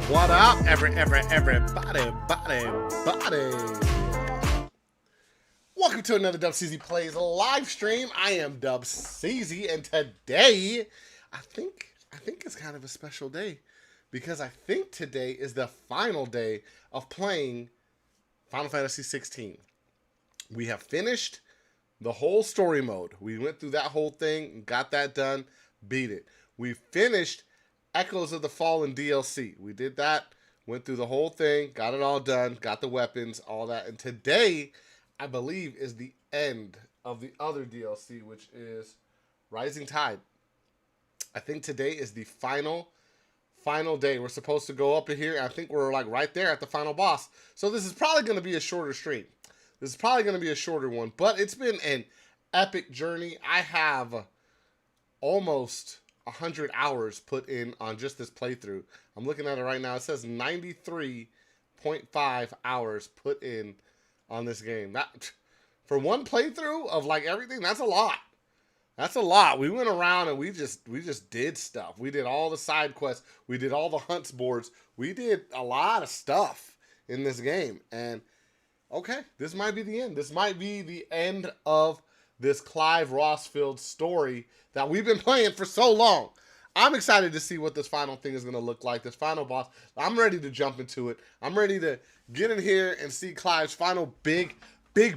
What up, everybody. Welcome to another Dub CZ Plays live stream. I am Dub CZ, and today, I think it's kind of a special day because I think today is the final day of playing Final Fantasy XVI. We have finished the whole story mode. We went through that whole thing, got that done, beat it. We finished Echoes of the Fallen DLC. We did that, went through the whole thing, got it all done, got the weapons, all that. And today, I believe, is the end of the other DLC, which is Rising Tide. I think today is the final day. We're supposed to go up in here. I think we're like right there at the final boss. So this is probably going to be a shorter stream. This is probably going to be a shorter one, but it's been an epic journey. I have almost 100 hours put in on just this playthrough. I'm looking at it right now. It says 93.5 hours put in on this game. That, for one playthrough of like everything, that's a lot. That's a lot. We went around and we just did stuff. We did all the side quests. We did all the hunts boards. We did a lot of stuff in this game. And okay, this might be the end. This might be the end of this Clive Rosfield story that we've been playing for so long. I'm excited to see what this final thing is going to look like, this final boss. I'm ready to jump into it. I'm ready to get in here and see Clive's final big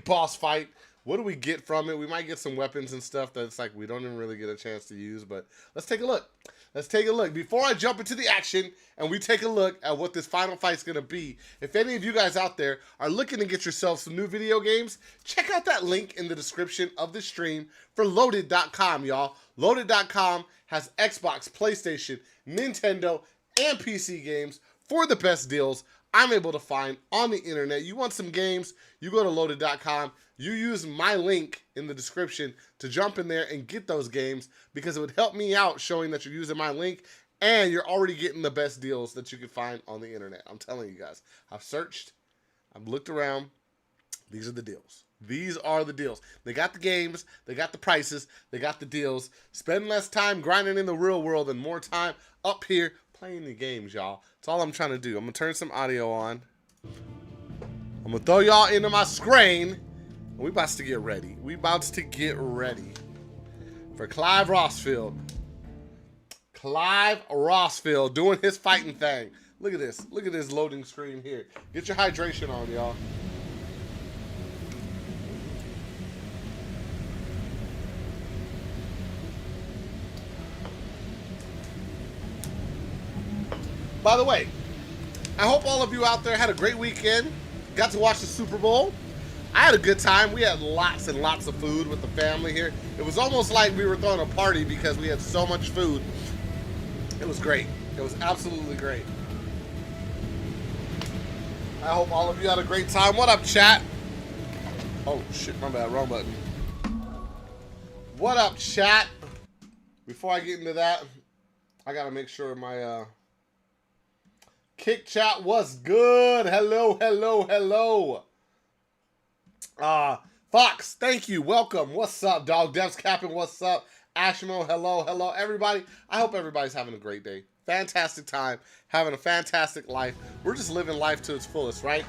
boss fight. What do we get from it? We might get some weapons and stuff that's like we don't even really get a chance to use, but let's take a look. Let's take a look. Before I jump into the action and we take a look at what this final fight's going to be, if any of you guys out there are looking to get yourself some new video games, check out that link in the description of the stream for Loaded.com, y'all. Loaded.com has Xbox, PlayStation, Nintendo, and PC games for the best deals I'm able to find on the internet. You want some games, you go to Loaded.com. You use my link in the description to jump in there and get those games because it would help me out showing that you're using my link and you're already getting the best deals that you can find on the internet. I'm telling you guys. I've searched. I've looked around. These are the deals. These are the deals. They got the games. They got the prices. They got the deals. Spend less time grinding in the real world and more time up here playing the games, y'all. That's all I'm trying to do. I'm going to turn some audio on. I'm going to throw y'all into my screen. We about to get ready. We about to get ready for Clive Rosfield. Clive Rosfield doing his fighting thing. Look at this. Look at this loading screen here. Get your hydration on, y'all. By the way, I hope all of you out there had a great weekend. Got to watch the Super Bowl. I had a good time. We had lots and lots of food with the family here. It was almost like we were throwing a party because we had so much food. It was great. It was absolutely great. I hope all of you had a great time. What up, chat? Oh, shit, my bad. Wrong button. What up, chat? Before I get into that, I got to make sure my kick chat was good. Hello, hello, hello. Fox, thank you. Welcome. What's up, dog? Devs Capping, what's up? Ashmo, hello, hello, everybody. I hope everybody's having a great day. Fantastic time. Having a fantastic life. We're just living life to its fullest, right?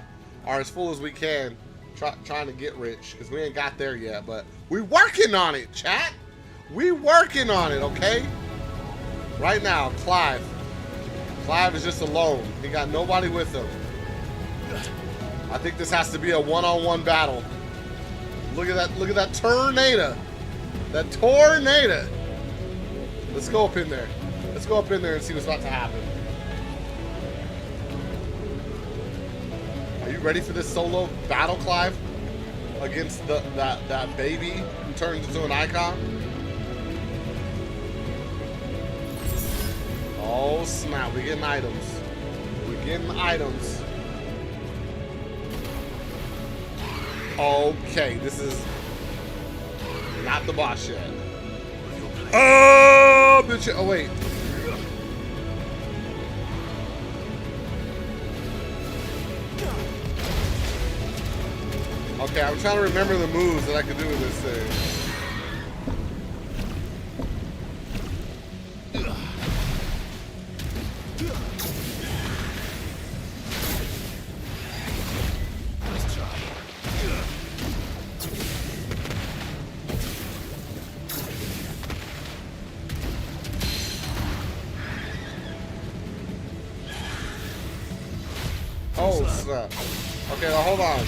Or as full as we can. Trying to get rich, because we ain't got there yet, but we're working on it, chat. We working on it, okay? Right now, Clive. Clive is just alone. He got nobody with him. I think this has to be a one-on-one battle. Look at that tornado. That tornado. Let's go up in there. Let's go up in there and see what's about to happen. Are you ready for this solo battle, Clive? Against that baby who turns into an icon? Oh snap, we're getting items. We're getting items. Okay, this is not the boss yet. Oh, bitch. Oh, wait. Okay, I'm trying to remember the moves that I could do in this thing. Oh, snap. Okay, now hold on.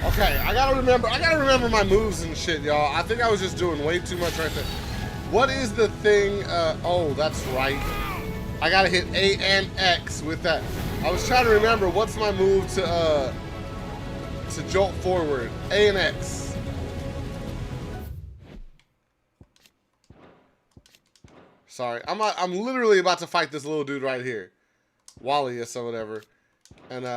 Okay, I gotta remember my moves and shit, y'all. I think I was just doing way too much right there. What is the thing? Oh, that's right. I gotta hit A and X with that. I was trying to remember what's my move to jolt forward. A and X. Sorry, I'm literally about to fight this little dude right here, Walius or whatever, and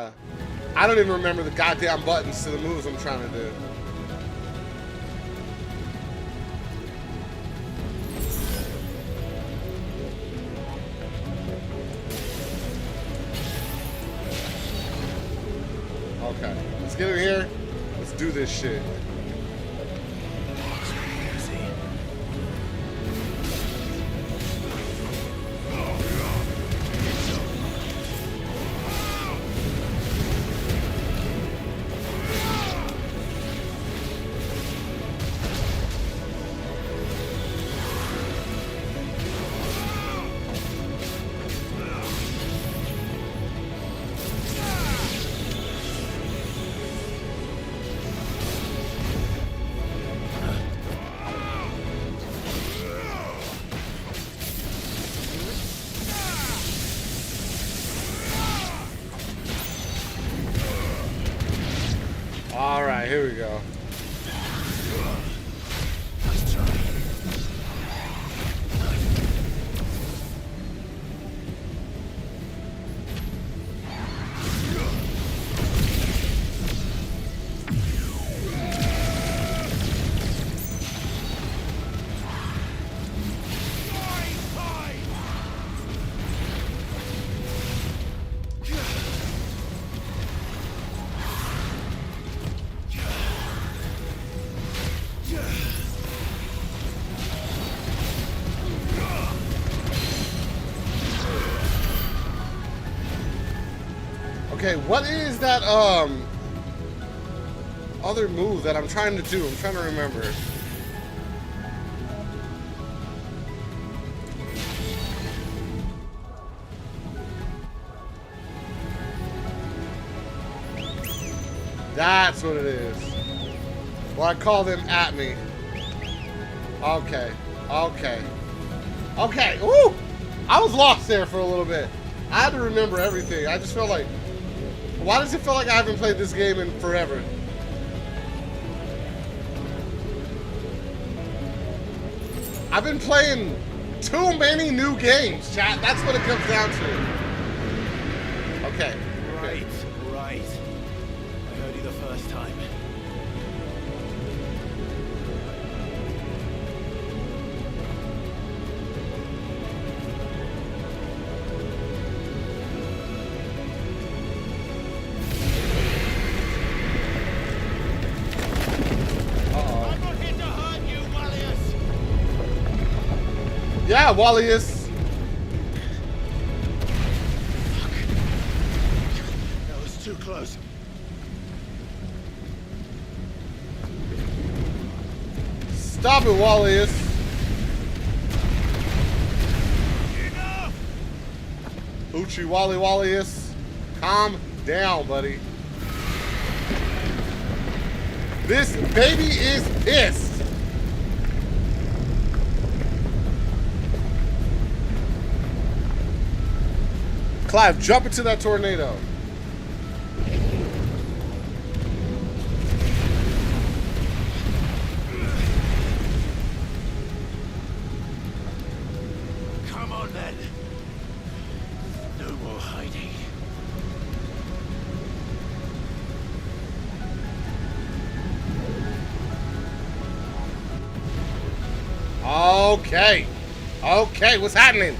I don't even remember the goddamn buttons to the moves I'm trying to do. Okay, let's get in here. Let's do this shit. All right, here we go. Okay, what is that other move that I'm trying to do? I'm trying to remember. That's what it is. Well, I call them at me. Okay. Okay. Okay. Woo! I was lost there for a little bit. I had to remember everything. I just felt like... Why does it feel like I haven't played this game in forever? I've been playing too many new games, chat. That's what it comes down to. Okay. Right, right. I heard you the first time. Yeah, Walius. Fuck. That was too close. Stop it, Walius. Enough. Uchi Wally Walius. Calm down, buddy. This baby is pissed. Clive, jump into that tornado. Come on then. No more hiding. Okay. Okay, what's happening?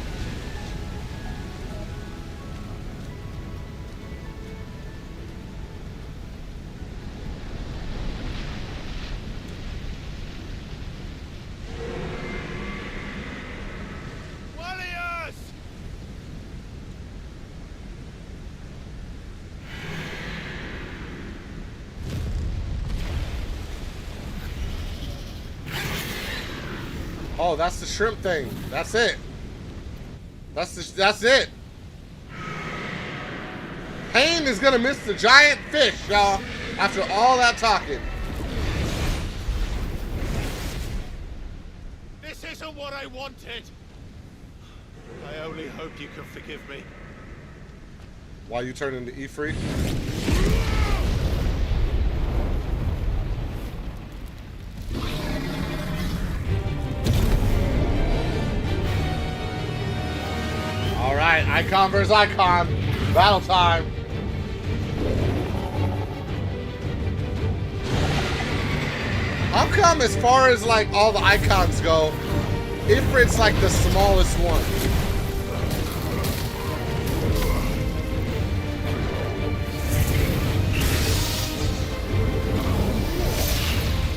Oh, that's the shrimp thing. That's it. That's it. Pain is gonna miss the giant fish, y'all. After all that talking. This isn't what I wanted. I only hope you can forgive me. Why you turn into Ifrit? All right, Icon versus Icon. Battle time. How come as far as like all the icons go, Ifrit's like the smallest one?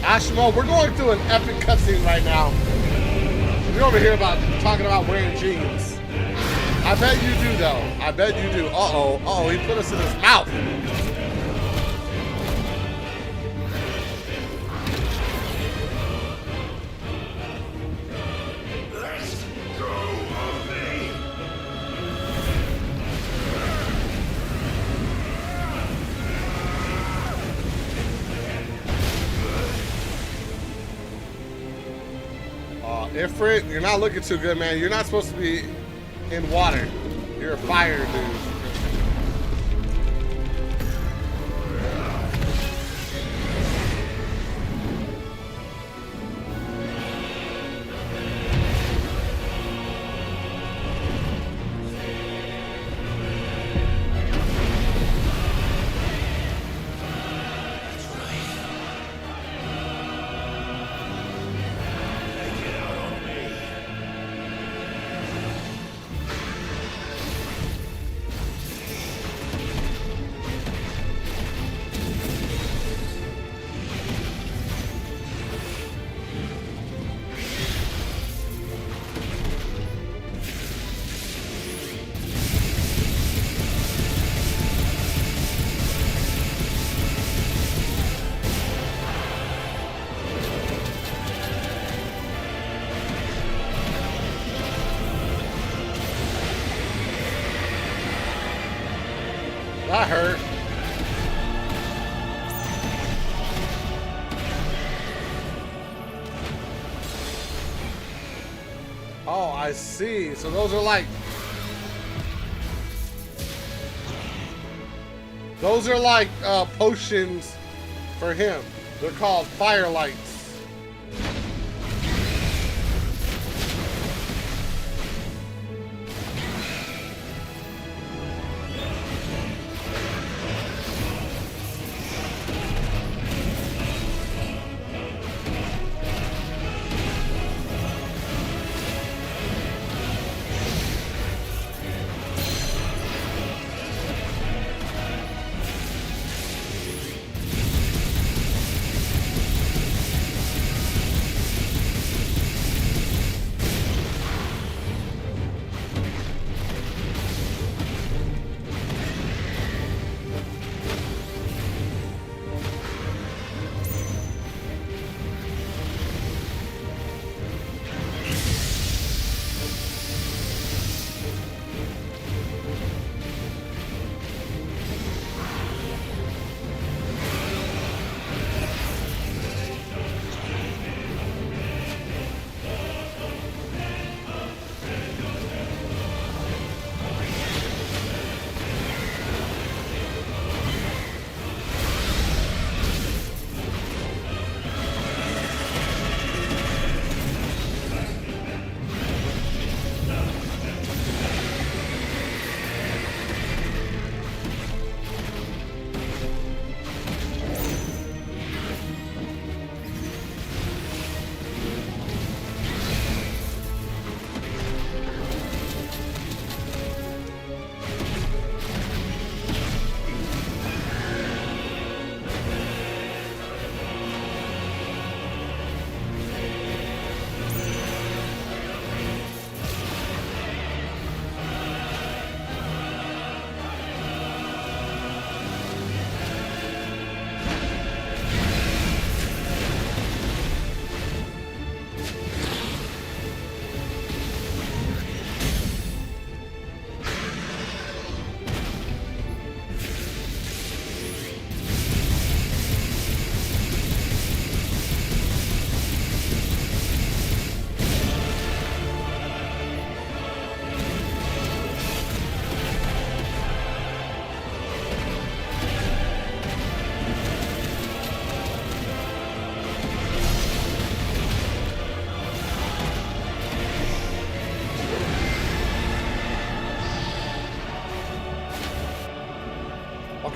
Ashmo, we're going through an epic cutscene right now. You're over here talking about wearing jeans. I bet you do though. I bet you do. Uh-oh. Uh-oh, he put us in his mouth. Ifrit, you're not looking too good, man. You're not supposed to be in water. You're a fire dude. That hurt. Oh, I see. So those are like... Those are like potions for him. They're called firelights.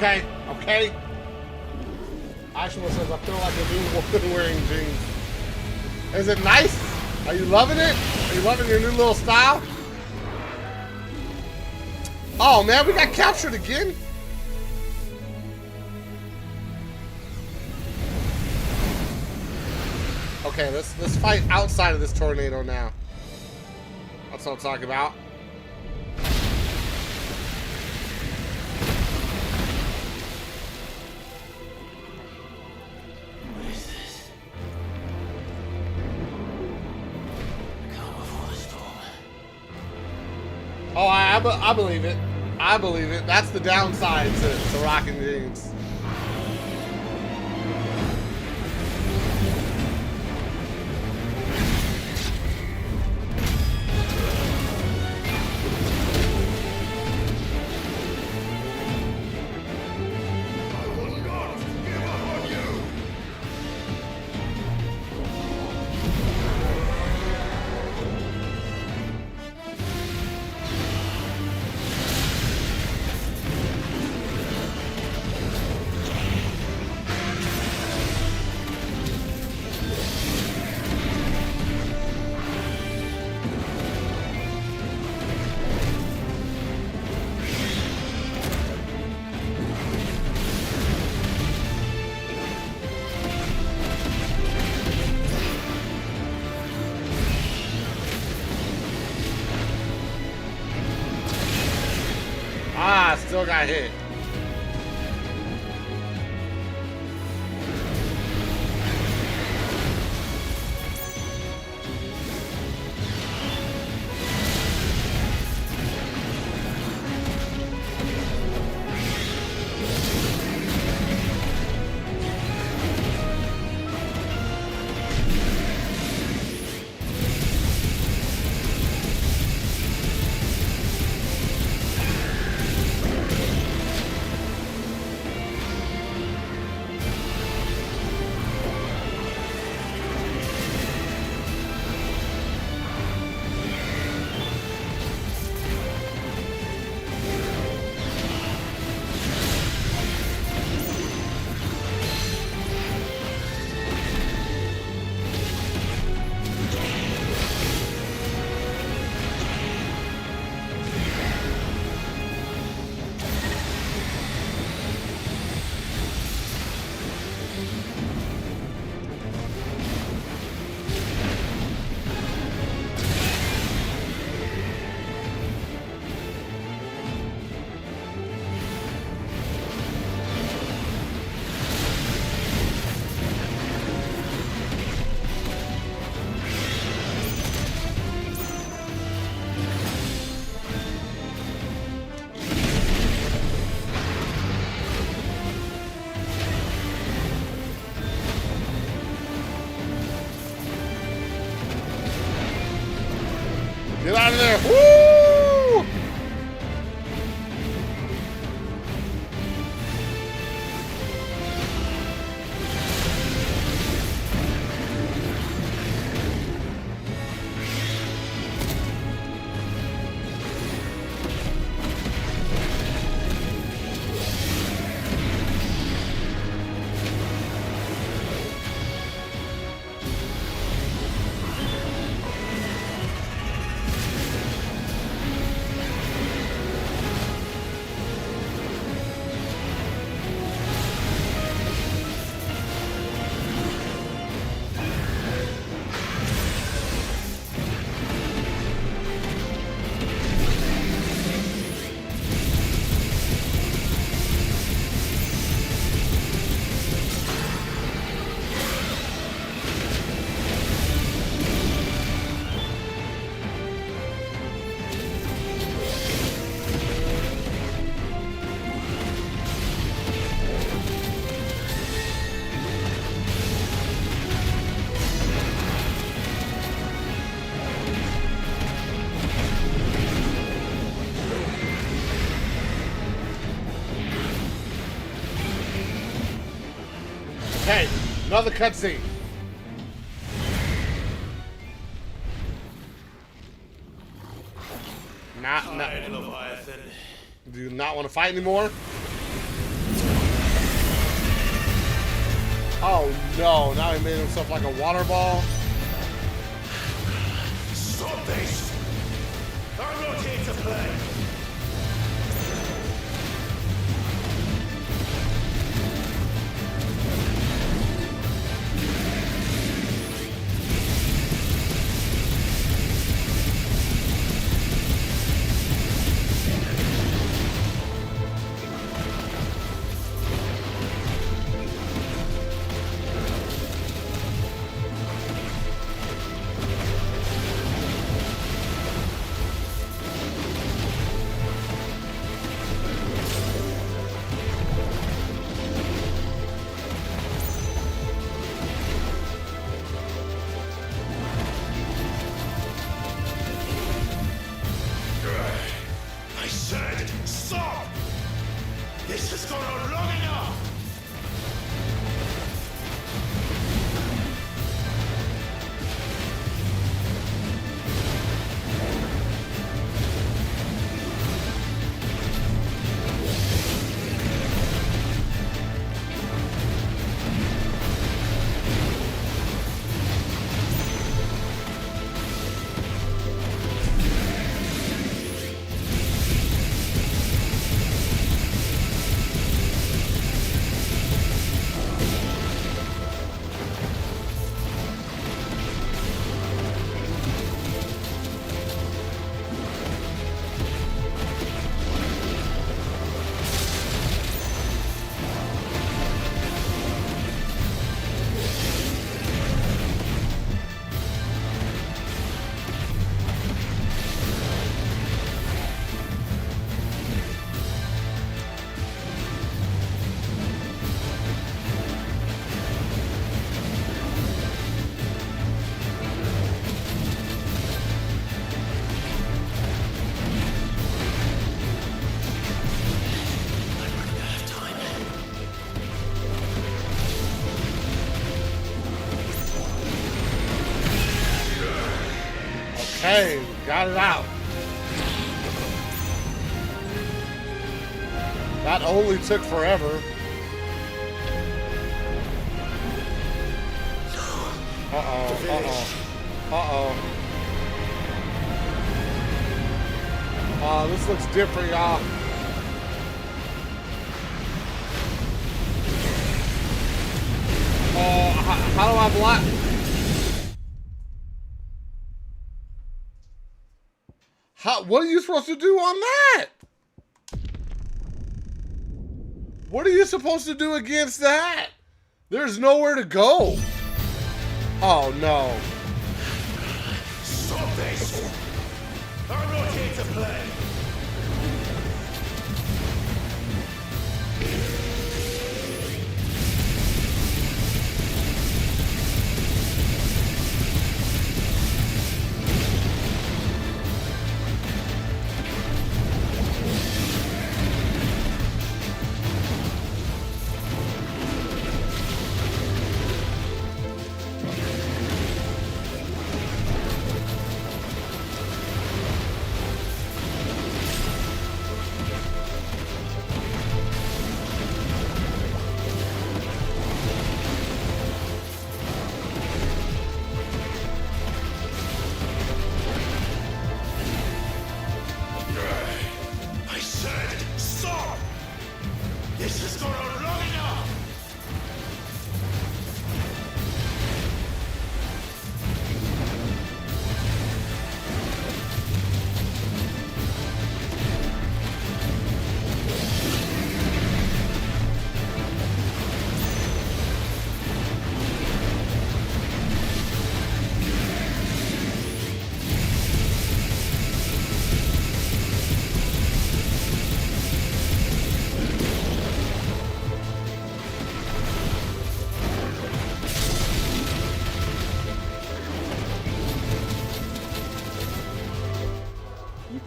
Okay, okay. Ashima says, I feel like a new woman wearing jeans. Is it nice? Are you loving it? Are you loving your new little style? Oh man, we got captured again. Okay, let's fight outside of this tornado now. That's what I'm talking about. What is this? Calm before the storm. Oh, I believe it. I believe it. That's the downside to rocking jeans. Ah, still got hit. Get out of there. Woo! Okay, another cutscene. Not. Leviathan. Do you not want to fight anymore? Oh no, now he made himself like a water ball. Stop this! I'm not here to play! I said, stop! This has gone on long enough! Hey, got it out. That only took forever. Uh-oh, uh-oh, uh-oh. Oh, this looks different, y'all. Oh, how do I block? What are you supposed to do on that? What are you supposed to do against that? There's nowhere to go. Oh, no. Stop this! I'm not here to play!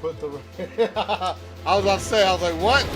Put the I was about to say, I was like, what?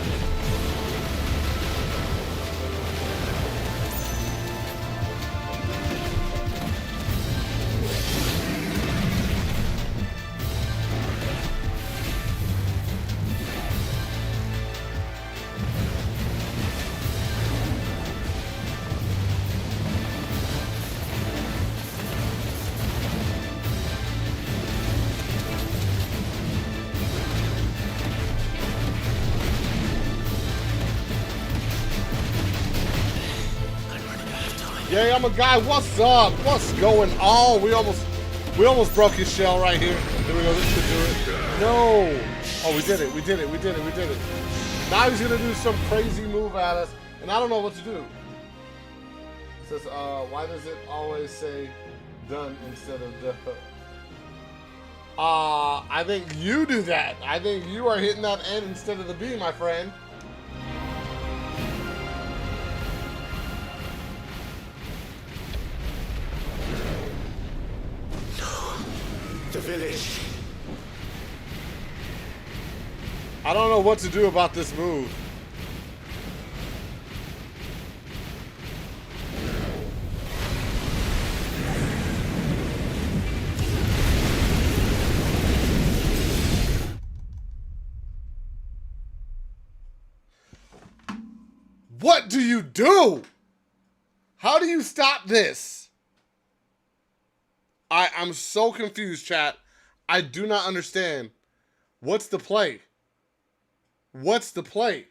Yay, I'm a guy. What's up? What's going on? We almost broke his shell right here. Here we go. This should do it. No. Oh, we did it. We did it. We did it. We did it. Now he's gonna do some crazy move at us, and I don't know what to do. It says, why does it always say done instead of done? I think you do that. I think you are hitting that N instead of the B, my friend. The village. I don't know what to do about this move. What do you do? How do you stop this? I'm so confused, chat. I do not understand. What's the play? What's the play?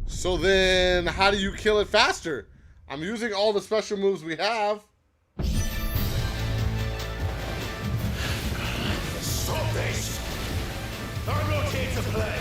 So then, how do you kill it faster? I'm using all the special moves we have. Stop this! I'm not here to play!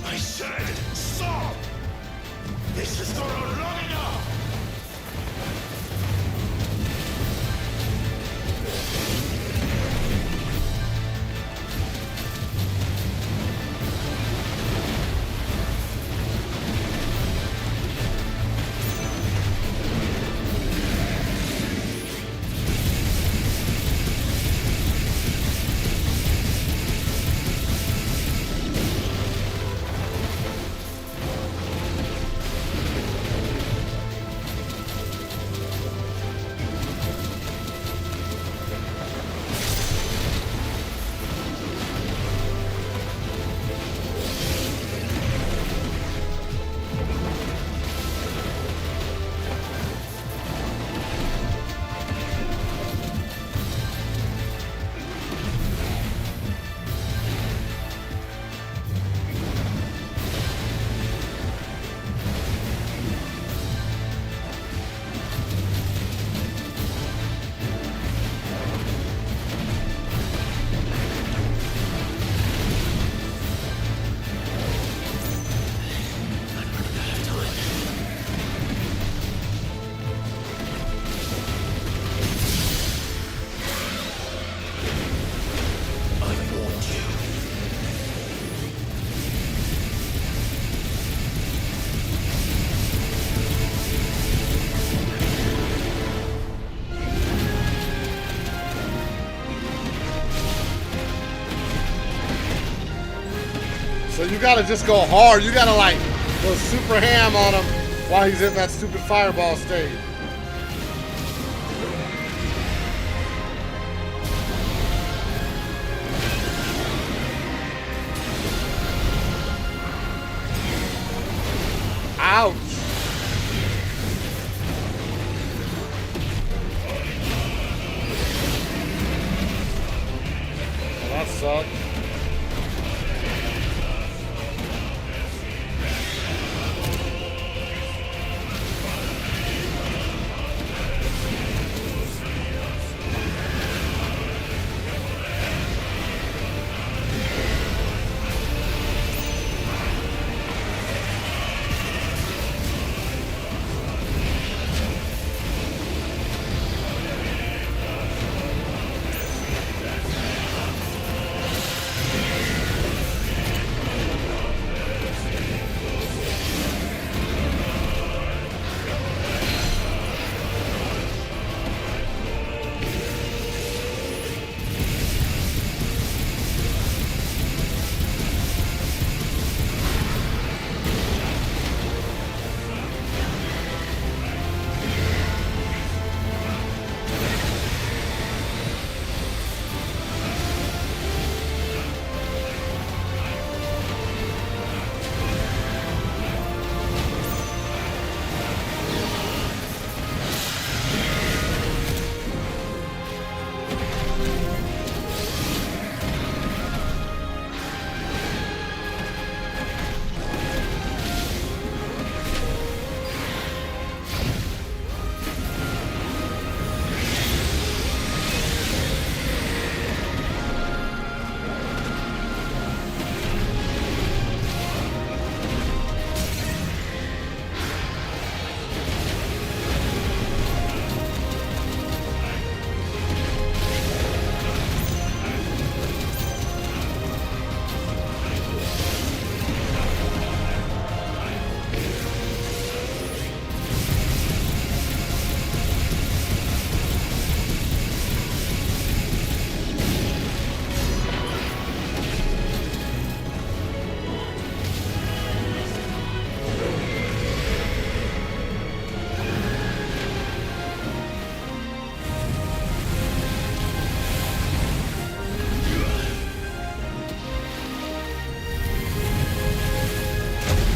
I said, stop! This has gone on long enough! So you gotta just go hard. You gotta like go super ham on him while he's in that stupid fireball state. Ouch. Well, that sucked.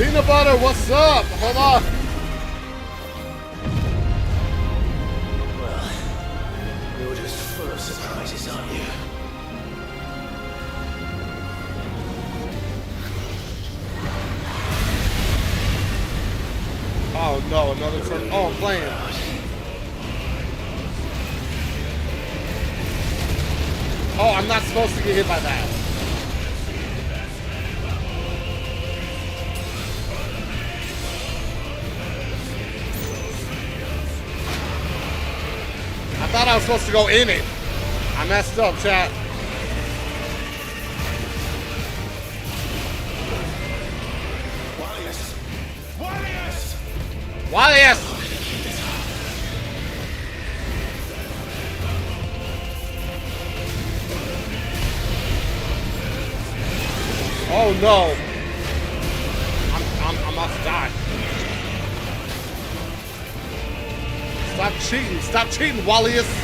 Peanut butter, what's up? Hold on. Well, you're just full of surprises, aren't you? Oh no, another turn. Oh, I'm playing. Oh, I'm not supposed to get hit by that. I thought I was supposed to go in it. I messed up, chat. Walius! Oh no! I'm about to die. Stop cheating! Stop cheating, Walius!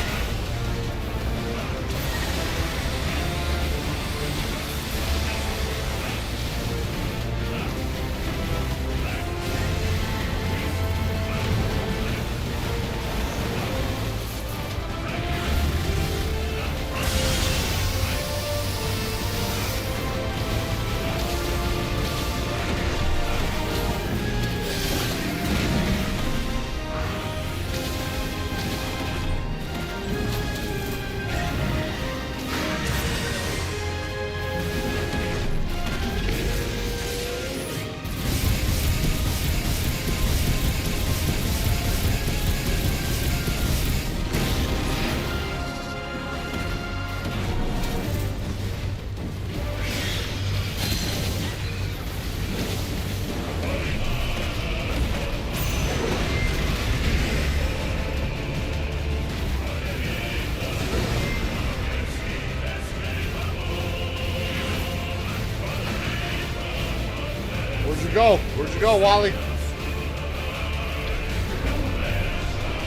Where'd you go? Where'd you go, Wally?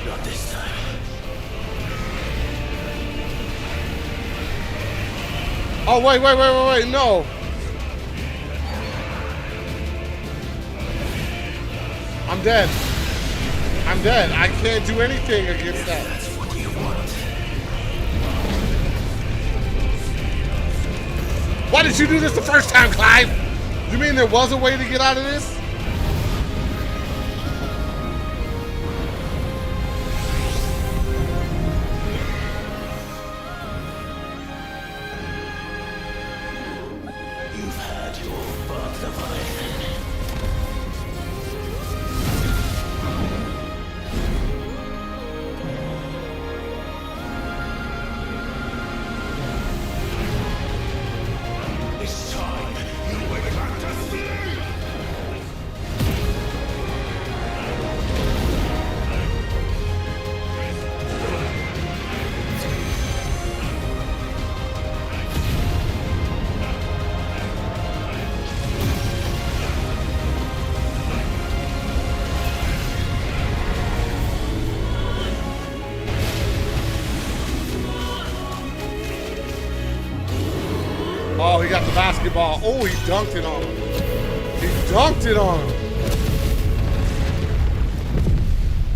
Not this time. Oh, wait, no. I'm dead. I'm dead. I can't do anything against that. That's what you want. Why did you do this the first time, Clive? You mean there was a way to get out of this? You've had your fun, Leviathan. It's time you went back to sleep! Oh, he got the basketball. Oh, he dunked it on him. He dunked it on him.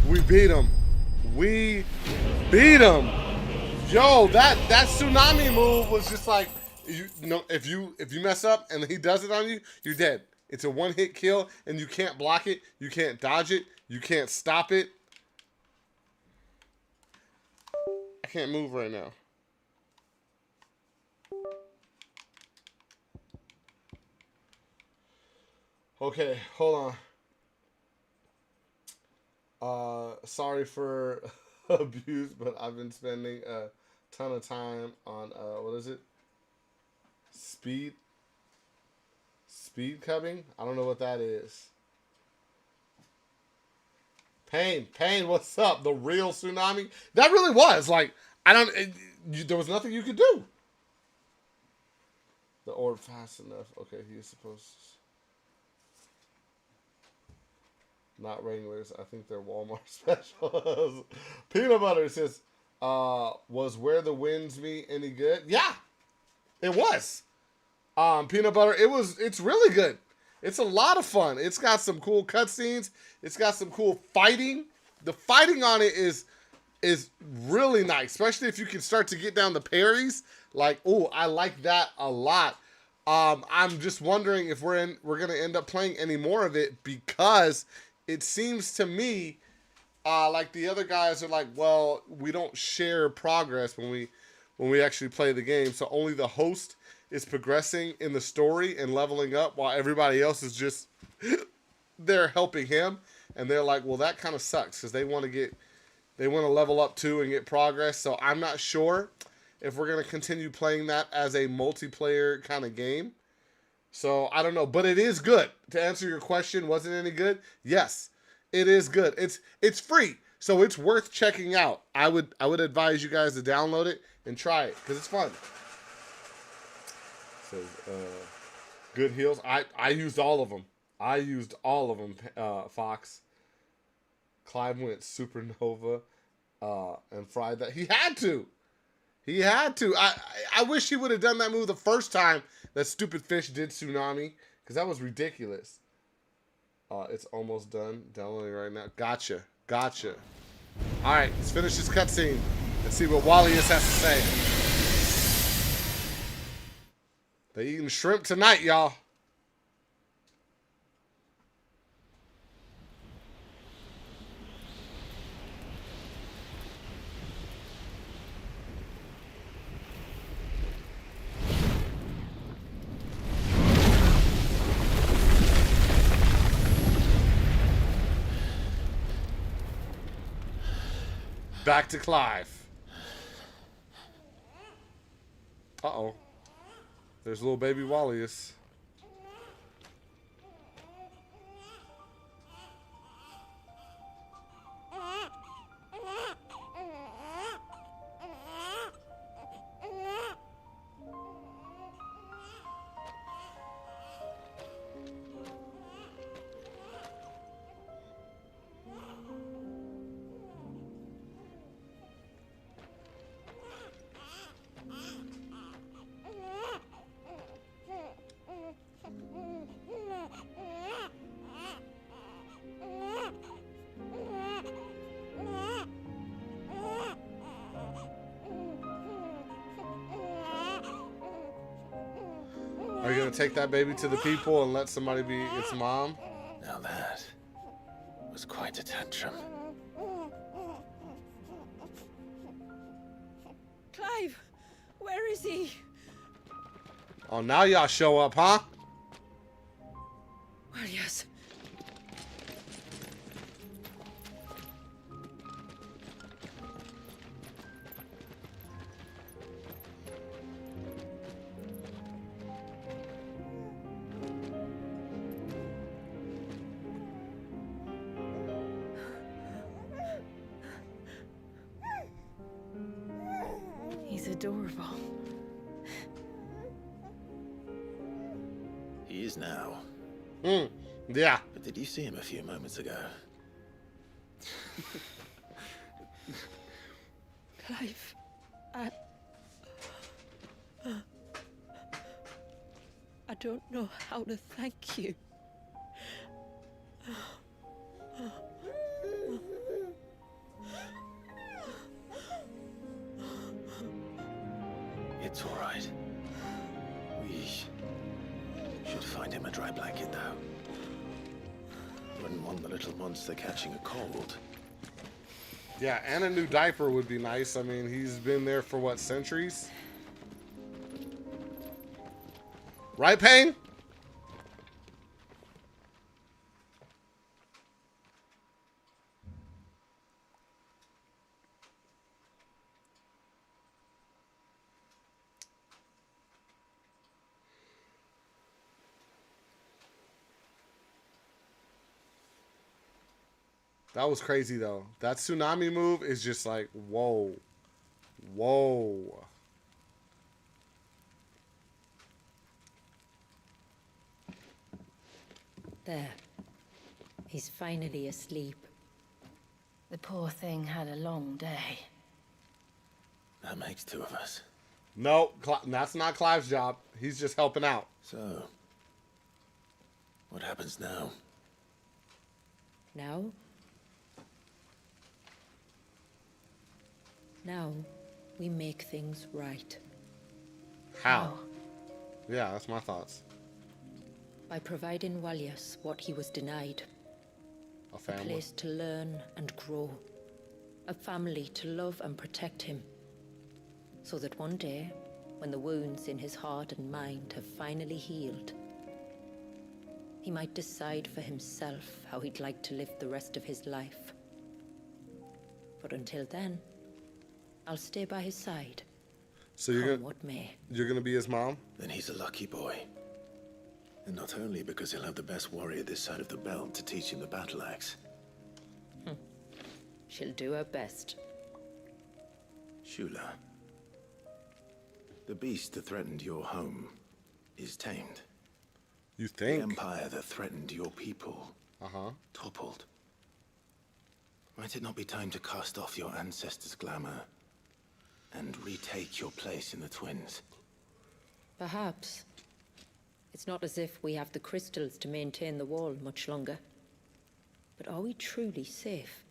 We beat him. We beat him. Yo, that tsunami move was just like, you know, if you mess up and he does it on you, you're dead. It's a one-hit kill, and you can't block it. You can't dodge it. You can't stop it. I can't move right now. Okay, hold on. Sorry for abuse, but I've been spending a ton of time on what is it? Speed cubbing? I don't know what that is. Pain, what's up? The real tsunami? That really was like there was nothing you could do. The orb fast enough. Okay, he is supposed to. Not Wranglers. I think they're Walmart specials. Peanut butter says, was Where the Winds Meet any good? Yeah, it was. Peanut butter. It's really good. It's a lot of fun. It's got some cool cutscenes. It's got some cool fighting. The fighting on it is really nice, especially if you can start to get down the parries. Like, oh, I like that a lot. I'm just wondering if we're gonna end up playing any more of it, because it seems to me like the other guys are like, well, we don't share progress when we actually play the game, so only the host is progressing in the story and leveling up, while everybody else is just they're helping him. And they're like, well, that kind of sucks, because they want to level up too and get progress. So I'm not sure if we're going to continue playing that as a multiplayer kind of game. So I don't know, but it is good. To answer your question, was it any good? Yes, it is good. It's free, so it's worth checking out. I would advise you guys to download it and try it, because it's fun. So good heals. I used all of them. Fox. Clive went supernova and fried that. He had to. I wish he would have done that move the first time that stupid fish did tsunami, because that was ridiculous. It's almost done. Downloading right now. Gotcha. All right, let's finish this cutscene and see what Walius has to say. They eating shrimp tonight, y'all. Back to Clive. Uh-oh. There's little baby Walius. Are you going to take that baby to the people and let somebody be its mom? Now that was quite a tantrum. Clive, where is he? Oh, now y'all show up, huh? Well, yes. He's adorable. He is now. Yeah. But did you see him a few moments ago? Clive, I don't know how to thank you. It's all right. We should find him a dry blanket, though. Wouldn't want the little monster catching a cold. Yeah, and a new diaper would be nice. I mean, he's been there for what, centuries? Right, Payne? That was crazy, though. That tsunami move is just like, whoa. Whoa. There. He's finally asleep. The poor thing had a long day. That makes two of us. No, that's not Clive's job. He's just helping out. So, What happens now? Now? Now, we make things right. How? Yeah, that's my thoughts. By providing Walias what he was denied. A A family. place to learn and grow. A family to love and protect him. So that one day, when the wounds in his heart and mind have finally healed, he might decide for himself how he'd like to live the rest of his life. But until then, I'll stay by his side. So Come what may. you're gonna be his mom? Then he's a lucky boy. And not only because he'll have the best warrior this side of the belt to teach him the battle axe. She'll do her best. Shula. The beast that threatened your home is tamed. You The think? empire that threatened your people Uh-huh. toppled. Might it not be time to cast off your ancestors' glamour and retake your place in the twins? Perhaps. It's not as if we have the crystals to maintain the wall much longer. But are we truly safe?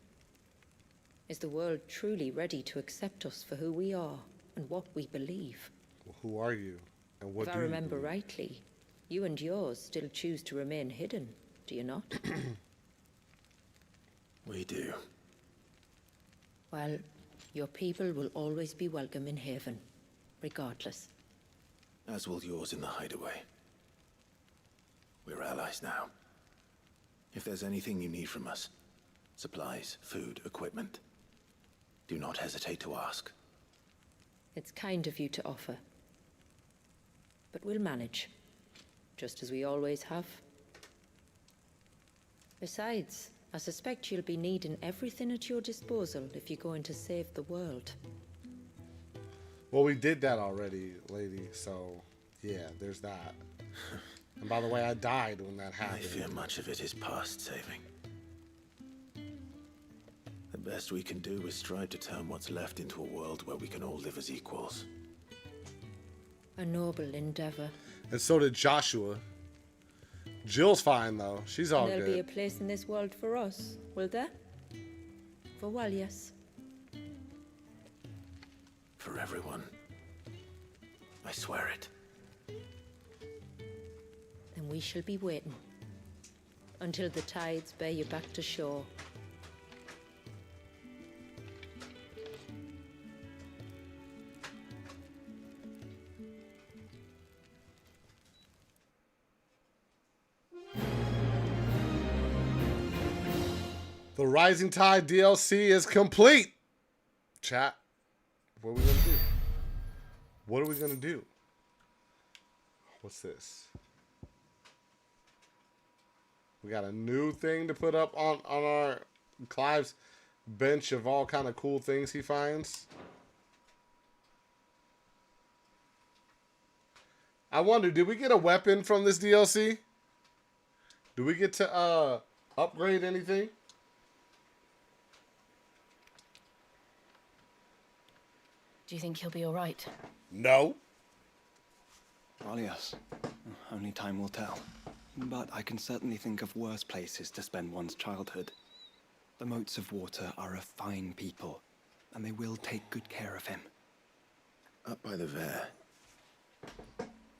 Is the world truly ready to accept us for who we are and what we believe? Well, who are you? And what If do I you remember believe? rightly, you and yours still choose to remain hidden, do you not? We do. Well, your people will always be welcome in Haven, regardless. As will yours in the hideaway. We're allies now. If there's anything you need from us, supplies, food, equipment, do not hesitate to ask. It's kind of you to offer. But we'll manage, just as we always have. Besides, I suspect you'll be needing everything at your disposal if you're going to save the world. Well, we did that already, lady, so yeah, there's that. And by the way, I died when that I happened. fear much of it is past saving. The best we can do is strive to turn what's left into a world where we can all live as equals. A noble endeavor. And so did Joshua. Jill's fine, though. She's all And there'll be a good. place in this world for us, will there? For Walias. For everyone. I swear it. Then we shall be waiting. Until the tides bear you back to shore. The Rising Tide DLC is complete. Chat, what are we gonna do? What are we gonna do? What's this? We got a new thing to put up on our Clive's bench of all kind of cool things he finds. I wonder, did we get a weapon from this DLC? Do we get to upgrade anything? Do you think he'll be all right? No. Well, yes. Only time will tell. But I can certainly think of worse places to spend one's childhood. The Moats of Water are a fine people, and they will take good care of him. Up by the Vare,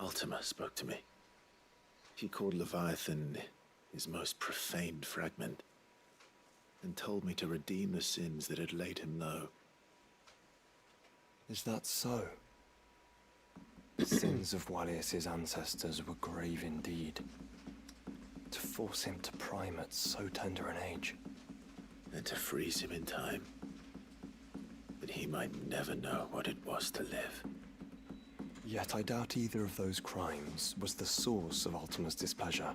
Ultima spoke to me. She called Leviathan his most profaned fragment, and told me to redeem the sins that had laid him low. Is that so? The sins of Walias's ancestors were grave indeed. To force him to prime at so tender an age. And to freeze him in time, that he might never know what it was to live. Yet I doubt either of those crimes was the source of Ultima's displeasure.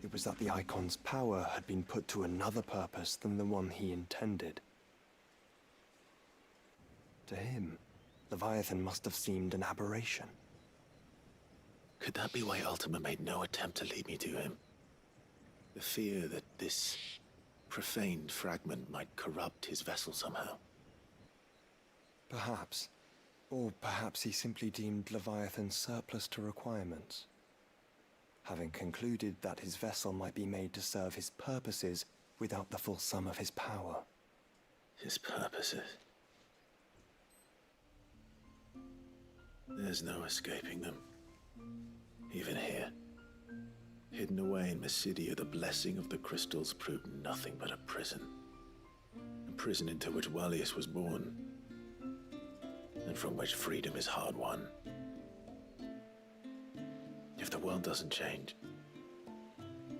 It was that the Eikon's power had been put to another purpose than the one he intended. To him, Leviathan must have seemed an aberration. Could that be why Ultima made no attempt to lead me to him? The fear that this profaned fragment might corrupt his vessel somehow. Perhaps. Or perhaps he simply deemed Leviathan surplus to requirements. having concluded that his vessel might be made to serve his purposes without the full sum of his power. His purposes. There's no escaping them. Even here. Hidden away in Mysidia, the blessing of the crystals proved nothing but a prison. A prison into which Valius was born, and from which freedom is hard won. If the world doesn't change,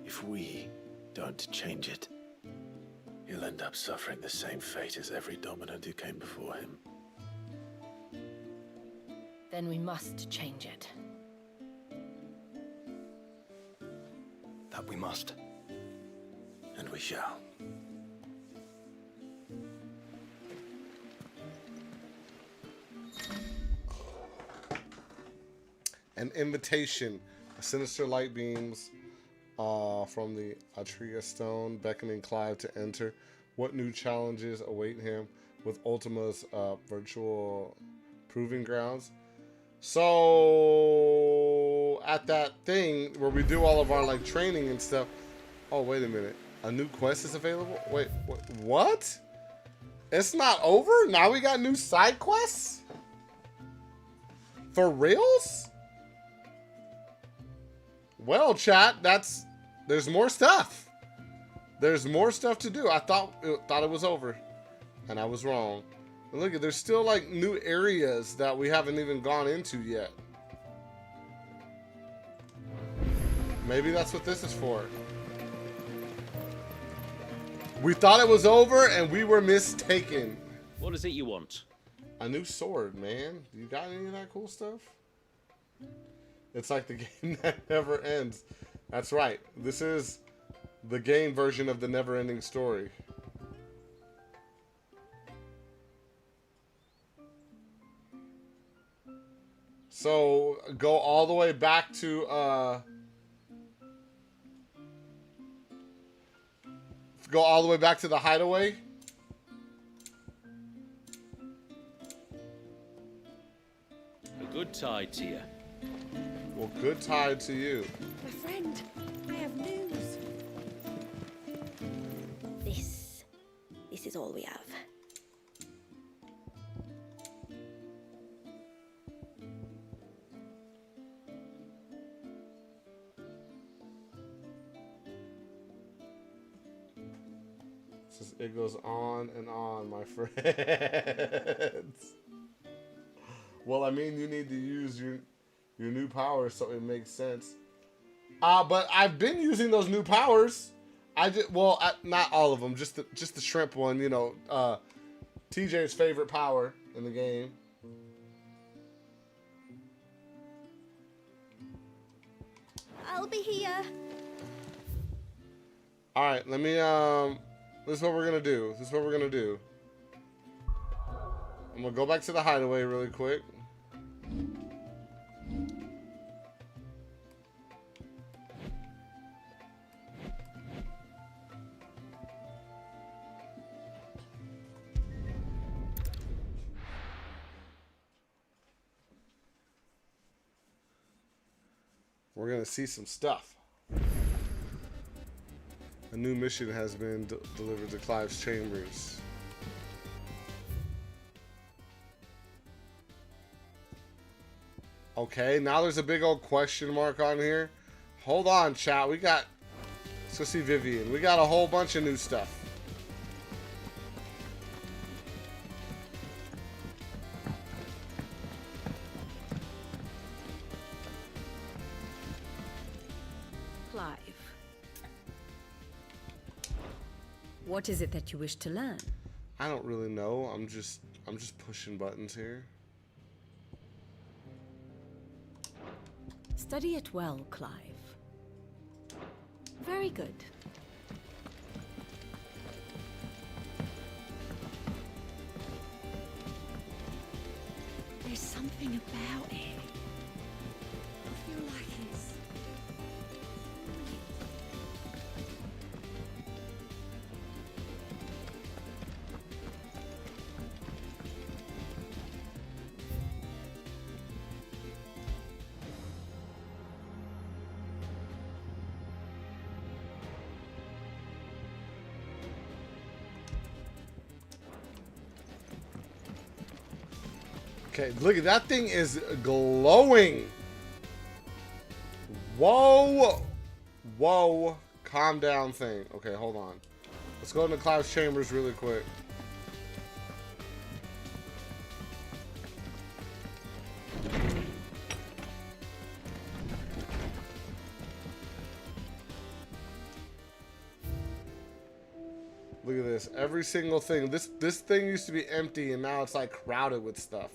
if we don't change it, he'll end up suffering the same fate as every dominant who came before him. Then we must change it. That we must. And we shall. An invitation. Sinister light beams from the Atria stone, beckoning Clive to enter. What new challenges await him with Ultima's virtual proving grounds? So at that thing where we do all of our like training and stuff. Oh, wait a minute. A new quest is available? Wait, what? It's not over? Now we got new side quests? For reals? Well, chat, there's more stuff. There's more stuff to do. I thought it was over, and I was wrong. And look, there's still like new areas that we haven't even gone into yet. Maybe that's what this is for. We thought it was over, and we were mistaken. What is it you want? A new sword, man. You got any of that cool stuff? It's like the game that never ends. That's right. This is the game version of the never-ending story. So go all the way back to the hideaway. A good tide to you. Well, good tide to you. My friend, I have news. This is all we have. It goes on and on, my friends. Well, I mean, you need to use your new powers so it makes sense. But I've been using those new powers. Not all of them, just the shrimp one. You know, TJ's favorite power in the game. I'll be here. All right, let me. This is what we're gonna do. I'm gonna go back to the hideaway really quick. We're gonna see some stuff. A new mission has been delivered to Clive's chambers. Okay, now there's a big old question mark on here. Hold on, chat. Let's go see Vivian. We got a whole bunch of new stuff. Clive. What is it that you wish to learn? I don't really know. I'm just pushing buttons here. Study it well, Clive. Very good. There's something about it. I feel like it's... Okay, look at that thing is glowing. Whoa. Whoa. Calm down thing. Okay, hold on. Let's go into Clive's chambers really quick. Look at this. Every single thing. This thing used to be empty and now it's like crowded with stuff.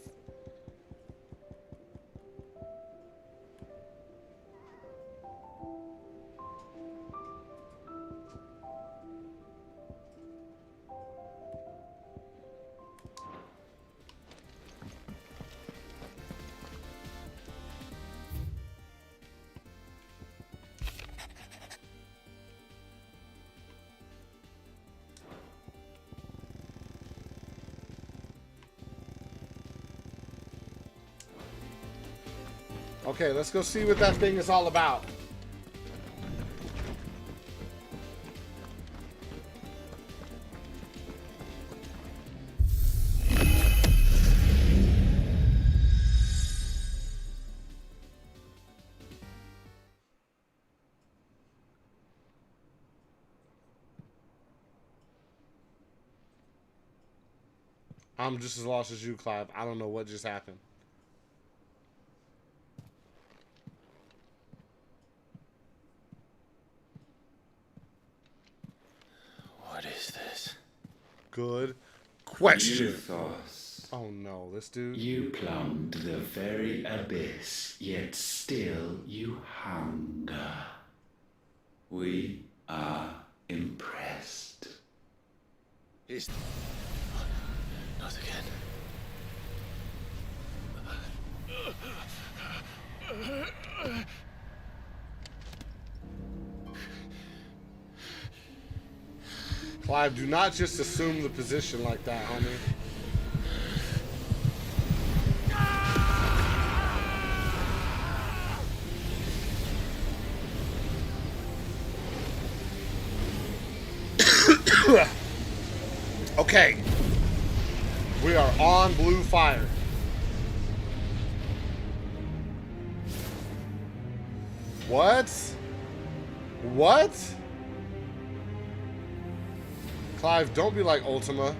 Okay, let's go see what that thing is all about. I'm just as lost as you, Clive. I don't know what just happened. What is this? Good question. Euthos, Oh no, this dude. you plumbed the very abyss, yet still you hunger. We are impressed. Is not again. Clive, do not just assume the position like that, homie. Okay. We are on blue fire. What? What? Clive, don't be like Ultima.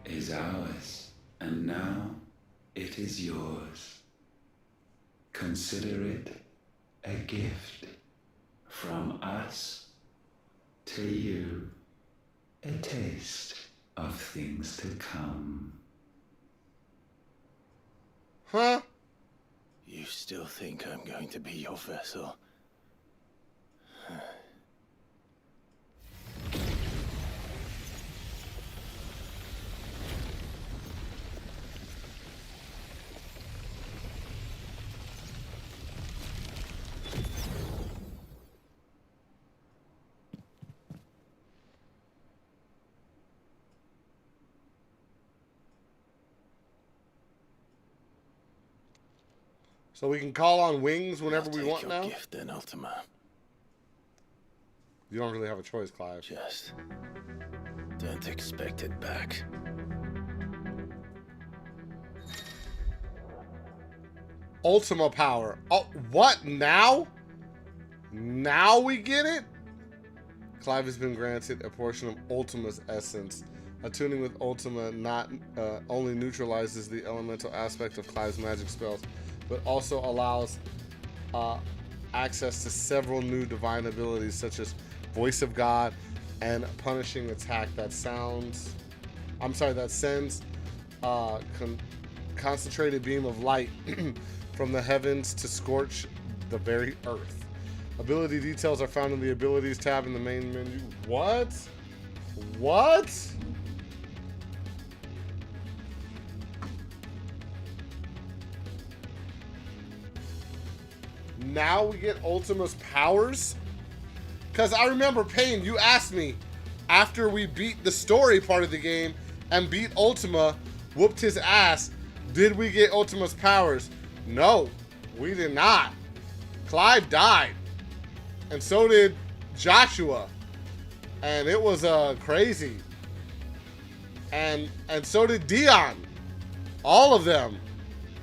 Is ours, and now it is yours. Consider it a gift from us to you, a taste of things to come. Huh? You still think I'm going to be your vessel? So we can call on wings whenever I'll we take want your now? gift then, Ultima. You don't really have a choice, Clive. Just don't expect it back. Ultima power. Oh, what? Now? Now we get it? Clive has been granted a portion of Ultima's essence. Attuning with Ultima not only neutralizes the elemental aspect of Clive's magic spells, but also allows access to several new divine abilities such as Voice of God and Punishing Attack that sends concentrated beam of light from the heavens to scorch the very earth. Ability details are found in the Abilities tab in the main menu. What? What? Now we get Ultima's powers? Because I remember, Payne, you asked me after we beat the story part of the game and beat Ultima, whooped his ass, did we get Ultima's powers? No, we did not. Clive died. And so did Joshua. And it was crazy. And so did Dion. All of them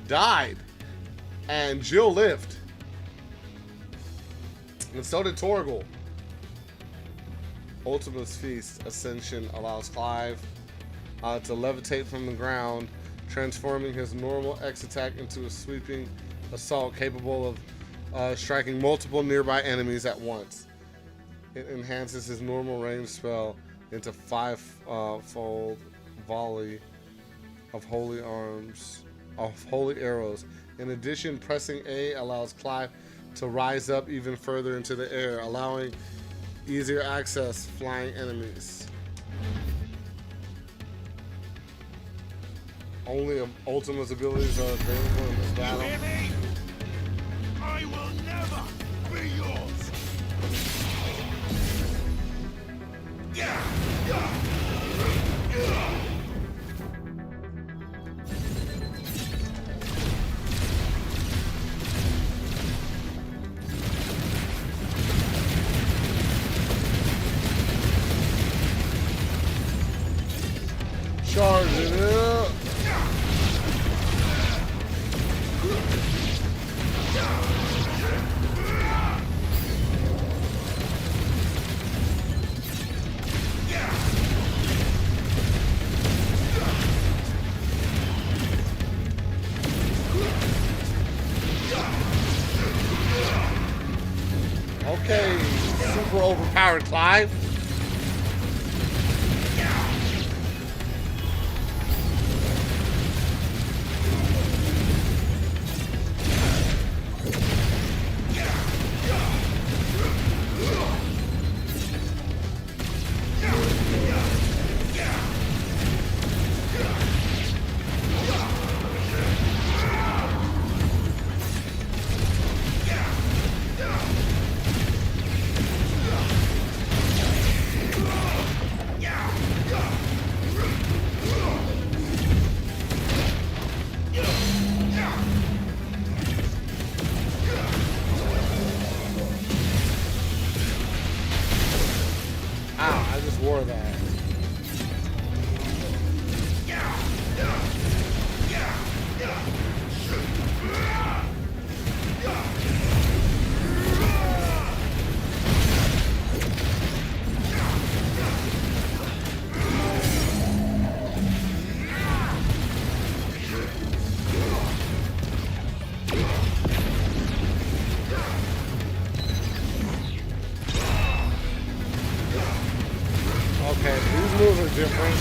died. And Jill lived. And so did Torgal. Ultima's Feast Ascension allows Clive to levitate from the ground, transforming his normal X attack into a sweeping assault capable of striking multiple nearby enemies at once. It enhances his normal range spell into 5-fold volley of holy arrows. In addition, pressing A allows Clive to rise up even further into the air, allowing easier access flying enemies. Only Ultima's abilities are available in this battle. You hear me? I will never be yours. Charge it up. Okay, super overpowered Clive. Ow, I just wore that. Okay, these moves are different.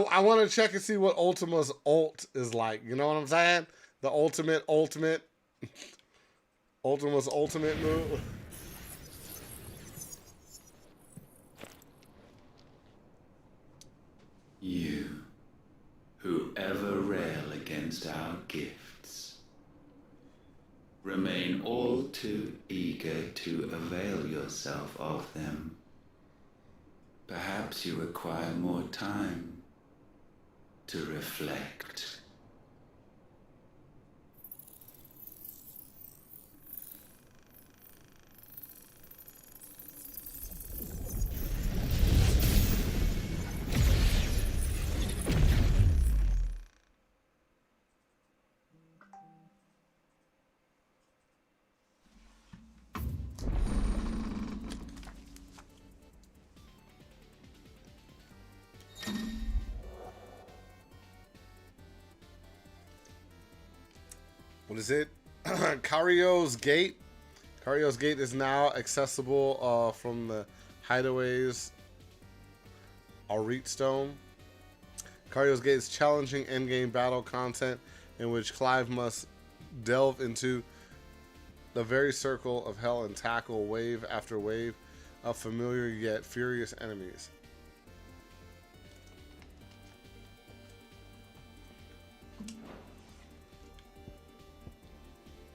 I want to check and see what Ultima's ult is like. You know what I'm saying? The ultimate. Ultima's ultimate move. You, who ever rail against our gifts, remain all too eager to avail yourself of them. Perhaps you require more time to reflect. What is it? Cario's Gate. Cario's Gate is now accessible from the hideaways Arit Stone. Cario's Gate is challenging endgame battle content in which Clive must delve into the very circle of hell and tackle wave after wave of familiar yet furious enemies.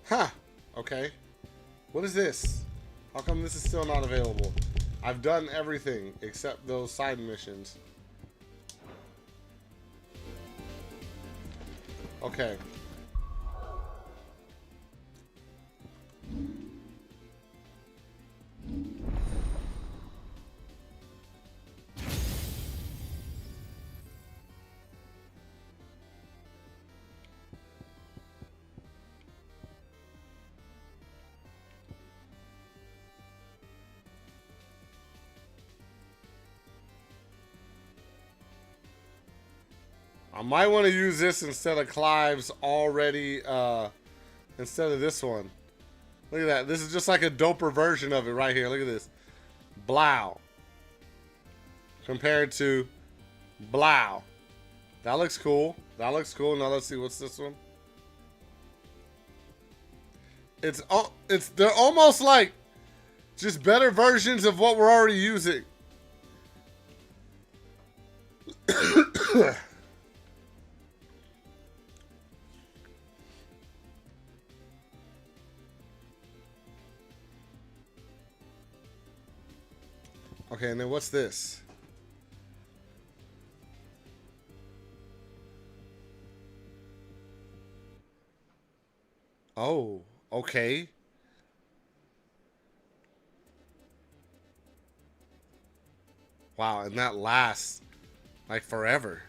Huh. Okay. What is this? How come this is still not available? I've done everything except those side missions. Okay. I might want to use this instead of Clive's already, instead of this one. Look at that. This is just like a doper version of it right here. Look at this. Blow. Compared to Blow. That looks cool. That looks cool. Now let's see. What's this one? They're almost like just better versions of what we're already using. Okay, and then what's this? Oh, okay. Wow, and that lasts like forever.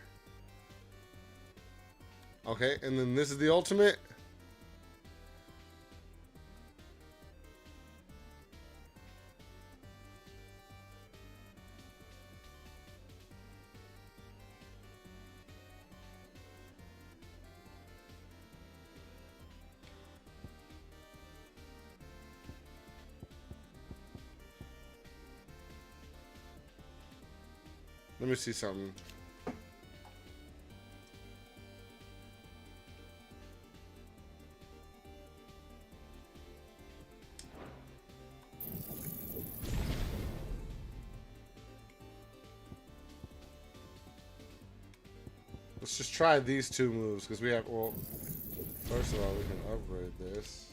Okay, and then this is the ultimate. Let me see something. Let's just try these two moves because we have, well, first of all, we can upgrade this.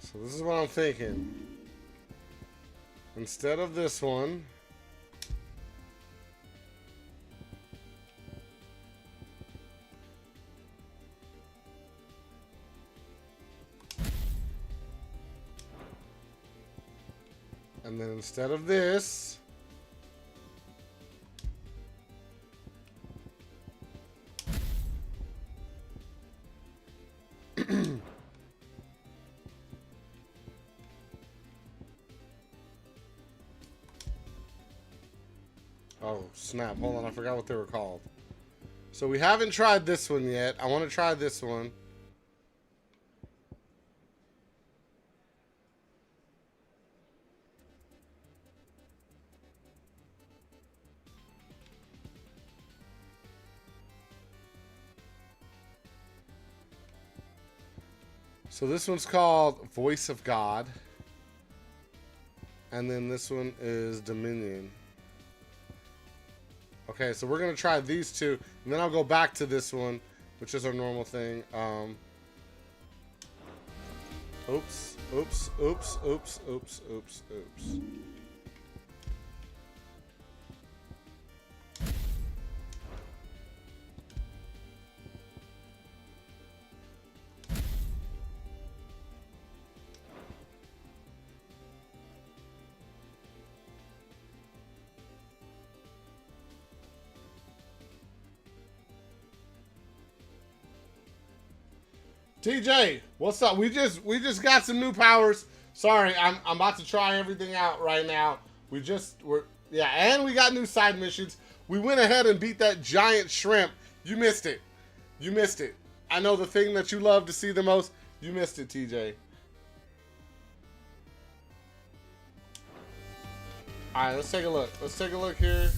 So this is what I'm thinking. Instead of this one, and then instead of this, oh, snap. Hold on. I forgot what they were called. So we haven't tried this one yet. I want to try this one. So this one's called Voice of God. And then this one is Dominion. Okay, so we're going to try these two, and then I'll go back to this one, which is our normal thing. Oops, oops, oops, oops, oops, oops, oops. TJ, what's up? We just got some new powers. Sorry, I'm about to try everything out right now. Yeah, and we got new side missions. We went ahead and beat that giant shrimp. You missed it. You missed it. I know the thing that you love to see the most. You missed it, TJ. All right, let's take a look. Let's take a look here.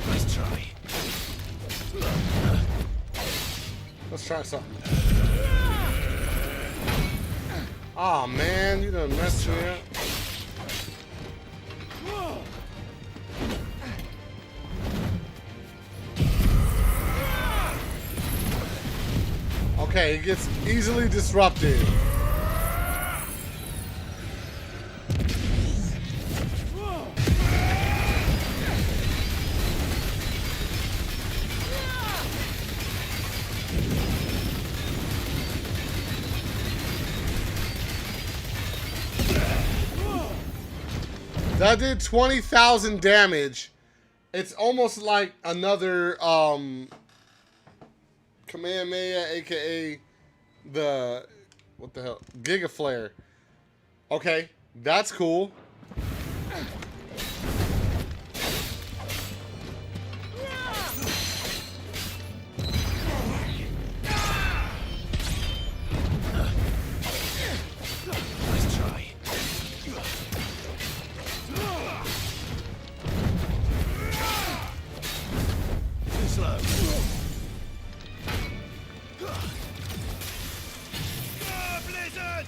Nice try. Let's try something. Oh man, you done messed me up. Okay, it gets easily disrupted. That did 20,000 damage. It's almost like another Kamehameha, aka the what the hell? Giga Flare. Okay, that's cool. Nice try. Too slow. Blizzard!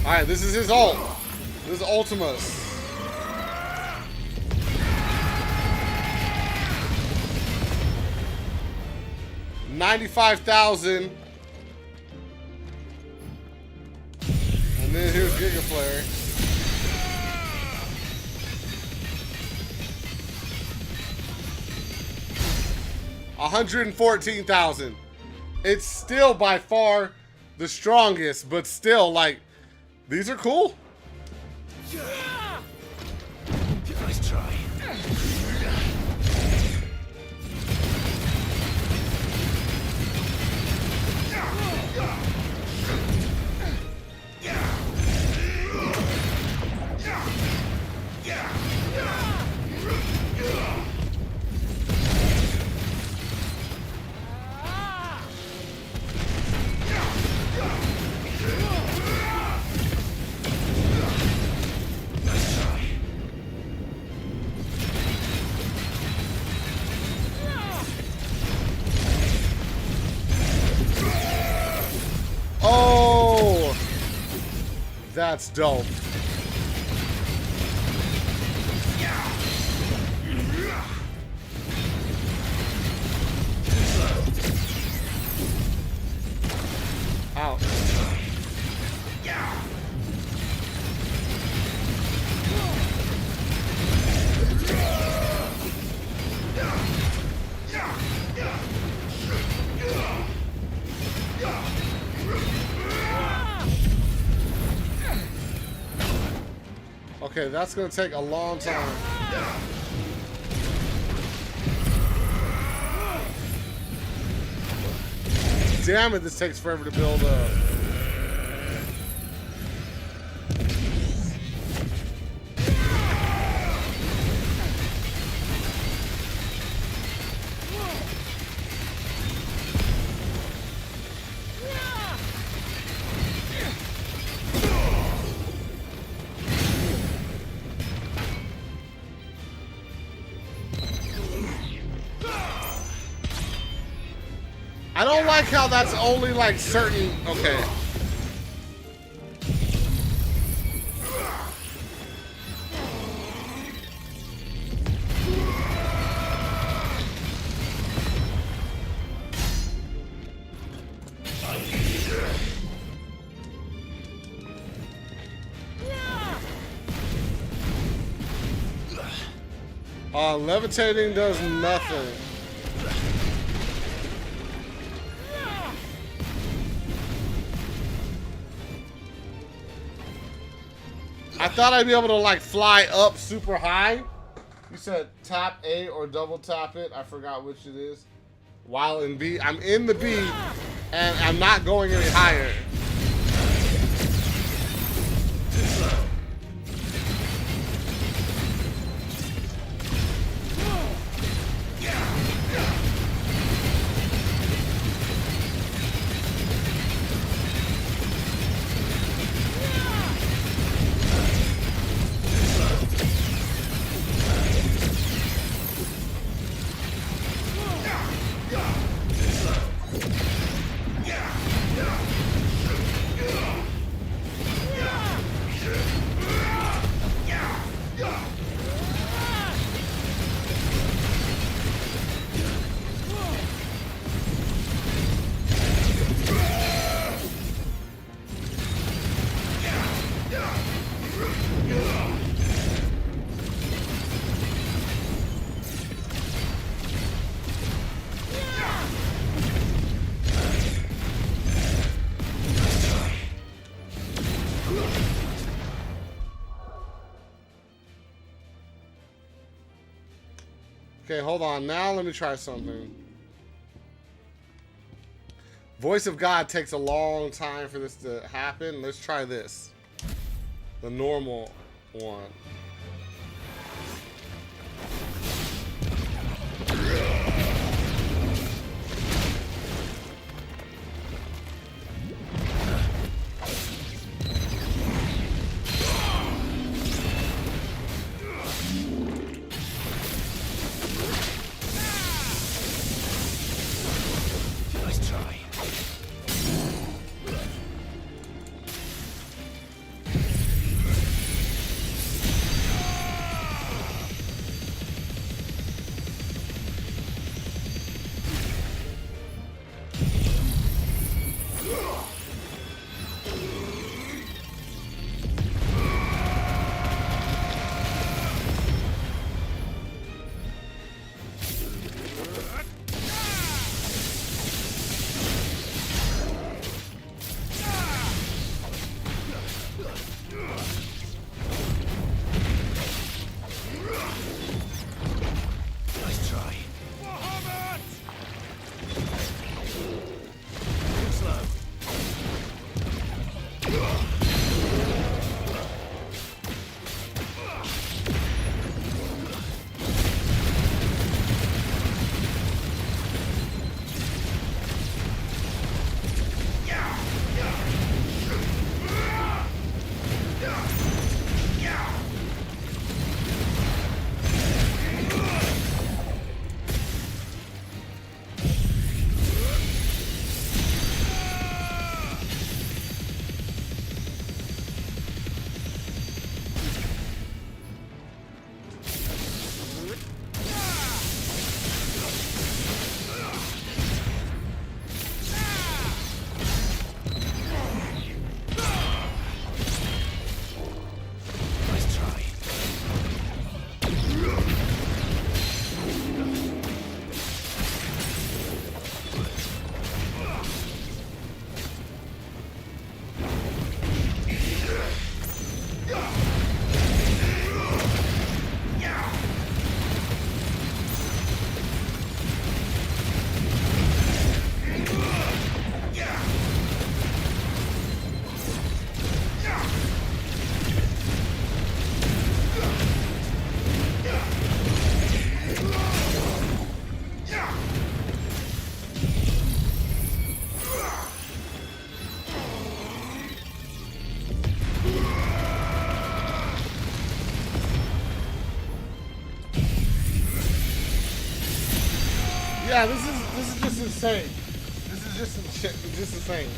Alright, this is his ult. This is Ultimus. $95,000. And then here's Giga Flare. $114,000. It's still by far the strongest, but still, like, these are cool. Nice try. Oh, that's dope. Ouch. Okay, that's gonna take a long time. Damn it, this takes forever to build up. I don't like how that's only like certain. Okay. Levitating does nothing. I thought I'd be able to like fly up super high. You said tap A or double tap it. I forgot which it is. While in B, I'm in the B, and I'm not going any higher. Okay, hold on. Now let me try something. Voice of God takes a long time for this to happen. Let's try this. The normal one. Nice try. Nice try. Slow. Nice try. Yeah, this is just insane. This is just insane.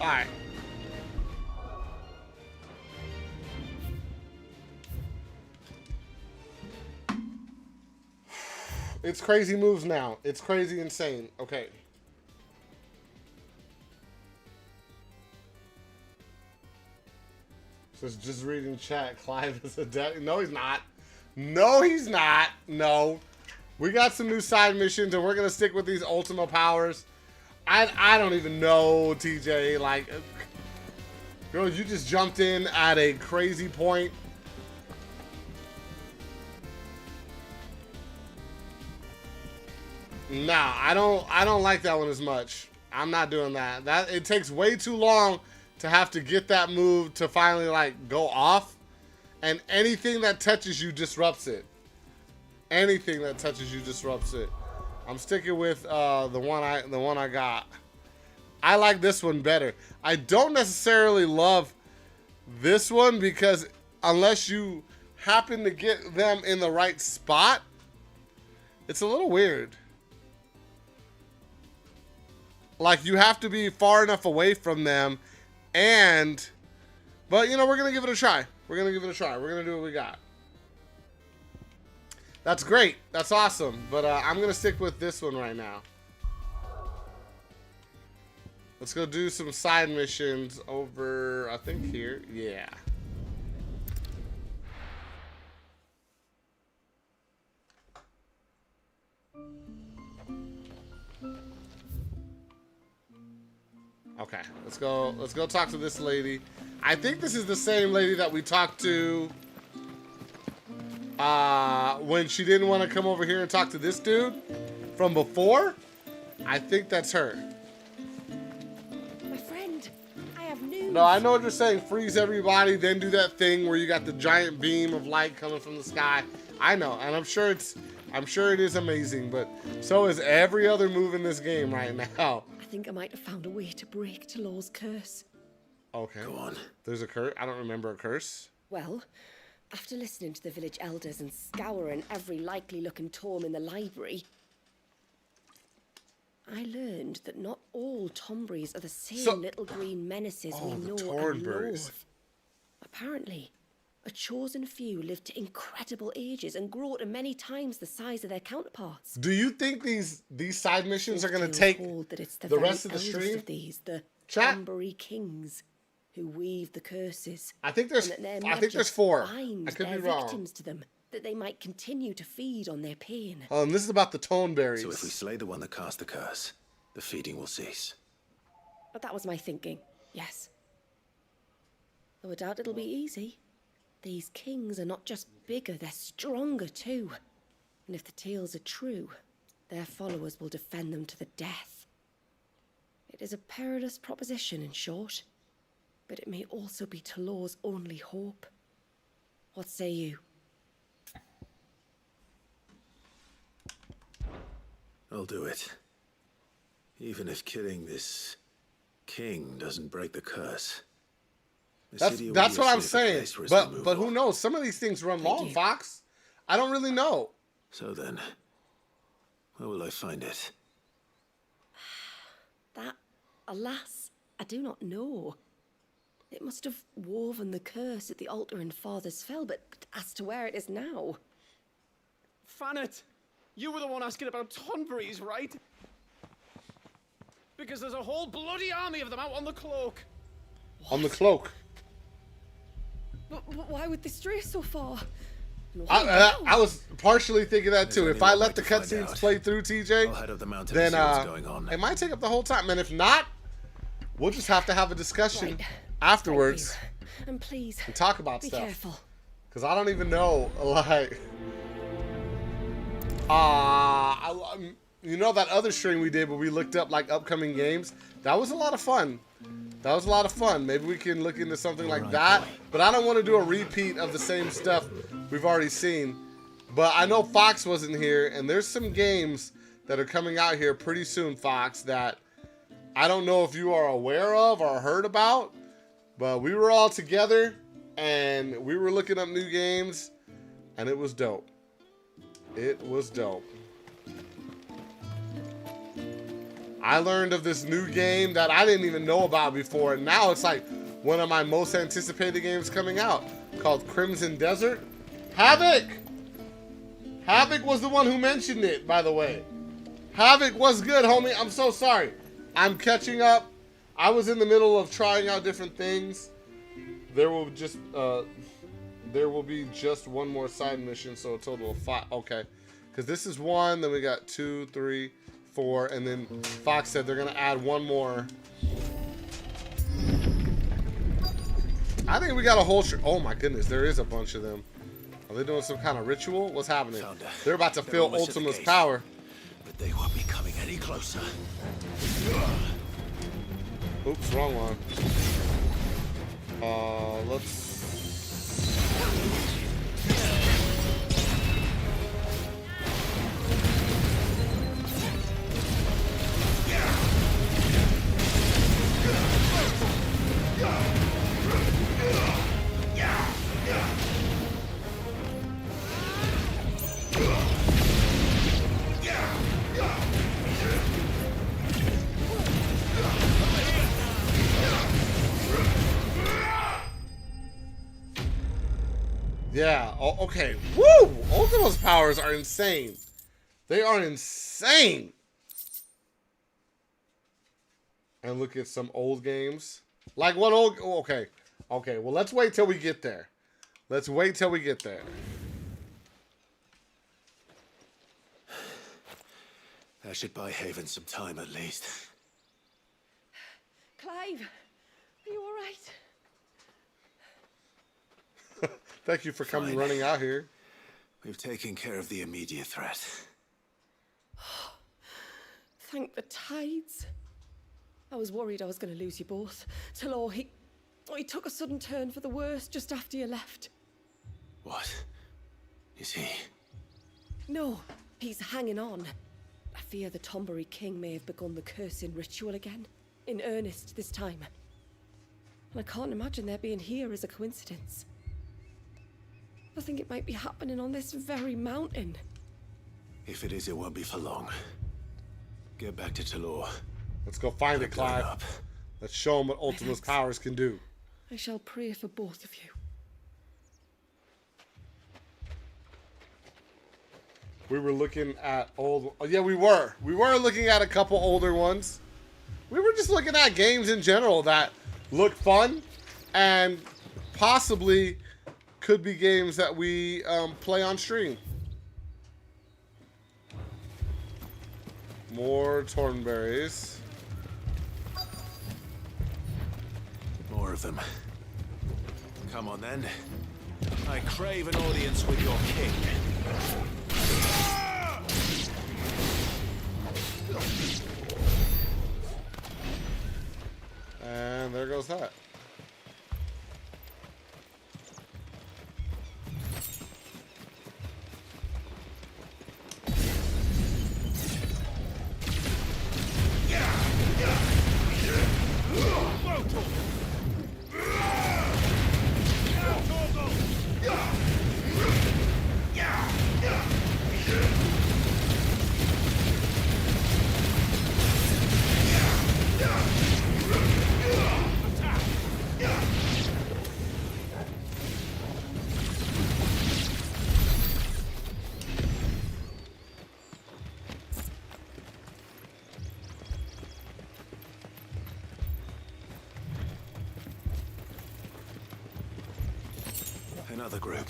All right. It's crazy moves now. It's crazy insane. Okay. So it's just reading chat. Clive is a dead. No, he's not. No, he's not. No. We got some new side missions, and we're going to stick with these Ultima powers. I don't even know, TJ. Like, girl, you just jumped in at a crazy point. Nah, I don't like that one as much. I'm not doing that. It takes way too long to have to get that move to finally like go off, and anything that touches you disrupts it. Anything that touches you disrupts it. I'm sticking with the one I got. I like this one better. I don't necessarily love this one because unless you happen to get them in the right spot, it's a little weird. Like, you have to be far enough away from them, but, you know, we're going to give it a try. We're going to give it a try. We're going to do what we got. That's great. That's awesome. But I'm going to stick with this one right now. Let's go do some side missions over, I think, here. Yeah. Okay, let's go talk to this lady. I think this is the same lady that we talked to When she didn't want to come over here and talk to this dude from before, I think that's her. My friend, I have news. No, I know what you're saying. Freeze everybody, then do that thing where you got the giant beam of light coming from the sky. I know, and I'm sure it is amazing, but so is every other move in this game right now. I think I might have found a way to break Talor's curse. Okay. Go on. There's a curse. I don't remember a curse. Well, after listening to the village elders and scouring every likely-looking tome in the library, I learned that not all Tomberries are the same little green menaces we know and loathe. Apparently, a chosen few live to incredible ages and grow to many times the size of their counterparts. Do you think these side missions are going to take the rest of the stream? The Tomberry kings who weave the curses. I think there's 4. I could be wrong. Victims to them, that they might continue to feed on their pain. This is about the tone berries. So if we slay the one that cast the curse, the feeding will cease. But that was my thinking, yes. Though I doubt it'll be easy. These kings are not just bigger, they're stronger too. And if the tales are true, their followers will defend them to the death. It is a perilous proposition, in short. But it may also be Talor's only hope. What say you? I'll do it. Even if killing this king doesn't break the curse. That's what I'm saying. But who knows? Some of these things run long, Fox. I don't really know. So then, where will I find it? That, alas, I do not know. It must have woven the curse at the altar in Father's Fell, but as to where it is now... Fanet, you were the one asking about Tonberries, right? Because there's a whole bloody army of them out on the cloak. What? On the cloak? But why would they stray so far? I was partially thinking that too. If I let the cutscenes play through, TJ, then it might take up the whole time. And if not, we'll just have to have a discussion afterwards. And please, and talk about be stuff. Careful. Because I don't even know, like, you know that other stream we did where we looked up like upcoming games? That was a lot of fun. That was a lot of fun. Maybe we can look into something like that. But I don't want to do a repeat of the same stuff we've already seen. But I know Fox wasn't here, and there's some games that are coming out here pretty soon, Fox, that I don't know if you are aware of or heard about. But we were all together, and we were looking up new games, and it was dope. It was dope. I learned of this new game that I didn't even know about before, and now it's like one of my most anticipated games coming out, called Crimson Desert. Havoc! Havoc was the one who mentioned it, by the way. Havoc was good, homie. I'm so sorry. I'm catching up. I was in the middle of trying out different things. There will be just one more side mission, so a total of 5. Okay, because this is 1. Then we got 2, 3, 4, and then Fox said they're gonna add 1 more. I think we got a whole. Oh my goodness, there is a bunch of them. Are they doing some kind of ritual? What's happening? They're about to feel Ultima's power. But they won't be coming any closer. Oops, wrong one. Let's. Yeah, okay. Woo! Ultima's powers are insane. They are insane. And look at some old games. Like what old... Oh, okay. Okay, well, let's wait till we get there. Let's wait till we get there. That should buy Haven some time at least. Clive, are you all right? Thank you for coming running out here. We've taken care of the immediate threat. Thank the tides. I was worried I was going to lose you both. Talor, he took a sudden turn for the worse just after you left. What? Is he? No, he's hanging on. I fear the Tombury King may have begun the cursing ritual again. In earnest this time. And I can't imagine their being here as a coincidence. I think it might be happening on this very mountain. If it is, it won't be for long. Get back to Talor. Let's go find it, Clive. Up. Let's show him what Ultima's powers can do. I shall pray for both of you. We were looking at old... Oh, yeah, we were. We were looking at a couple older ones. We were just looking at games in general that look fun and possibly could be games that we play on stream. More Tornberries. More of them. Come on then. I crave an audience with your king. And there goes that. Another group.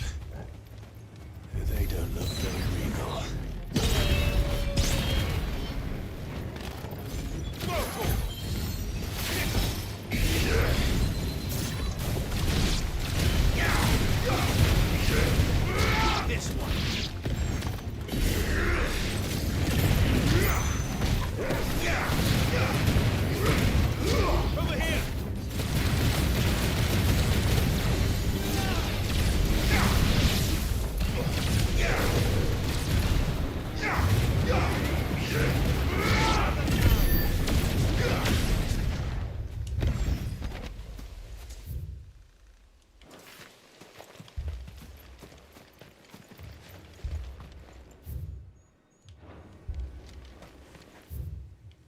They don't look very regal. This one. Over here.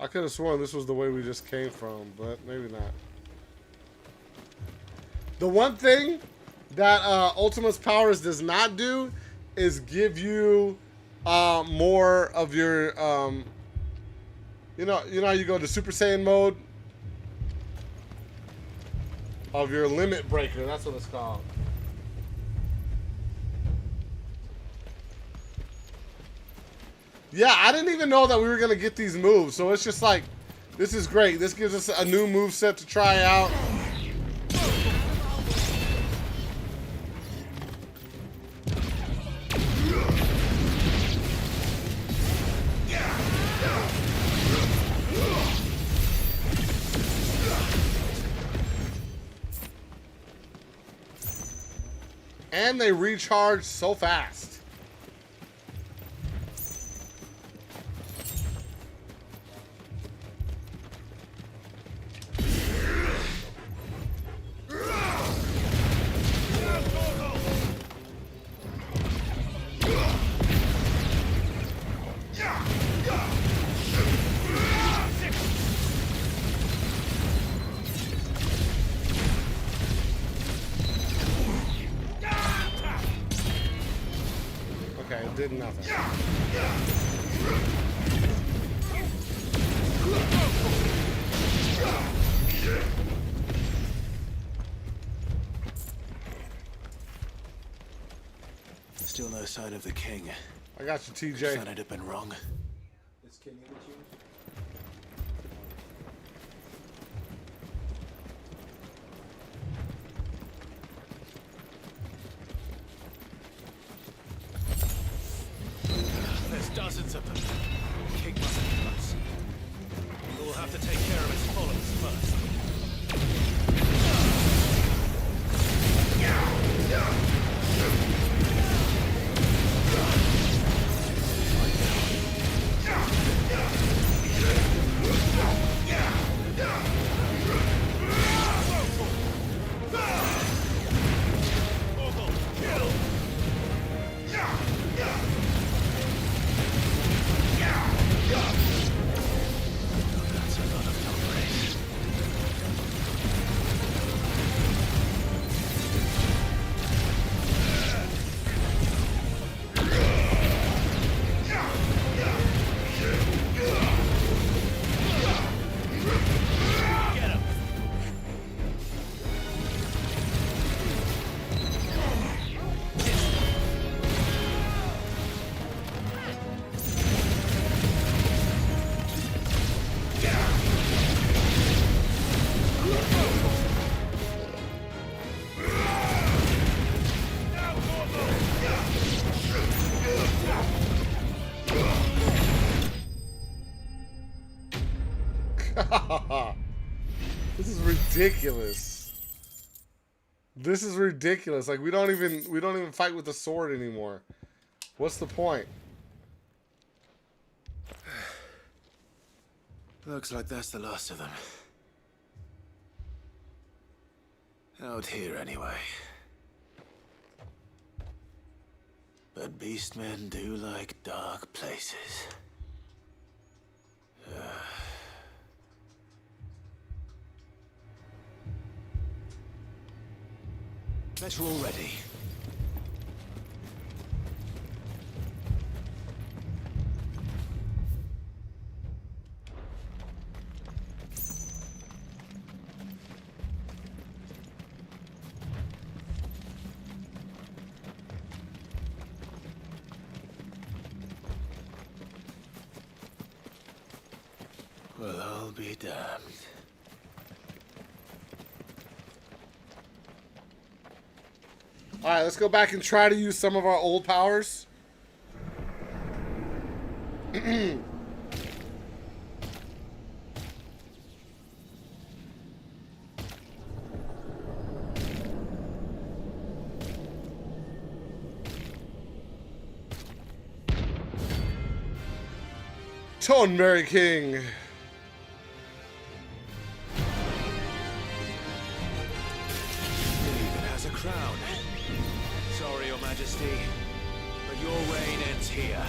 I could have sworn this was the way we just came from, but maybe not. The one thing that Ultima's powers does not do is give you more of your, you know how you go to Super Saiyan mode of your limit breaker. That's what it's called. Yeah, I didn't even know that we were going to get these moves. So it's just like, this is great. This gives us a new move set to try out. And they recharge so fast. Did nothing. Still no sign of the king. I got you, TJ. Thought I'd have been wrong. Is King in the tune? dozens of them. The king mustn't be close. We'll have to take care of its followers first. This is ridiculous. This is ridiculous. Like we don't even fight with the sword anymore. What's the point? Looks like that's the last of them. Out here, anyway. But beastmen do like dark places. Bet you're all ready. Well, I'll be damned. All right, let's go back and try to use some of our old powers. Tonberry King. A crown. Sorry, Your Majesty, but your reign ends here.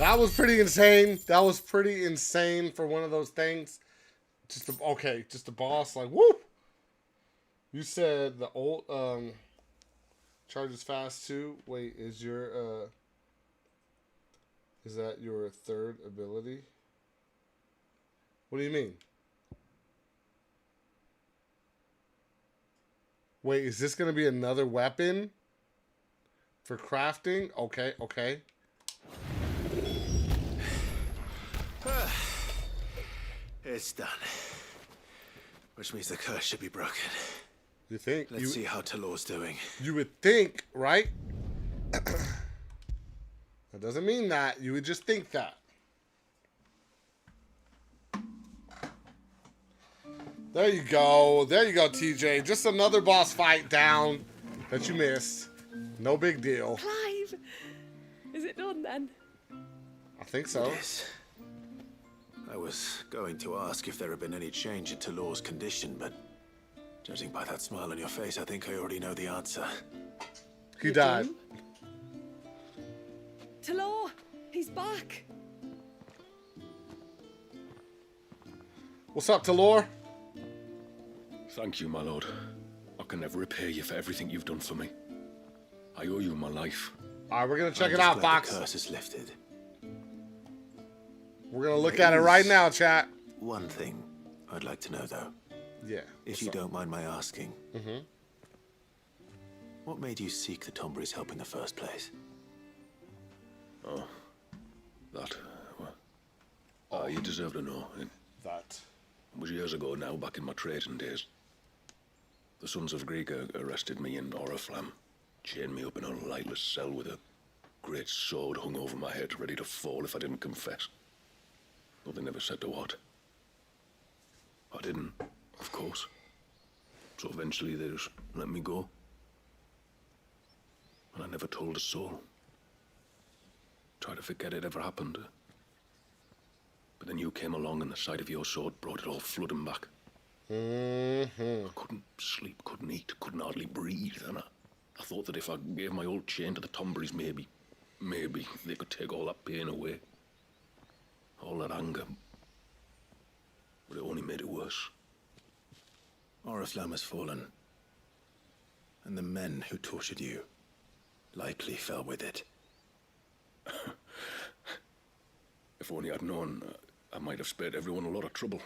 that was pretty insane. That was pretty insane for one of those things. Just the boss, like, woo! You said the old charges fast too. Wait, is that your third ability? What do you mean? Wait, is this gonna be another weapon for crafting? Okay, okay. It's done. Which means the curse should be broken. You think? Let's see how Talor's doing. You would think, right? That doesn't mean that. You would just think that. There you go. There you go, TJ. Just another boss fight down that you missed. No big deal. Clive! Is it done then? I think so. Yes. I was going to ask if there had been any change in Talor's condition, but judging by that smile on your face, I think I already know the answer. He died. Talor! He's back! What's up, Talor? Thank you, my lord. I can never repay you for everything you've done for me. I owe you my life. Alright, we're gonna check I'm it just out, glad Fox. the curse is lifted. We're gonna look at it right now, chat. One thing I'd like to know, though. Yeah. If you don't mind my asking. Mm-hmm. What made you seek the Tombury's help in the first place? Oh, that. Well, you deserve to know. That. It was years ago now, back in my trading days. The Sons of Greek arrested me in Oriflamme, chained me up in a lightless cell with a great sword hung over my head, ready to fall if I didn't confess. But they never said to what. I didn't, of course. So eventually they just let me go. And I never told a soul. Tried to forget it ever happened. But then you came along and the sight of your sword brought it all flooding back. Mm-hmm. I couldn't sleep, couldn't eat, couldn't hardly breathe, and I thought that if I gave my old chain to the Tomburys, maybe they could take all that pain away. All that anger. But it only made it worse. Oriflamme has fallen. And the men who tortured you likely fell with it. If only I'd known, I might have spared everyone a lot of trouble.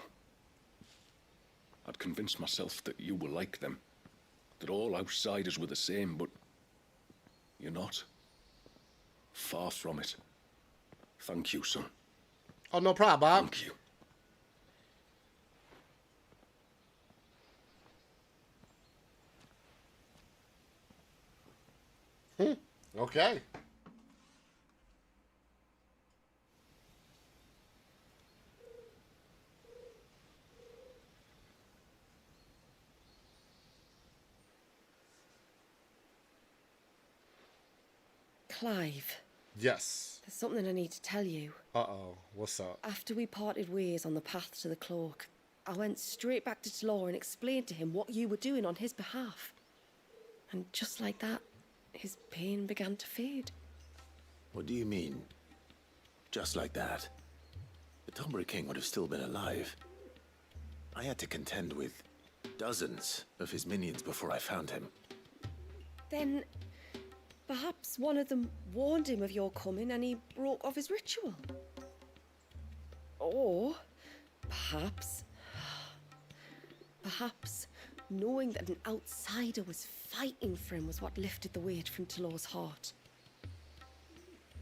I'd convinced myself that you were like them. That all outsiders were the same, but you're not. Far from it. Thank you, son. Oh, no problem, Bob. Thank you. Okay. Clive, Yes. there's something I need to tell you. Uh-oh. What's up? After we parted ways on the path to the cloak, I went straight back to Talor and explained to him what you were doing on his behalf. And just like that, his pain began to fade. What do you mean? Just like that? The Tombury King would have still been alive. I had to contend with dozens of his minions before I found him. Then, perhaps one of them warned him of your coming and he broke off his ritual. Or, perhaps knowing that an outsider was fighting for him was what lifted the weight from Talor's heart.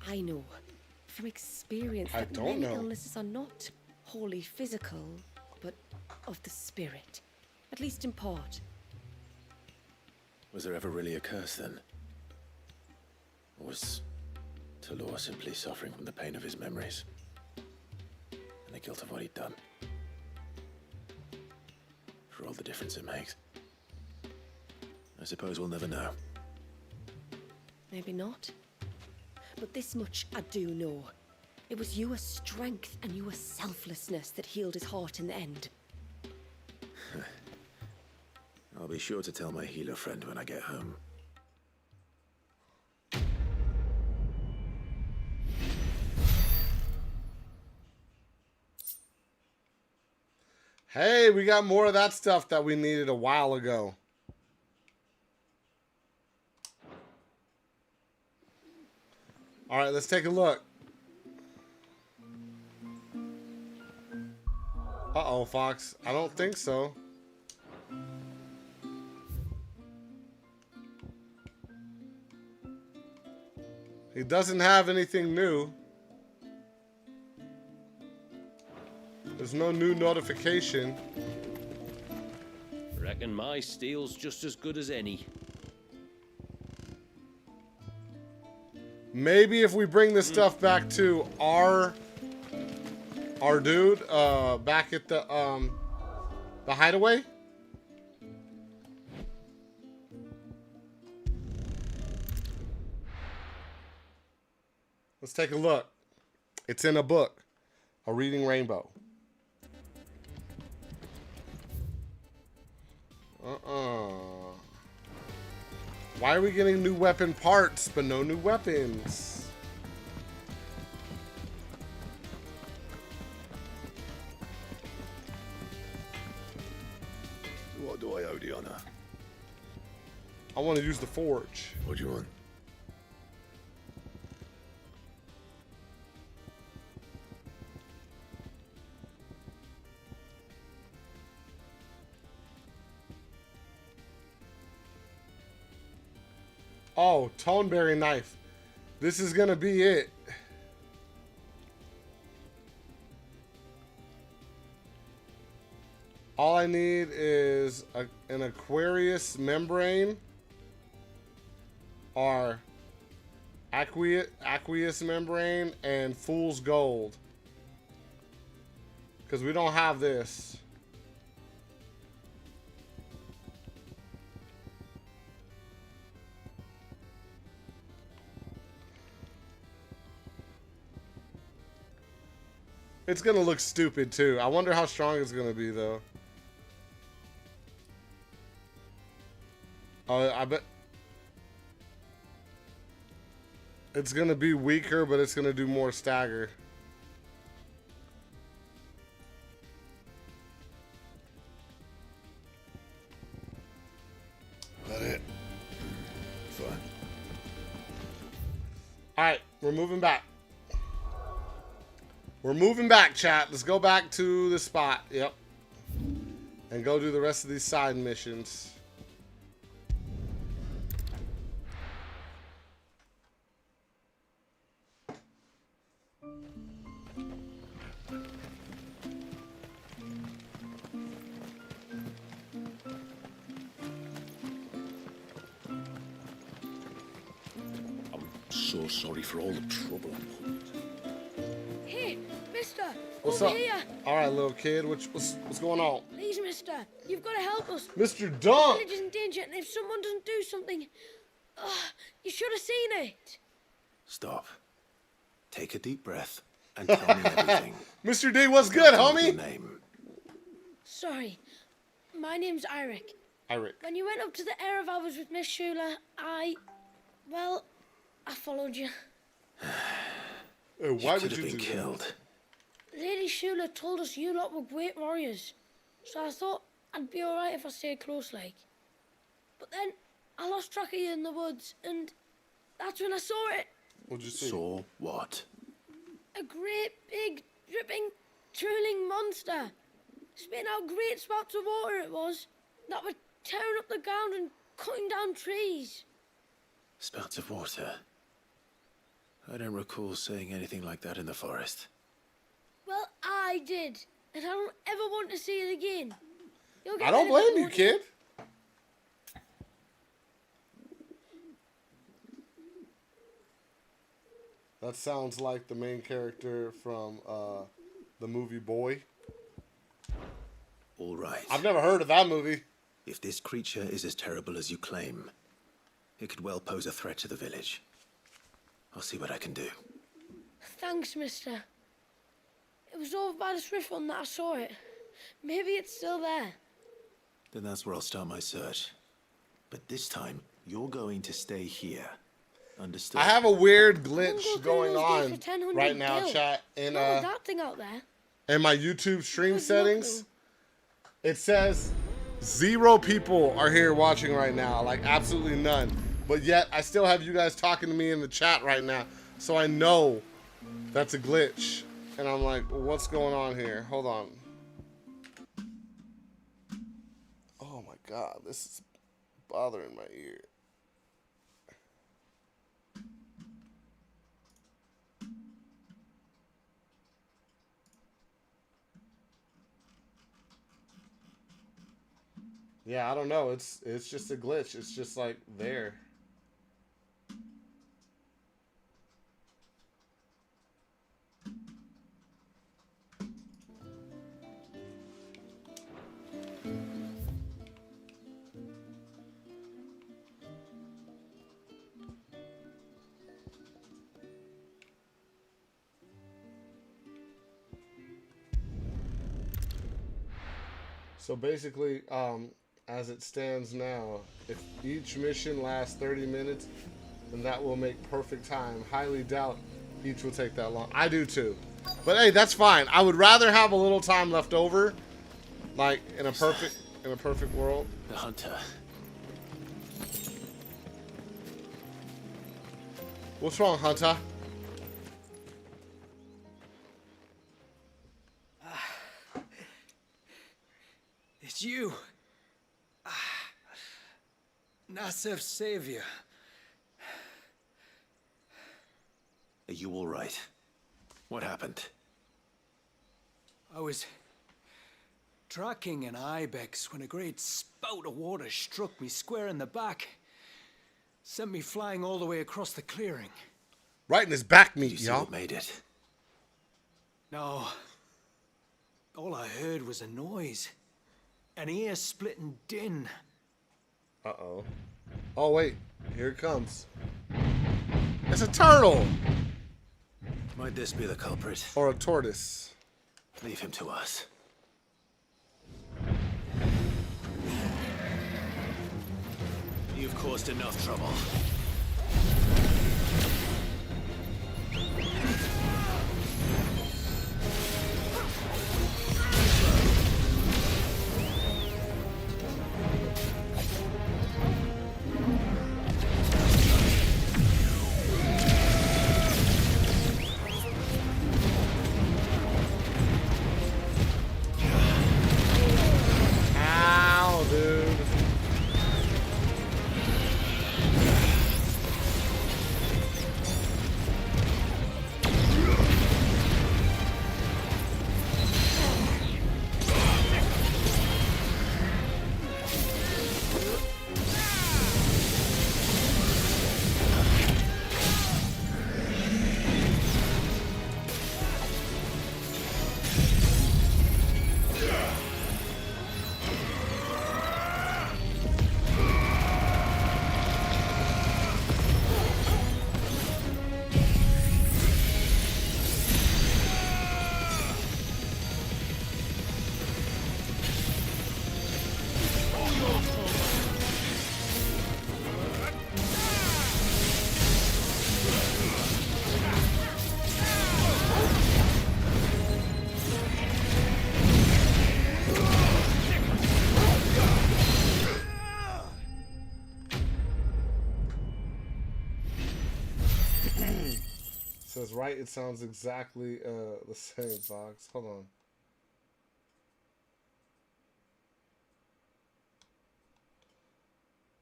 I know, from experience, that many illnesses are not wholly physical, but of the spirit, at least in part. Was there ever really a curse then? Or was Talor simply suffering from the pain of his memories? And the guilt of what he'd done? For all the difference it makes. I suppose we'll never know. Maybe not. But this much I do know. It was your strength and your selflessness that healed his heart in the end. I'll be sure to tell my healer friend when I get home. Hey, we got more of that stuff that we needed a while ago. All right, let's take a look. Uh-oh, Fox. I don't think so. He doesn't have anything new. There's no new notification. Reckon my steel's just as good as any. Maybe if we bring this stuff back to our dude, back at the hideaway. Let's take a look. It's in a book, A Reading Rainbow. Why are we getting new weapon parts, but no new weapons? What do I owe the honor? I want to use the forge. What do you want? Oh, Toneberry knife. This is gonna be it. All I need is an Aquarius membrane or aqueous membrane and Fool's Gold. Because we don't have this. It's gonna look stupid too. I wonder how strong it's gonna be though. I bet it's gonna be weaker, but it's gonna do more stagger. That it? Fine. Alright, we're moving back. We're moving back, chat. Let's go back to the spot. Yep. And go do the rest of these side missions. I'm so sorry for all the trouble I'm putting. Hey, mister! What's over up? here! Alright, little kid. What's going on? Please, mister, you've got to help us. Mr. The Dunk! village is in danger, and if someone doesn't do something... you should have seen it! Stop. Take a deep breath and tell me everything. Mr. D, what's good, Tell me homie? your name. Sorry, my name's Eirik. Eirik. When you went up to the Air of Hours with Miss Shula, I followed you. Why You would could have you been do killed. Lady Shula told us you lot were great warriors, so I thought I'd be alright if I stayed close like. But then I lost track of you in the woods, and that's when I saw it. What'd you see? Saw what? A great, big, dripping, drooling monster. Spitting out great spouts of water it was, that were tearing up the ground and cutting down trees. Spouts of water. I don't recall seeing anything like that in the forest. Well, I did, and I don't ever want to see it again. You'll get I don't rid of it, blame you, won't kid. That sounds like the main character from the movie Boy. All right. I've never heard of that movie. If this creature is as terrible as you claim, it could well pose a threat to the village. I'll see what I can do. Thanks, mister. It was over by the Swift one that I saw it. Maybe it's still there. Then that's where I'll start my search. But this time, you're going to stay here. Understood? I have a weird Go glitch through going those on gates for 1000 right now, gil. chat. In Not with that thing out there. in my YouTube stream Good luck, settings, It says 0 people are here watching right now. Like, absolutely none. But yet, I still have you guys talking to me in the chat right now. So I know that's a glitch. And I'm like, what's going on here? Hold on. Oh my God, this is bothering my ear. Yeah, I don't know. It's just a glitch. It's just like there. So basically, as it stands now, if each mission lasts 30 minutes, then that will make perfect time. Highly doubt each will take that long. I do too. But hey, that's fine. I would rather have a little time left over, like in a perfect world. The hunter. What's wrong, Hunter? It's you. Nasser's savior. Are you all right? What happened? I was tracking an ibex when a great spout of water struck me square in the back. Sent me flying all the way across the clearing. Right in his back Did meat, you see y'all. what made it? No. All I heard was a noise. An ear-splitting din. Uh-oh. Oh, wait. Here it comes. It's a turtle! Might this be the culprit? Or a tortoise. Leave him to us. You've caused enough trouble. Ow, dude. Says right, it sounds exactly the same, Fox. Hold on.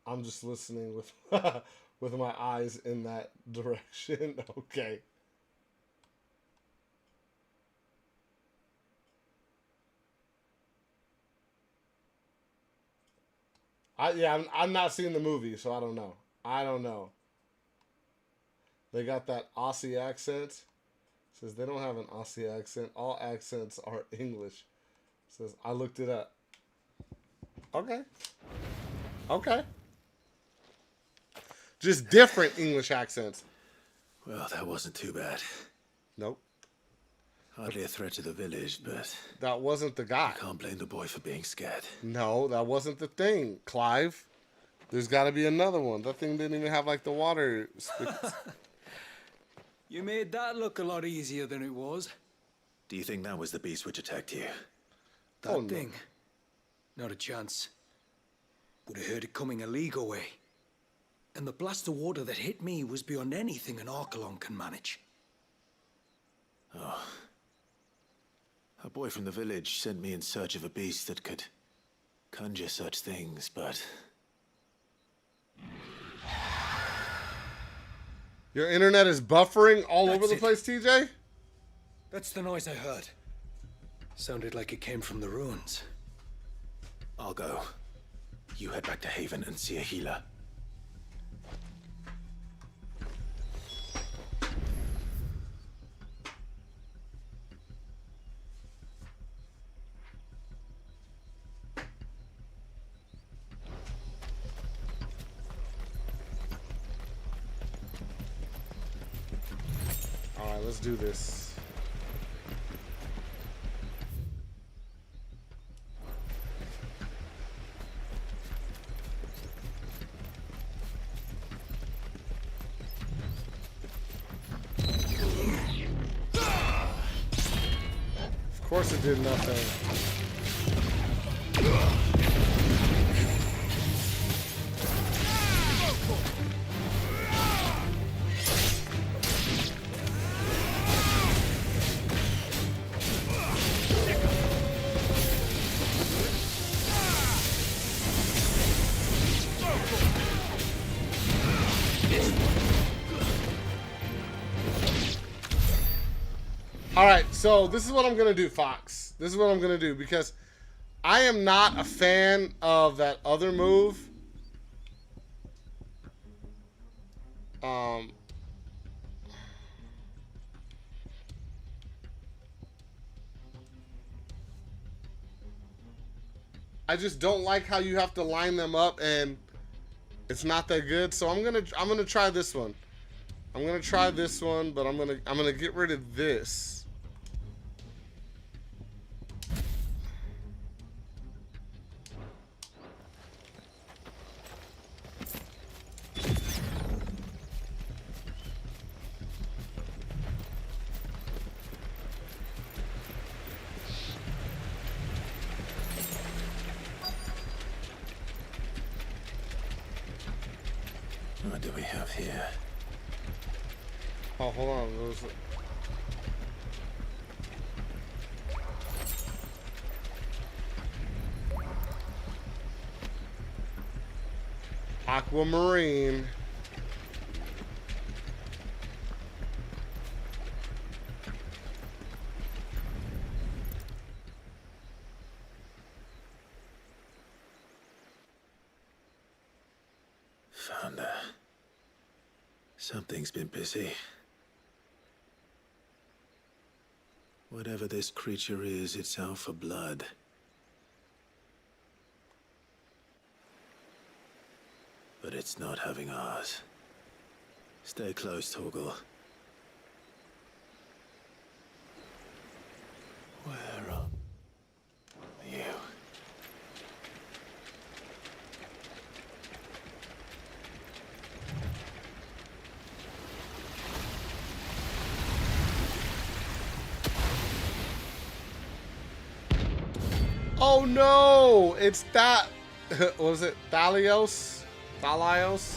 I'm just listening with with my eyes in that direction. Okay. I'm not seeing the movie, so I don't know. I don't know. They got that Aussie accent. Says they don't have an Aussie accent. All accents are English. Says I looked it up. Okay. Okay. Just different English accents. Well, that wasn't too bad. Nope. Hardly a threat to the village, but That wasn't the guy. I can't blame the boy for being scared. No, that wasn't the thing, Clive. There's got to be another one. That thing didn't even have like the water. You made that look a lot easier than it was. Do you think that was the beast which attacked you? That Oh, no. thing. Not a chance. Would have heard it coming a league away. And the blast of water that hit me was beyond anything an Archelon can manage. Oh. A boy from the village sent me in search of a beast that could conjure such things, but... Your internet is buffering all over the place, TJ? That's the noise I heard. Sounded like it came from the ruins. I'll go. You head back to Haven and see a healer. Alright, let's do this. Of course it did nothing. Alright, so this is what I'm going to do, Fox. This is what I'm going to do, because I am not a fan of that other move. I just don't like how you have to line them up and it's not that good. So I'm gonna try this one. I'm gonna try this one, but I'm gonna get rid of this. What do we have here? Oh, hold on. Aquamarine. Found her. Something's been busy. Whatever this creature is, it's out for blood. But it's not having ours. Stay close, Torgal. Where are you? Oh no! It's that. What was it? Thalios? Thalios?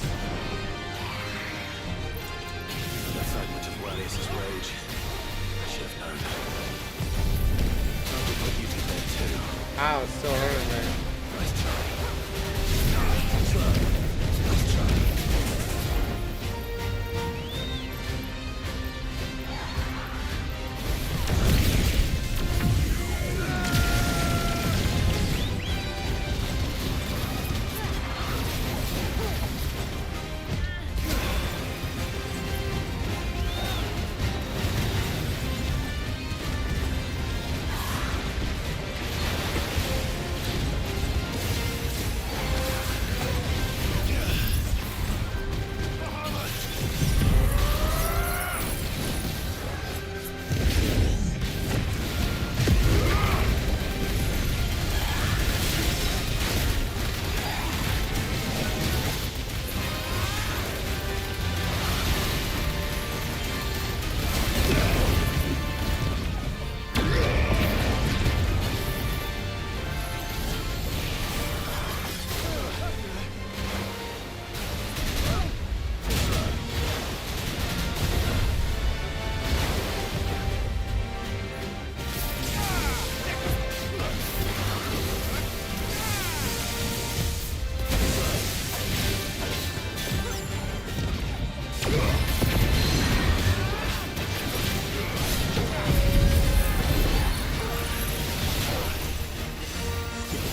That fragment of Valisthea's rage. I should have known. How did you get there too? Ow, it's still hurting me. Nice try.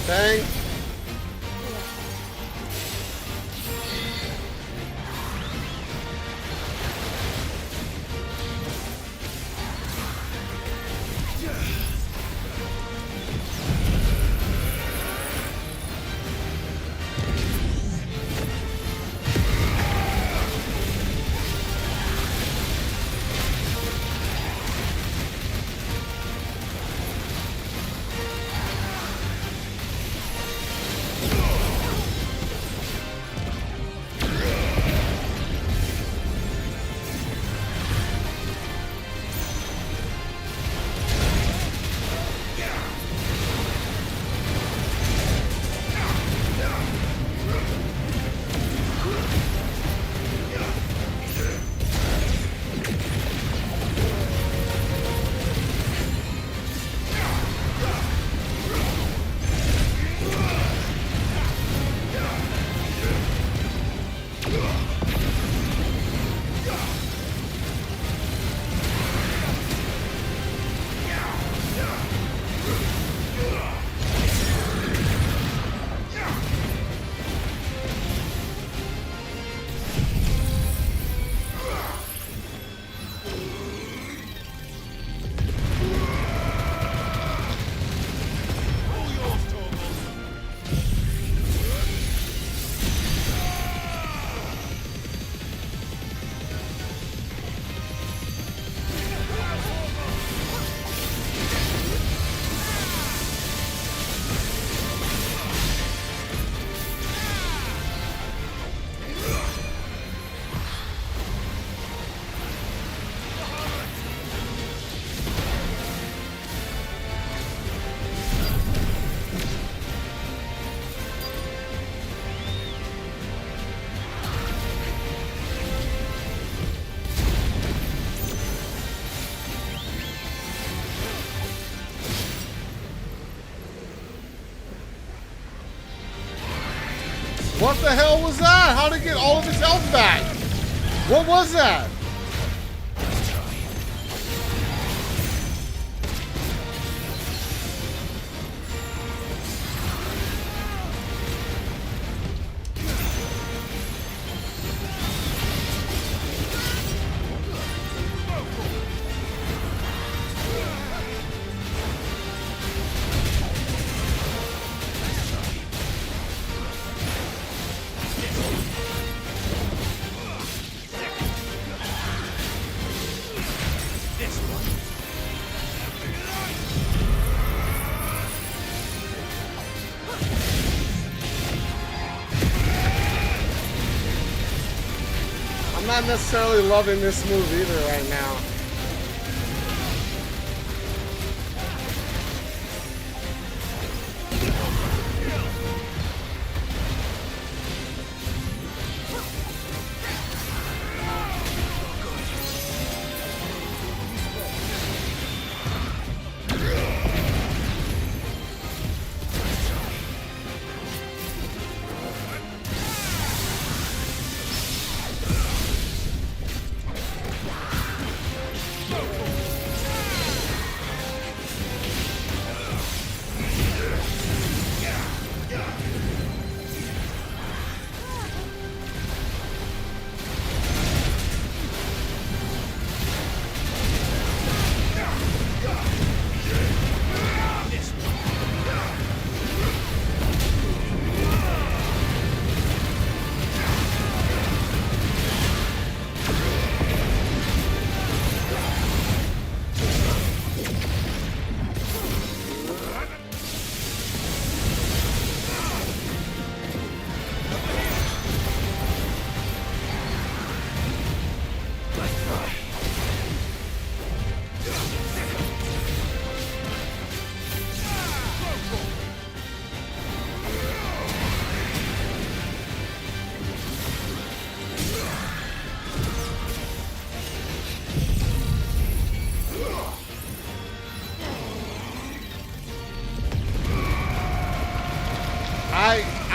Bang. What the hell was that? How did he get all of his health back? What was that? I'm not necessarily loving this move either right now.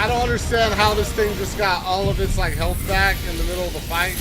I don't understand how this thing just got all of its like health back in the middle of the fight.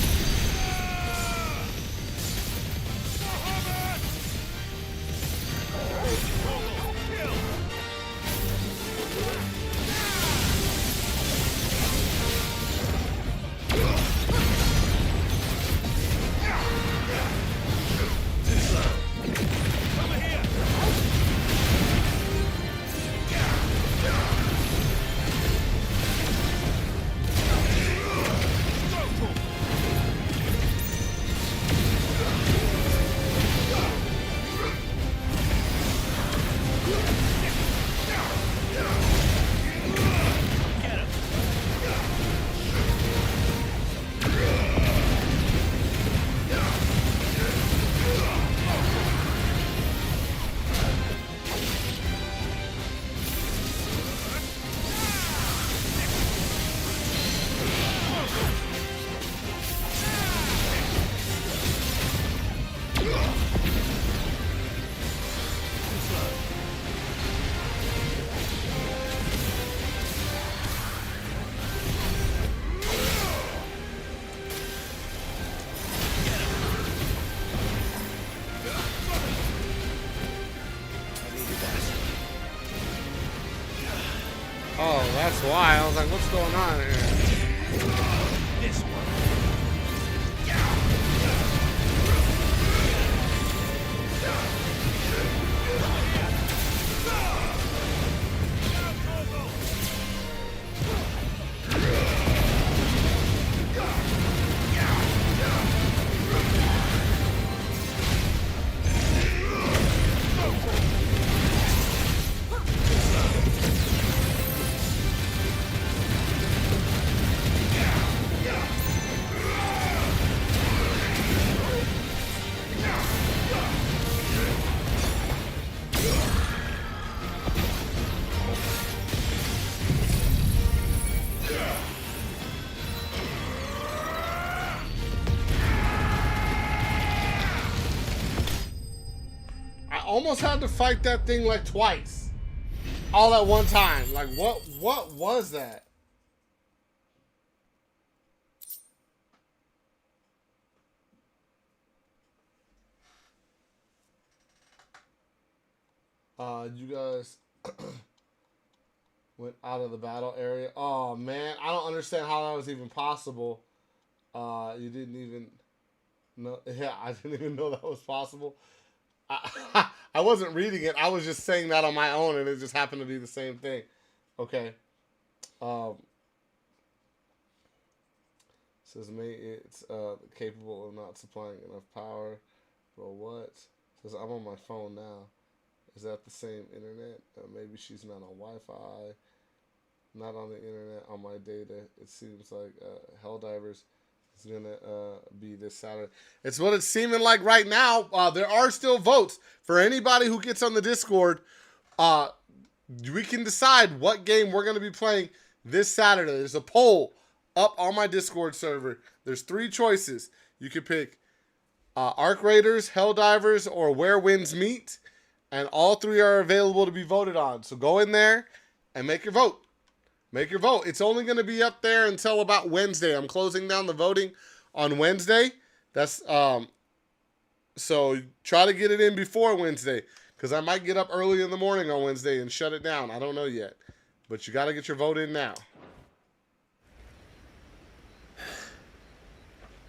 Oh, that's why. I was like, what's going on here? This one. Almost had to fight that thing like twice, all at one time. Like what was that? You guys went out of the battle area. Oh man, I don't understand how that was even possible. You didn't even know. Yeah, I didn't even know that was possible. I wasn't reading it. I was just saying that on my own, and it just happened to be the same thing. Okay. Says me, it's capable of not supplying enough power. Bro, what? Says I'm on my phone now. Is that the same internet? Maybe she's not on Wi-Fi. Not on the internet. On my data, it seems like Helldivers is gonna be this Saturday. It's what it's seeming like right now. There are still votes for anybody who gets on the Discord. We can decide what game we're gonna be playing this Saturday. There's a poll up on my Discord server. There's 3 choices. You can pick Arc Raiders, Helldivers, or Where Winds Meet, and all 3 are available to be voted on. So go in there and make your vote. Make your vote. It's only going to be up there until about Wednesday. I'm closing down the voting on Wednesday. That's so try to get it in before Wednesday, because I might get up early in the morning on Wednesday and shut it down. I don't know yet, but you got to get your vote in now.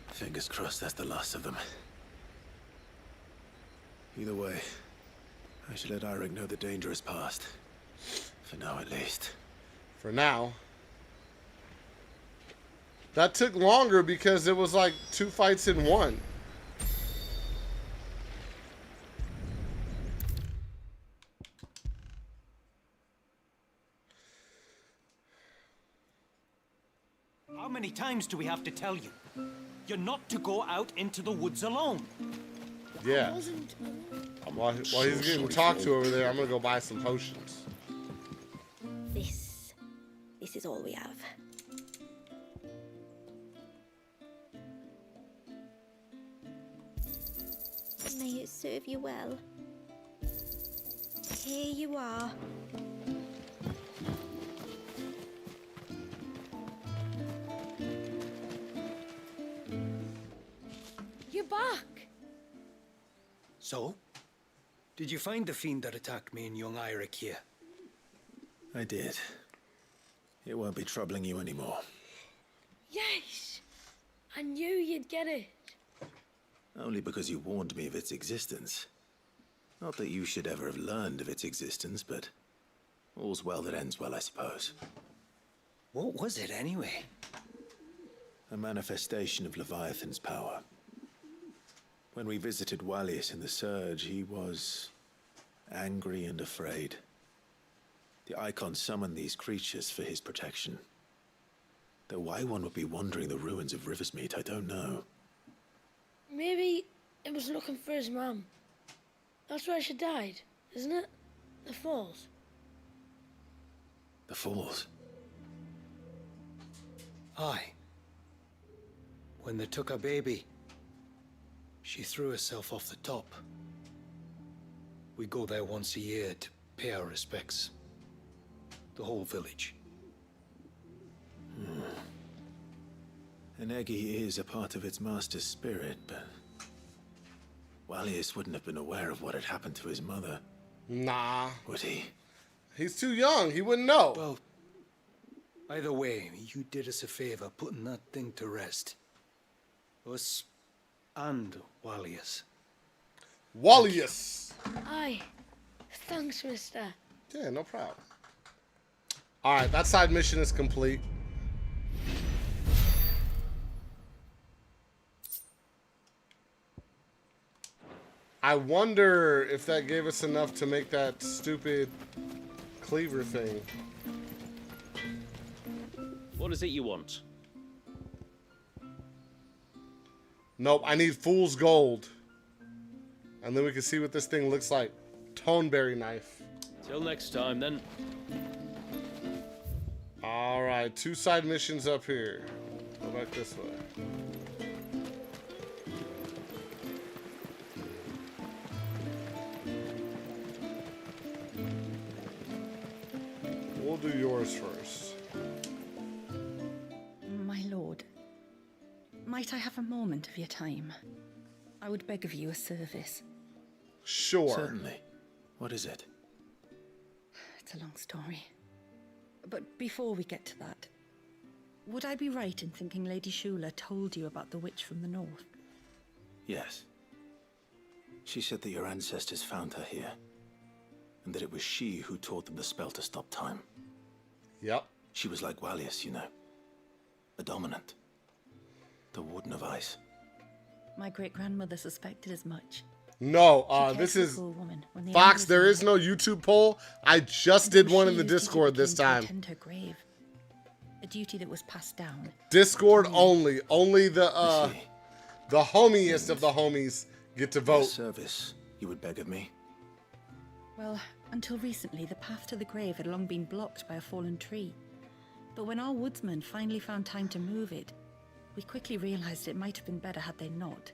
Fingers crossed that's the last of them. Either way, I should let Eirik know the danger is past. For now, at least. For now. That took longer because it was like 2 fights in one. How many times do we have to tell you? You're not to go out into the woods alone. Yeah. While he's getting talked to over there, I'm gonna go buy some potions. This is all we have. May it serve you well. Here you are. You're back. So? Did you find the fiend that attacked me and young Eirik here? I did. It won't be troubling you anymore. Yes! I knew you'd get it. Only because you warned me of its existence. Not that you should ever have learned of its existence, but all's well that ends well, I suppose. What was it anyway? A manifestation of Leviathan's power. When we visited Walius in the Surge, he was angry and afraid. The Eikon summoned these creatures for his protection. Though why one would be wandering the ruins of Riversmeet, I don't know. Maybe it was looking for his mum. That's where she died, isn't it? The Falls. The Falls? Aye. When they took her baby, she threw herself off the top. We go there once a year to pay our respects. The whole village. An Eggy is a part of its master's spirit, but Walius wouldn't have been aware of what had happened to his mother. Nah. Would he? He's too young. He wouldn't know. Well, Either way, you did us a favor putting that thing to rest. Us and Wallius. Wallius! Aye. Thanks, mister. Yeah, no problem. Alright, that side mission is complete. I wonder if that gave us enough to make that stupid cleaver thing. What is it you want? Nope, I need fool's gold. And then we can see what this thing looks like. Toneberry knife. Till next time, then. Alright, 2 side missions up here. Go back this way. We'll do yours first. My lord, might I have a moment of your time? I would beg of you a service. Sure. Certainly. What is it? It's a long story. But before we get to that, would I be right in thinking Lady Shula told you about the witch from the north? Yes. She said that your ancestors found her here, and that it was she who taught them the spell to stop time. Yep. She was like Wallius, you know. A dominant. The Warden of Ice. My great-grandmother suspected as much. No, She cared this for a is... poor woman when the Fox, end there was is no YouTube poll. I just did one in the She whose duty Discord this became to time. attend her grave. A duty that was passed down. Discord only. Only the homiest of the homies get to A vote. service you would beg of me? Well, until recently, the path to the grave had long been blocked by a fallen tree. But when our woodsmen finally found time to move it, we quickly realized it might have been better had they not.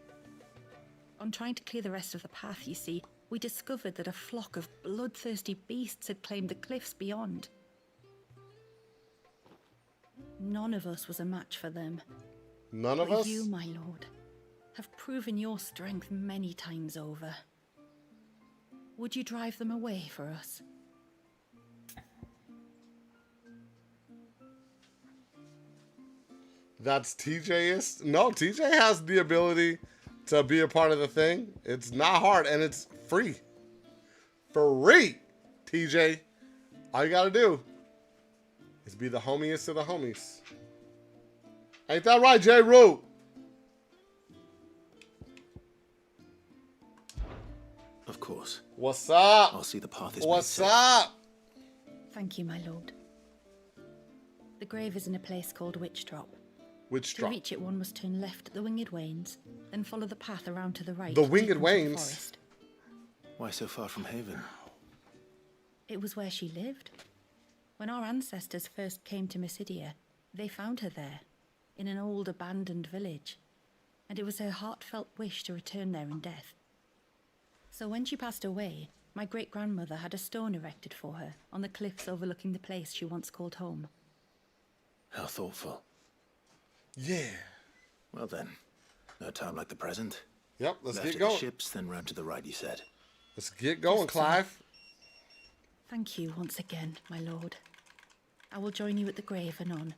On trying to clear the rest of the path, you see, we discovered that a flock of bloodthirsty beasts had claimed the cliffs beyond. None of us was a match for them. None of But us? you, my lord, have proven your strength many times over. Would you drive them away for us? That's TJist? No, TJ has the ability to be a part of the thing. It's not hard, and it's free. Free, TJ. All you gotta do is be the homiest of the homies. Ain't that right, J. Roo? Of course. What's up? I'll see the path is What's made safe. up? Thank you, my lord. The grave is in a place called Witch Drop. Witch To Drop. reach it, one must turn left at the Winged Wains, then follow the path around to the right. The deep Winged into Wains? forest. Why so far from Haven? It was where she lived. When our ancestors first came to Mysidia, they found her there, in an old abandoned village, and it was her heartfelt wish to return there in death. So when she passed away, my great-grandmother had a stone erected for her on the cliffs overlooking the place she once called home. How thoughtful. Yeah. Well then, no time like the present. Yep, let's Left get at going. the ships, then round to the right, you said. Let's get going, Clive. Thank you once again, my lord. I will join you at the grave anon.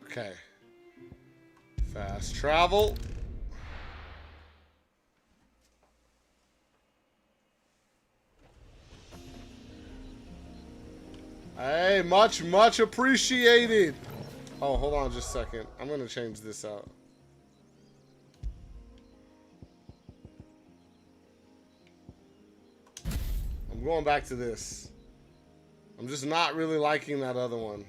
Okay. Fast travel. Hey, much appreciated. Oh, hold on just a second. I'm going to change this out. I'm going back to this. I'm just not really liking that other one.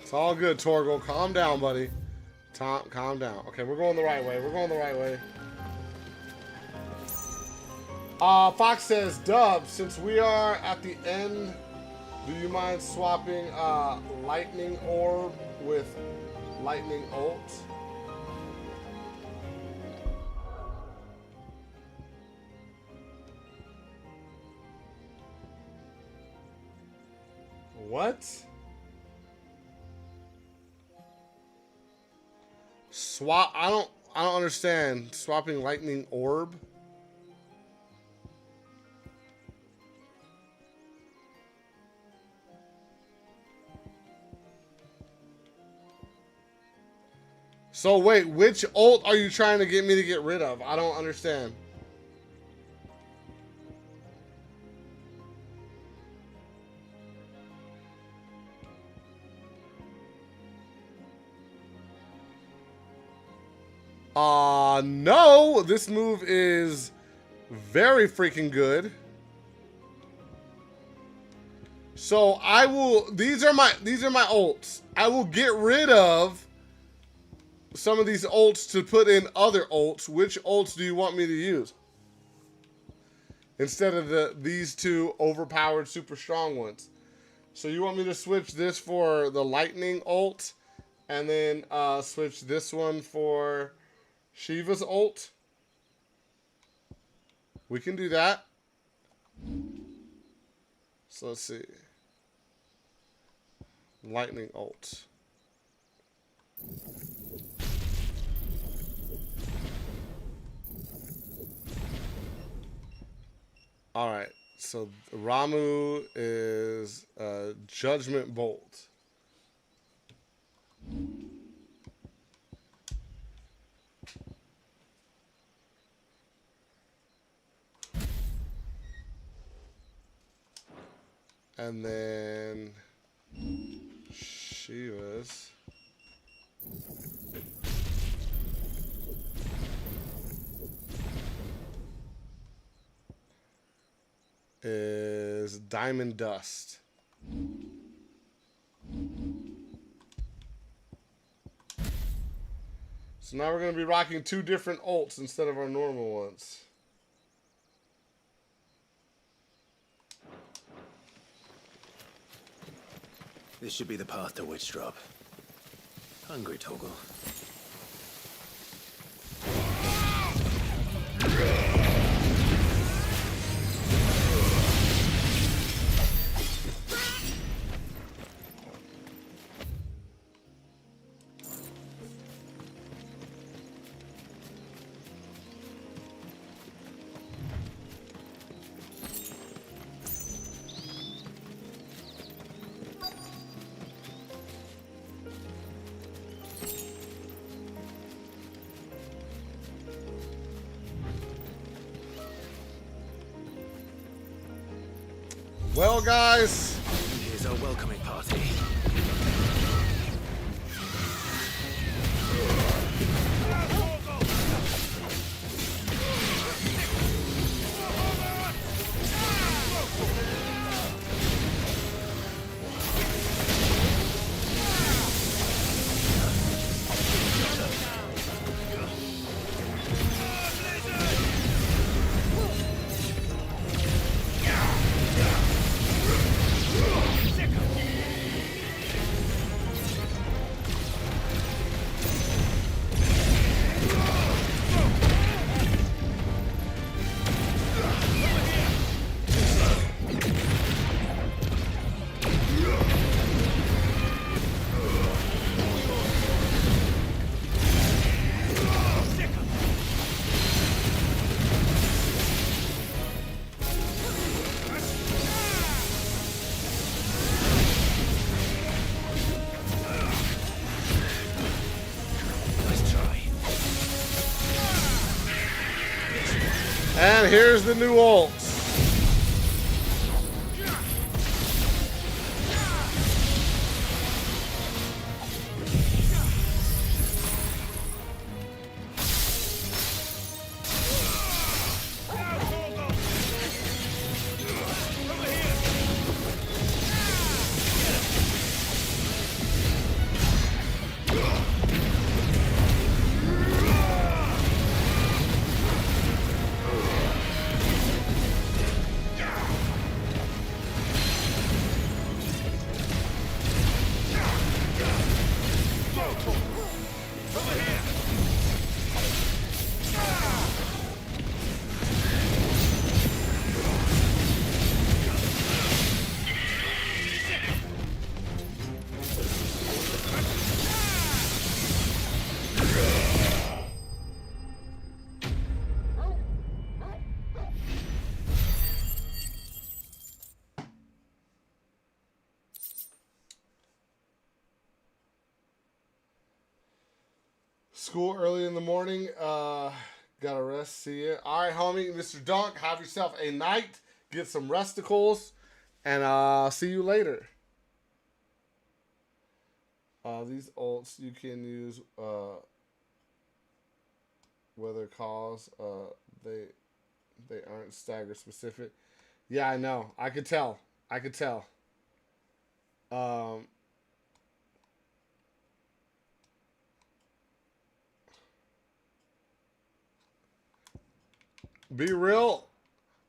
It's all good, Torgal. Calm down, buddy. Calm down. Okay, we're going the right way. We're going the right way. Fox says, Dub, since we are at the end, do you mind swapping Lightning Orb with Lightning Ult? What? Swap? I don't understand. Swapping Lightning Orb? So wait, which ult are you trying to get me to get rid of? I don't understand. No, this move is very freaking good. So I will, these are my ults. I will get rid of some of these ults to put in other ults. Which ults do you want me to use? Instead of these two overpowered super strong ones. So you want me to switch this for the lightning ult and then switch this one for Shiva's ult? We can do that. So let's see. Lightning ult. All right. So Ramu is Judgment Bolt. And then Shiva's is Diamond Dust. So now we're going to be rocking two different ults instead of our normal ones. This should be the path to Witch Drop. Hungry, Torgal. Well, guys, here's our welcoming party. and here's the new ults. School early in the morning. Gotta rest. See ya. All right, homie. Mr. Dunk, have yourself a night. Get some resticles. And see you later. These ults you can use whether cause they aren't stagger specific. Yeah, I know. I could tell. Be real.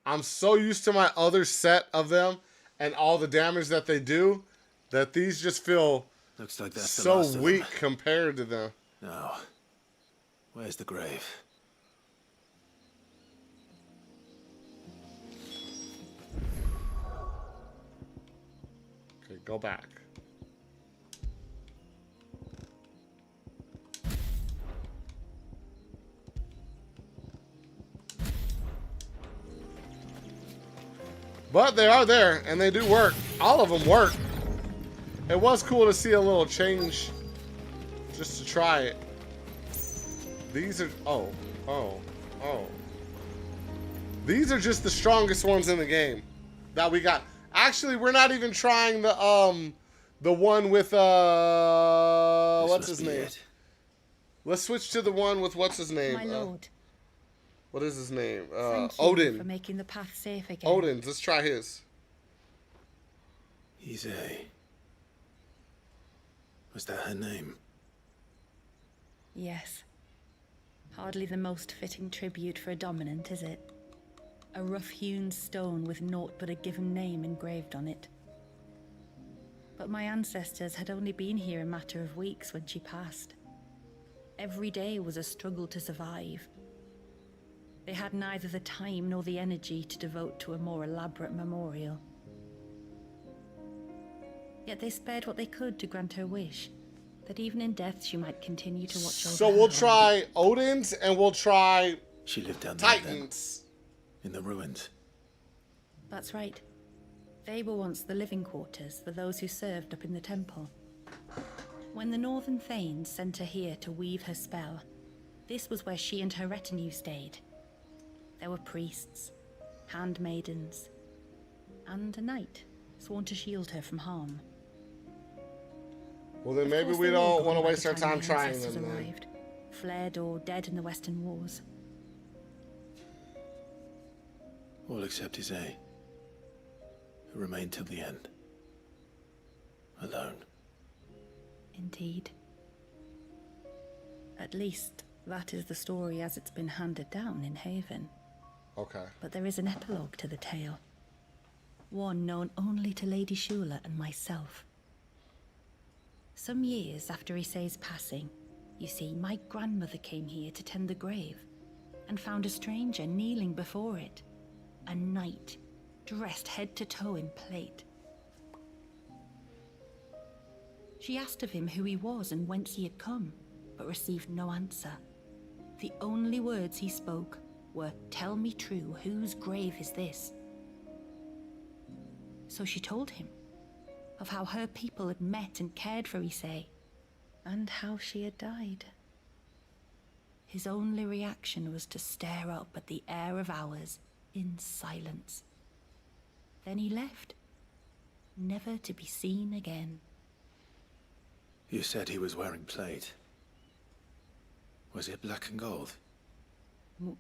I'm so used to my other set of them and all the damage that they do that these just feel looks like that's so weak compared to them. No. Where's the grave? Okay, go back. But they are there, and they do work. All of them work. It was cool to see a little change just to try it. These are... Oh. These are just the strongest ones in the game that we got. Actually, we're not even trying the one with, what's his name? Let's switch to the one with, what's his name? My lord. What is his name? Thank you Odin. for making the path safe again. Odin. Let's try his. Was that her name? Yes. Hardly the most fitting tribute for a dominant, is it? A rough-hewn stone with naught but a given name engraved on it. But my ancestors had only been here a matter of weeks when she passed. Every day was a struggle to survive. They had neither the time nor the energy to devote to a more elaborate memorial. Yet they spared what they could to grant her wish, that even in death she might continue to watch over So we'll try Odin's and we'll try she lived down Titans. In the ruins. That's right. They were once the living quarters for those who served up in the temple. When the Northern Thanes sent her here to weave her spell, this was where she and her retinue stayed. There were priests, handmaidens, and a knight sworn to shield her from harm. Well, then maybe we don't want to waste our time trying them then. Arrived, fled or dead in the Western Wars. All except Isay, who remained till the end. Alone. Indeed. At least, that is the story as it's been handed down in Haven. Okay. But there is an epilogue to the tale. One known only to Lady Shula and myself. Some years after Isay's passing, you see, my grandmother came here to tend the grave and found a stranger kneeling before it. A knight, dressed head to toe in plate. She asked of him who he was and whence he had come, but received no answer. The only words he spoke were, "Tell me true, whose grave is this?" So she told him of how her people had met and cared for Isay, and how she had died. His only reaction was to stare up at the air of hours in silence. Then he left, never to be seen again. You said he was wearing plate. Was it black and gold? Do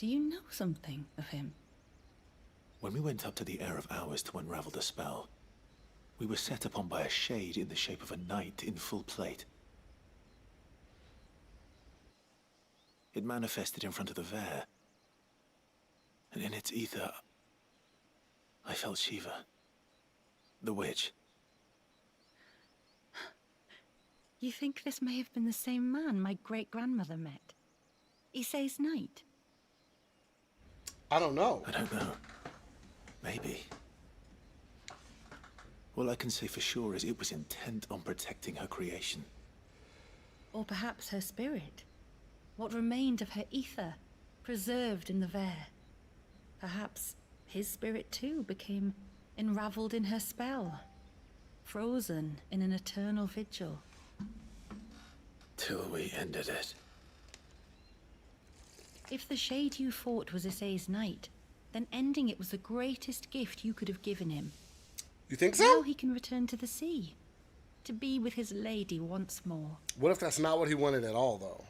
you know something of him? When we went up to the Air of Hours to unravel the spell, we were set upon by a shade in the shape of a knight in full plate. It manifested in front of the Vare, and in its ether, I felt Shiva, the witch. You think this may have been the same man my great-grandmother met? Isay's knight? I don't know. I don't know. Maybe. All I can say for sure is it was intent on protecting her creation. Or perhaps her spirit? What remained of her ether, preserved in the Vare? Perhaps his spirit too became enraveled in her spell, frozen in an eternal vigil. till we ended it. If the shade you fought was Issei's knight, then ending it was the greatest gift you could have given him. You think so? Now he can return to the sea, to be with his lady once more. What if that's not what he wanted at all, though?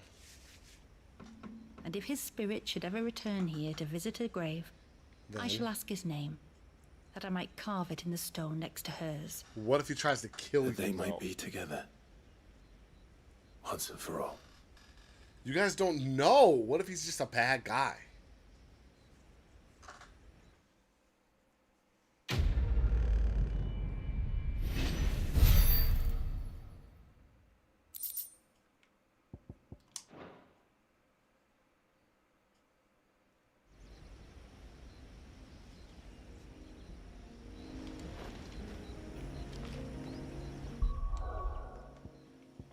And if his spirit should ever return here to visit her grave, I shall ask his name, that I might carve it in the stone next to hers. What if he tries to kill you? They might be together. Once and for all. You guys don't know. What if he's just a bad guy?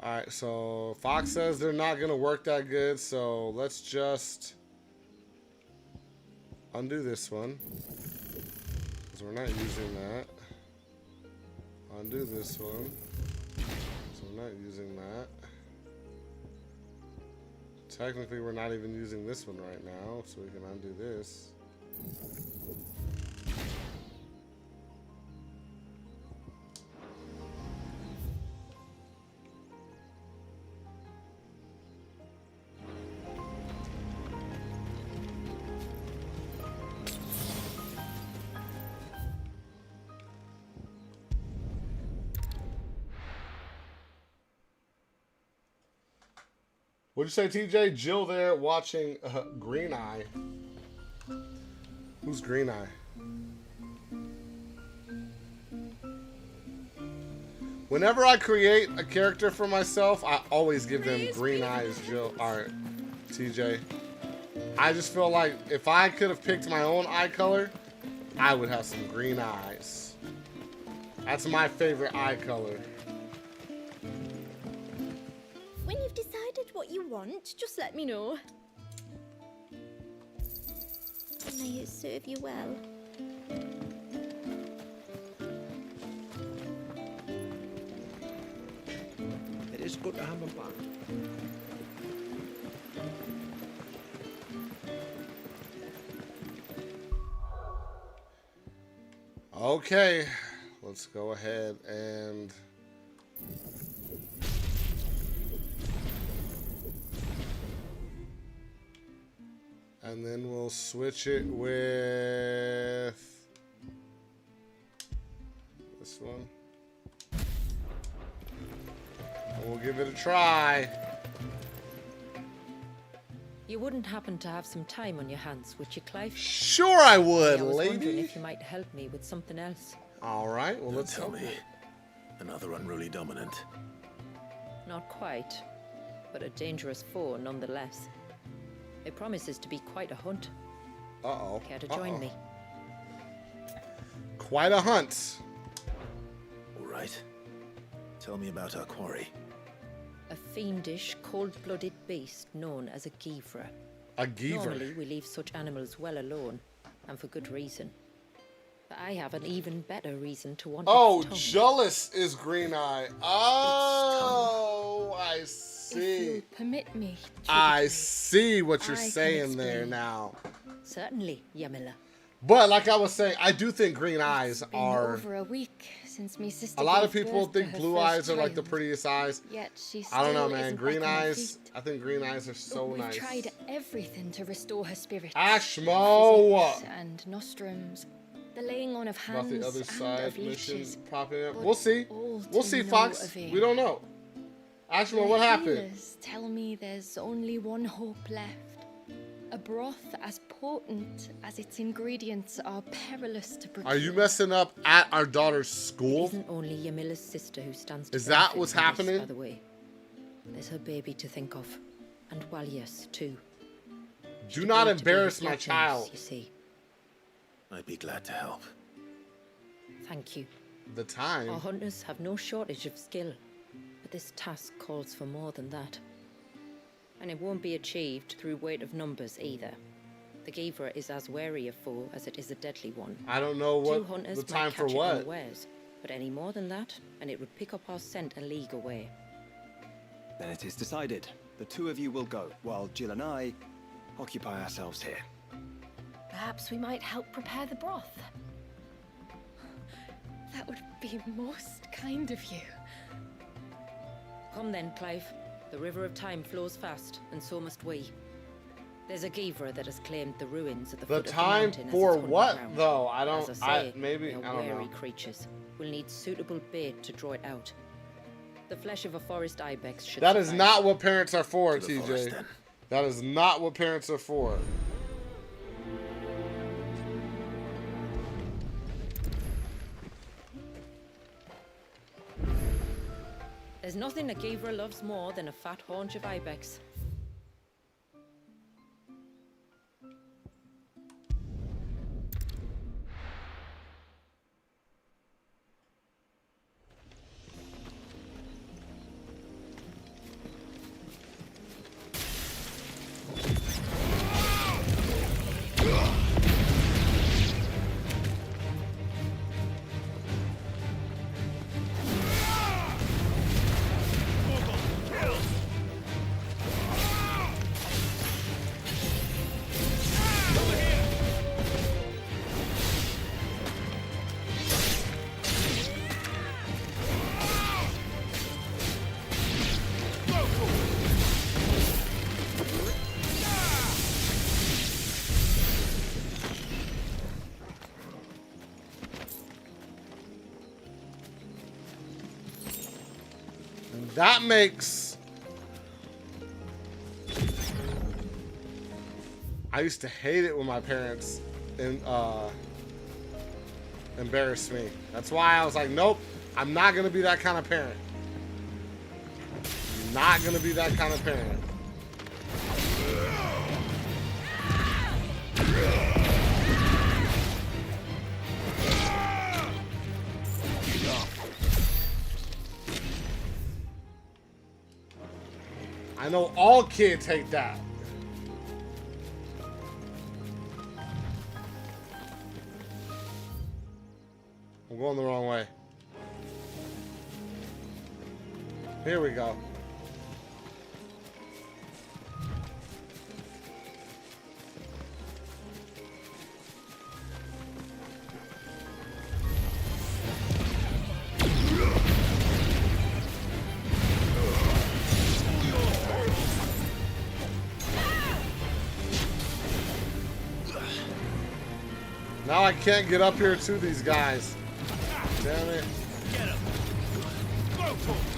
Alright, so Fox says they're not going to work that good, so let's just undo this one. Because we're not using that. Undo this one. So we're not using that. Technically, we're not even using this one right now, so we can undo this. What'd you say, TJ? Jill there watching Green Eye. Who's Green Eye? Whenever I create a character for myself, I always give them green eyes, Jill. Alright, TJ. I just feel like if I could have picked my own eye color, I would have some green eyes. That's my favorite eye color. When you've decided what you want, just let me know. May it serve you well. It is good to have them back. Okay, let's go ahead and then we'll switch it with this one. And we'll give it a try. You wouldn't happen to have some time on your hands, would you, Clive? Sure I would, I was wondering lady. if you might help me with something else. All right, well, let's tell help me. you. Another unruly dominant. Not quite, but a dangerous foe nonetheless. It promises to be quite a hunt. Uh-oh. Care to join me? Quite a hunt. All right. Tell me about our quarry. A fiendish, cold-blooded beast known as a Givra. A Givra? Normally, we leave such animals well alone, and for good reason. But I have an even better reason to want Oh, its tongue. Jealous is Green Eye. Oh, I see. If you'll permit me. I see what you're I can saying there explain. now. Certainly, Yamila. But like I was saying, I do think green eyes Been are... over a week since me sister A lot of gave people birth to think her blue first eyes are like the child. prettiest eyes. Yet she I don't know, still man. isn't Green back on her eyes, feet. I think green eyes are so We've nice. tried everything to restore her spirit. Ashmo! Physics and nostrums, the laying on of About hands the other and side of mission leeches. popping up. but We'll see. all We'll to see, no Fox. avail. We don't know. Ashmo, what The happened? healers tell me there's only one hope left. A broth as potent as its ingredients are perilous to procure. Are you messing up at our daughter's school? It isn't only Yamila's sister who stands to Is that benefit what's from this, happening? by the way. There's her baby to think of. And Walias, too. Do She not agreed to be embarrass his my blood nurse, child. You see. I'd be glad to help. Thank you. The time. Our hunters have no shortage of skill, but this task calls for more than that. And it won't be achieved through weight of numbers either. The Givra is as wary a foe as it is a deadly one. I don't know Two what hunters the time might for catch it what. unawares, but any more than that, and it would pick up our scent a league away. Then it is decided. The two of you will go, while Jill and I occupy ourselves here. Perhaps we might help prepare the broth. That would be most kind of you. Come then, Clive. The river of time flows fast, and so must we. There's a Givra that has claimed the ruins at the foot of the time mountain as for its hunting what, ground. though? I don't- As I say, maybe- they're I don't wary know. creatures. We'll need suitable bait to draw it out. The flesh of a forest ibex should That is suffice. not what parents are for, To the TJ. forest, then. That is not what parents are for. There's nothing a Givra loves more than a fat haunch of ibex. That makes... I used to hate it when my parents embarrassed me. That's why I was like, nope, I'm not gonna be that kind of parent. Not gonna be that kind of parent. I know all kids hate that. I'm going the wrong way. Here we go. Now I can't get up here to these guys. Damn it. Get him. Go for it.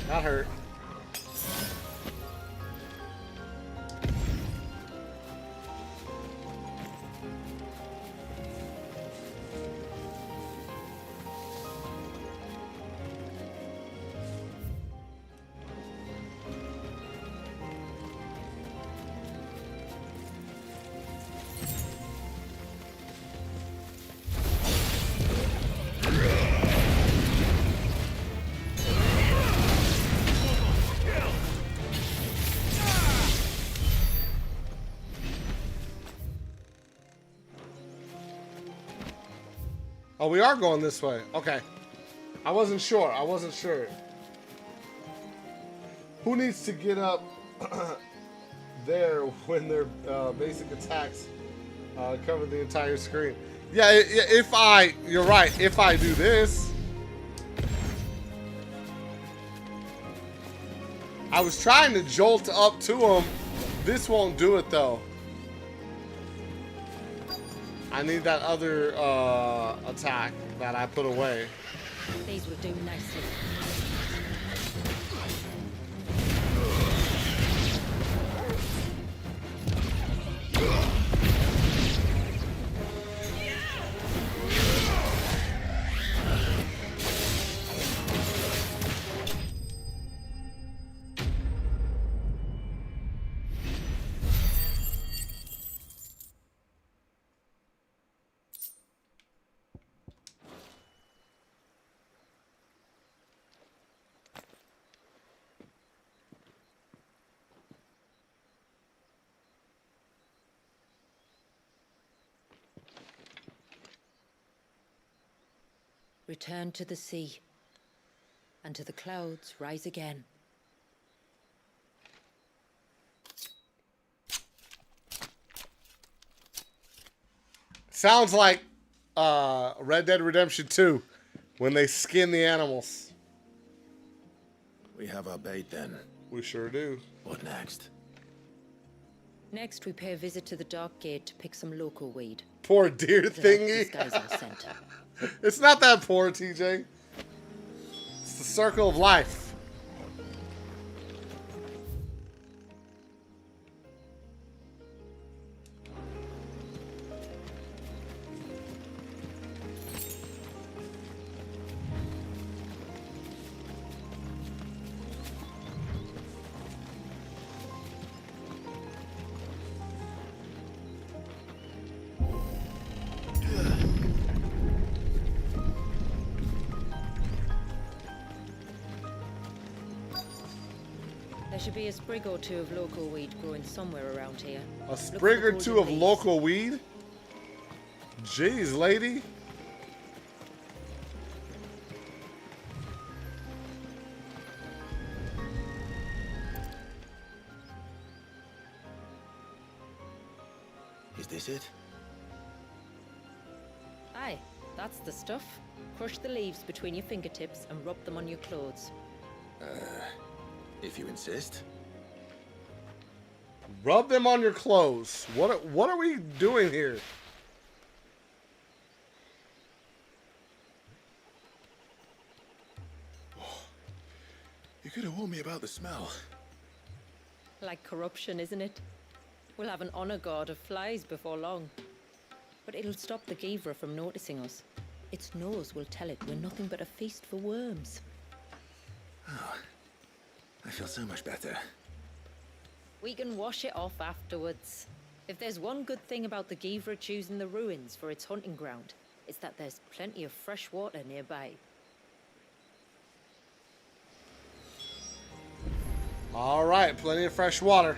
That hurt. Oh, we are going this way. Okay. I wasn't sure. I wasn't sure. Who needs to get up there when their basic attacks cover the entire screen? Yeah, if I... You're right. If I do this... I was trying to jolt up to him. This won't do it, though. I need that other attack that I put away. These will do nicely. return to the sea, and to the clouds rise again. Sounds like Red Dead Redemption 2 when they skin the animals. We have our bait then. We sure do. What next? Next, we pay a visit to the Dark Gate to pick some local weed. Poor deer thingy. It's not that poor, TJ. It's the circle of life. There should be a sprig or two of local weed growing somewhere around here. A sprig or two of local weed? Jeez, lady. Is this it? Aye, that's the stuff. Crush the leaves between your fingertips and rub them on your clothes. If you insist. Rub them on your clothes. What are we doing here? You could have warned me about the smell. Like corruption, isn't it? We'll have an honor guard of flies before long. But it'll stop the Givra from noticing us. Its nose will tell it we're nothing but a feast for worms. Oh, I feel so much better. We can wash it off afterwards. If there's one good thing about the Givra choosing the ruins for its hunting ground, it's that there's plenty of fresh water nearby. All right, plenty of fresh water.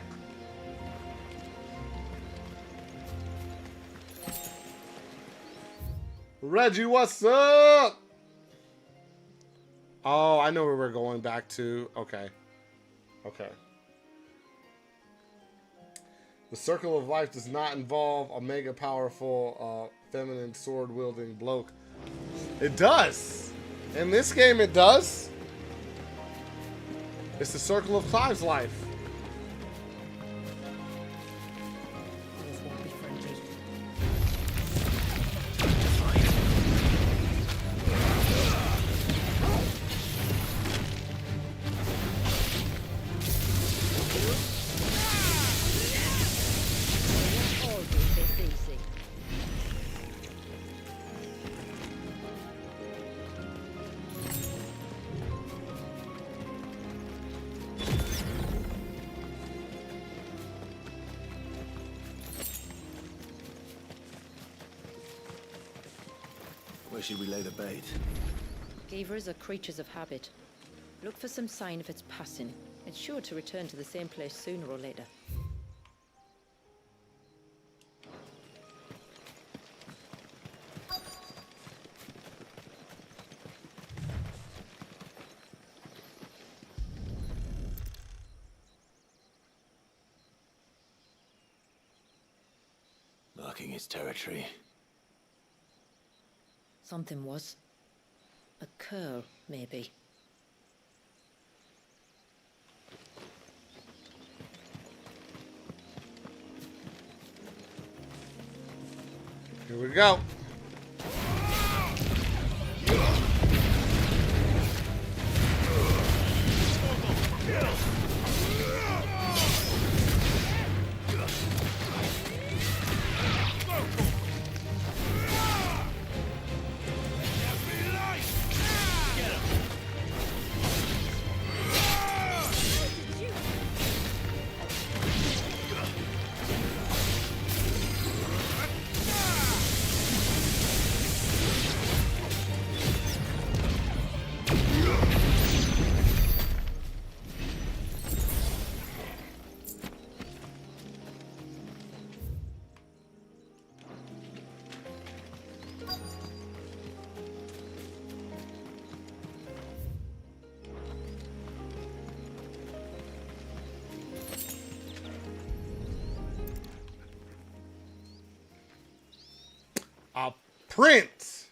Reggie, what's up? Oh, I know where we're going back to. Okay. Okay. The circle of life does not involve a mega powerful, feminine sword-wielding bloke. It does. In this game, it does. It's the circle of Clive's life. Where should we lay the bait? Givras are creatures of habit. Look for some sign of its passing. It's sure to return to the same place sooner or later. Marking its territory. Something was. A curl, maybe. Here we go. A prince.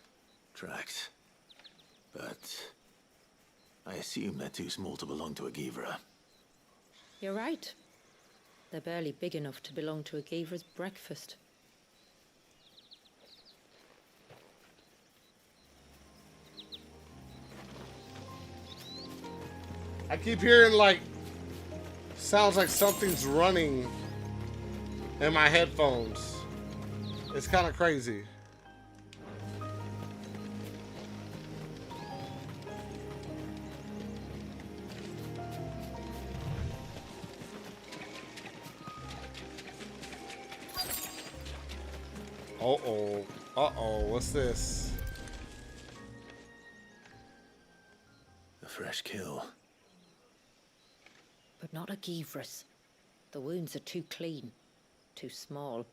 Tracks. But I assume they're too small to belong to a Givra. You're right. They're barely big enough to belong to a Givra's breakfast. I keep hearing like sounds like something's running in my headphones. It's kind of crazy. Uh-oh. Uh-oh. What's this? A fresh kill. But not a Givra's. The wounds are too clean, too small.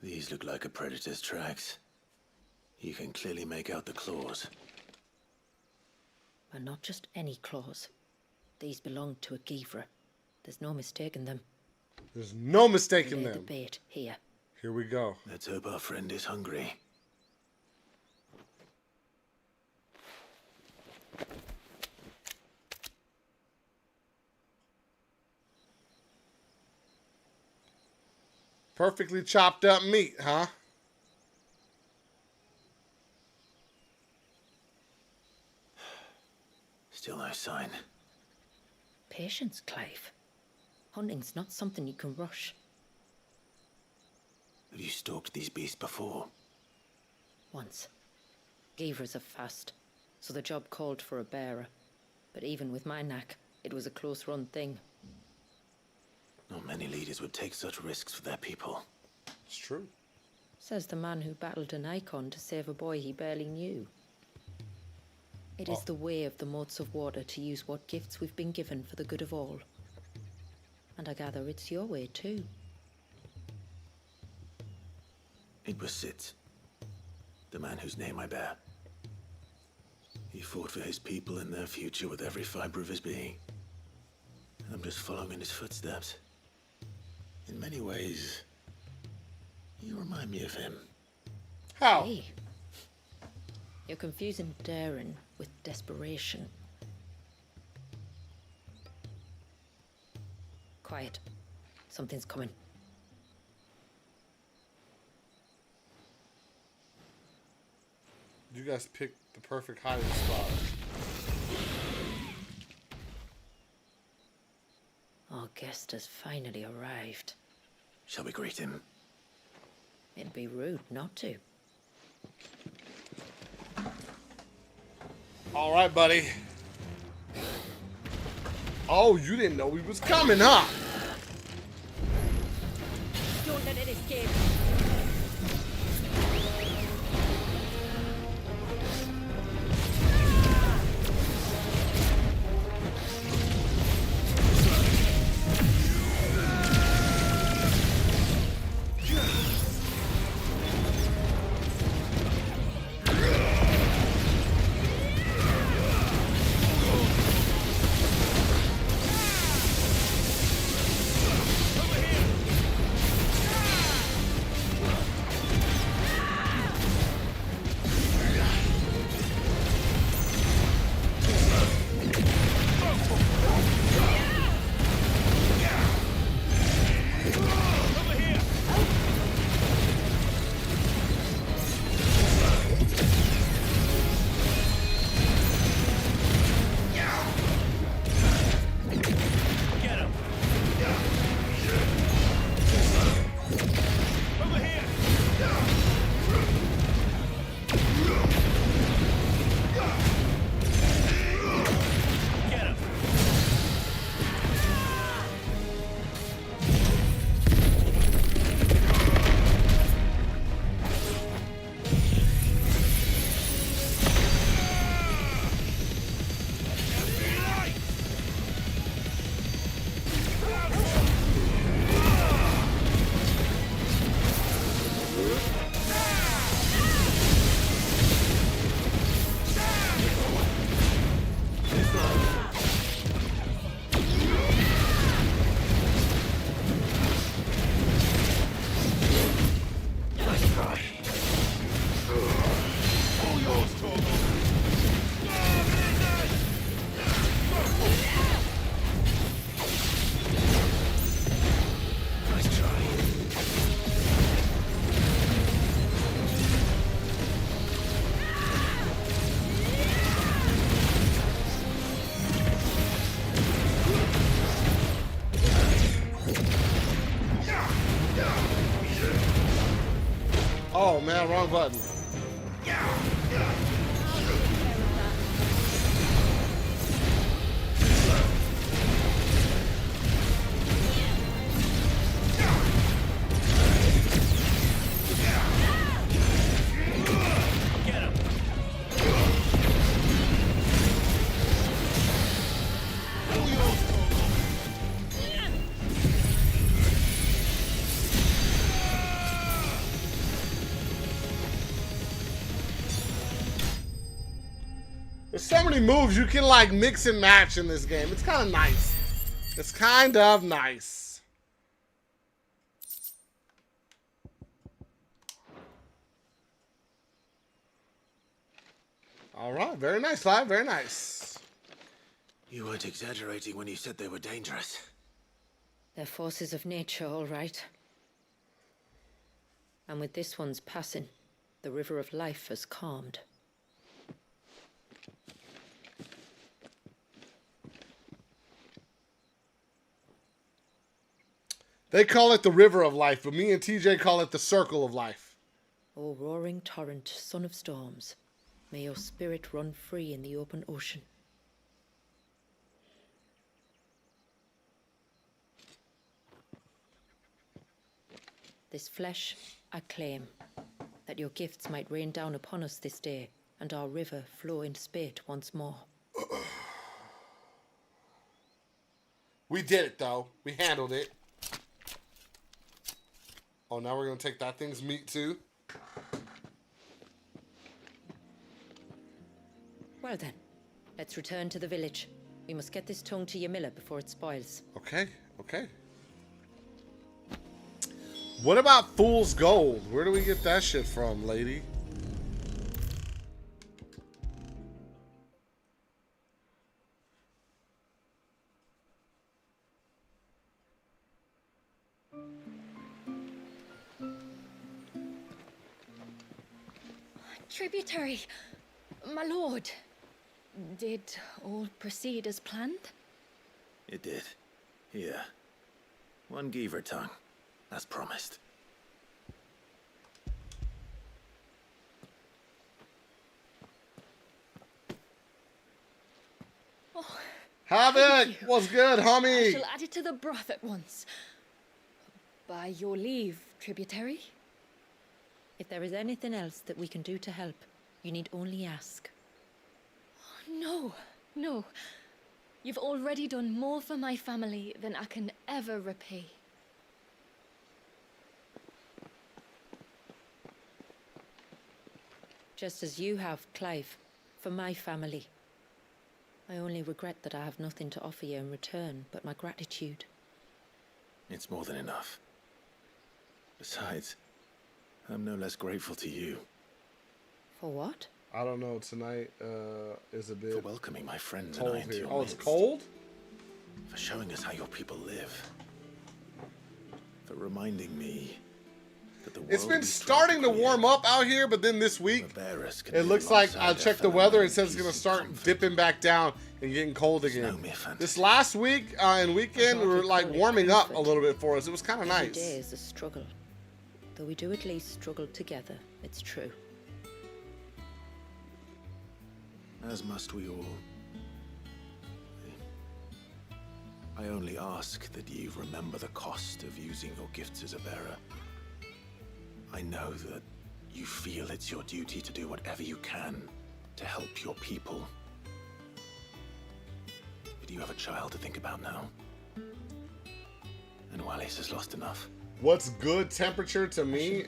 These look like a predator's tracks. You can clearly make out the claws. And not just any claws. These belong to a Givra. There's no mistaking them. There's no mistaking Lay them. the bait here. Here we go. Let's hope our friend is hungry. Perfectly chopped up meat, huh? Still no sign. Patience, Clive. Hunting's not something you can rush. Have you stalked these beasts before? Once. Givras are fast, so the job called for a bearer. But even with my knack, it was a close-run thing. Not many leaders would take such risks for their people. It's true. Says the man who battled an Eikon to save a boy he barely knew. It is the way of the moats of water to use what gifts we've been given for the good of all. And I gather it's your way too. It was Sid, the man whose name I bear. He fought for his people and their future with every fiber of his being. I'm just following in his footsteps. In many ways, you remind me of him. How? Hey. You're confusing daring with desperation. Quiet. Something's coming. You guys picked the perfect hiding spot. Our guest has finally arrived. Shall we greet him? It'd be rude not to. All right, buddy. Oh, you didn't know we was coming, huh? Don't let it escape. Oh man, wrong button. There's so many moves you can like mix and match in this game. It's kind of nice. It's kind of nice. All right, very nice, Clive. Very nice. You weren't exaggerating when you said they were dangerous. They're forces of nature, all right. And with this one's passing, the river of life has calmed. They call it the river of life, but me and TJ call it the circle of life. O roaring torrent, son of storms, may your spirit run free in the open ocean. This flesh I claim, that your gifts might rain down upon us this day, and our river flow in spate once more. We did it, though. We handled it. Oh, now we're going to take that thing's meat, too? Well then, let's return to the village. We must get this tongue to Ymilla before it spoils. Okay, okay. What about Fool's Gold? Where do we get that shit from, lady? Tributary, my lord. Did all proceed as planned? It did. Here. One Geaver tongue, as promised. Oh, Have it! What's good, I homie? shall add it to the broth at once. By your leave, tributary. If there is anything else that we can do to help, you need only ask. No, no. You've already done more for my family than I can ever repay. Just as you have, Clive, for my family. I only regret that I have nothing to offer you in return but my gratitude. It's more than enough. Besides, I'm no less grateful to you. For what? I don't know. Tonight is a bit for welcoming my friends cold and I into here. your Oh, midst. it's cold? For showing us how your people live. For reminding me that the world It's been we starting to warm up out here, but then this week, it looks like I checked the weather. It says it's going to start dipping back down and getting cold again. This last week and weekend were like warming up a little bit for us. It was kind of Every nice. day is a struggle. Though we do at least struggle together, it's true. As must we all. I only ask that you remember the cost of using your gifts as a bearer. I know that you feel it's your duty to do whatever you can to help your people. But you have a child to think about now. And Wallis has lost enough. What's good temperature to me?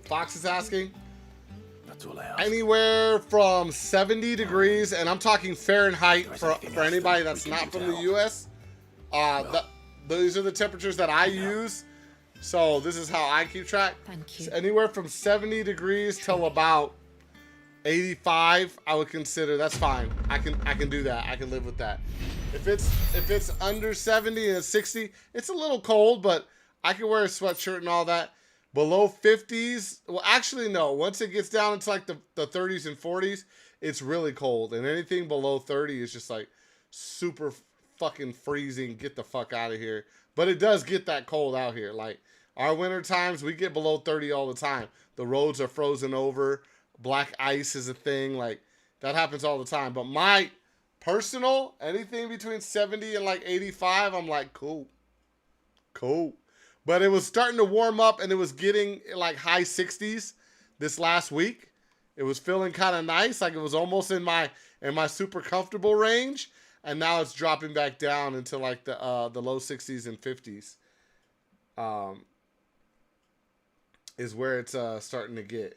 Fox is asking. That's all I ask. Anywhere from 70 degrees, and I'm talking Fahrenheit for anybody that's not from the U.S. Those are the temperatures that I use. So this is how I keep track. Thank you. So anywhere from 70 degrees till about 85, I would consider that's fine. I can do that. I can live with that. If it's under 70 and 60, it's a little cold, but I can wear a sweatshirt and all that. Below 50s, well, actually no. Once it gets down into like the 30s and 40s, it's really cold, and anything below 30 is just like super fucking freezing. Get the fuck out of here. But it does get that cold out here. Like Our winter times, we get below 30 all the time. The roads are frozen over. Black ice is a thing. Like, that happens all the time. But my personal, anything between 70 and like 85, I'm like, cool. Cool. But it was starting to warm up, and it was getting like high 60s this last week. It was feeling kind of nice. Like, it was almost in my super comfortable range. And now it's dropping back down into like the low 60s and 50s. Is where it's starting to get.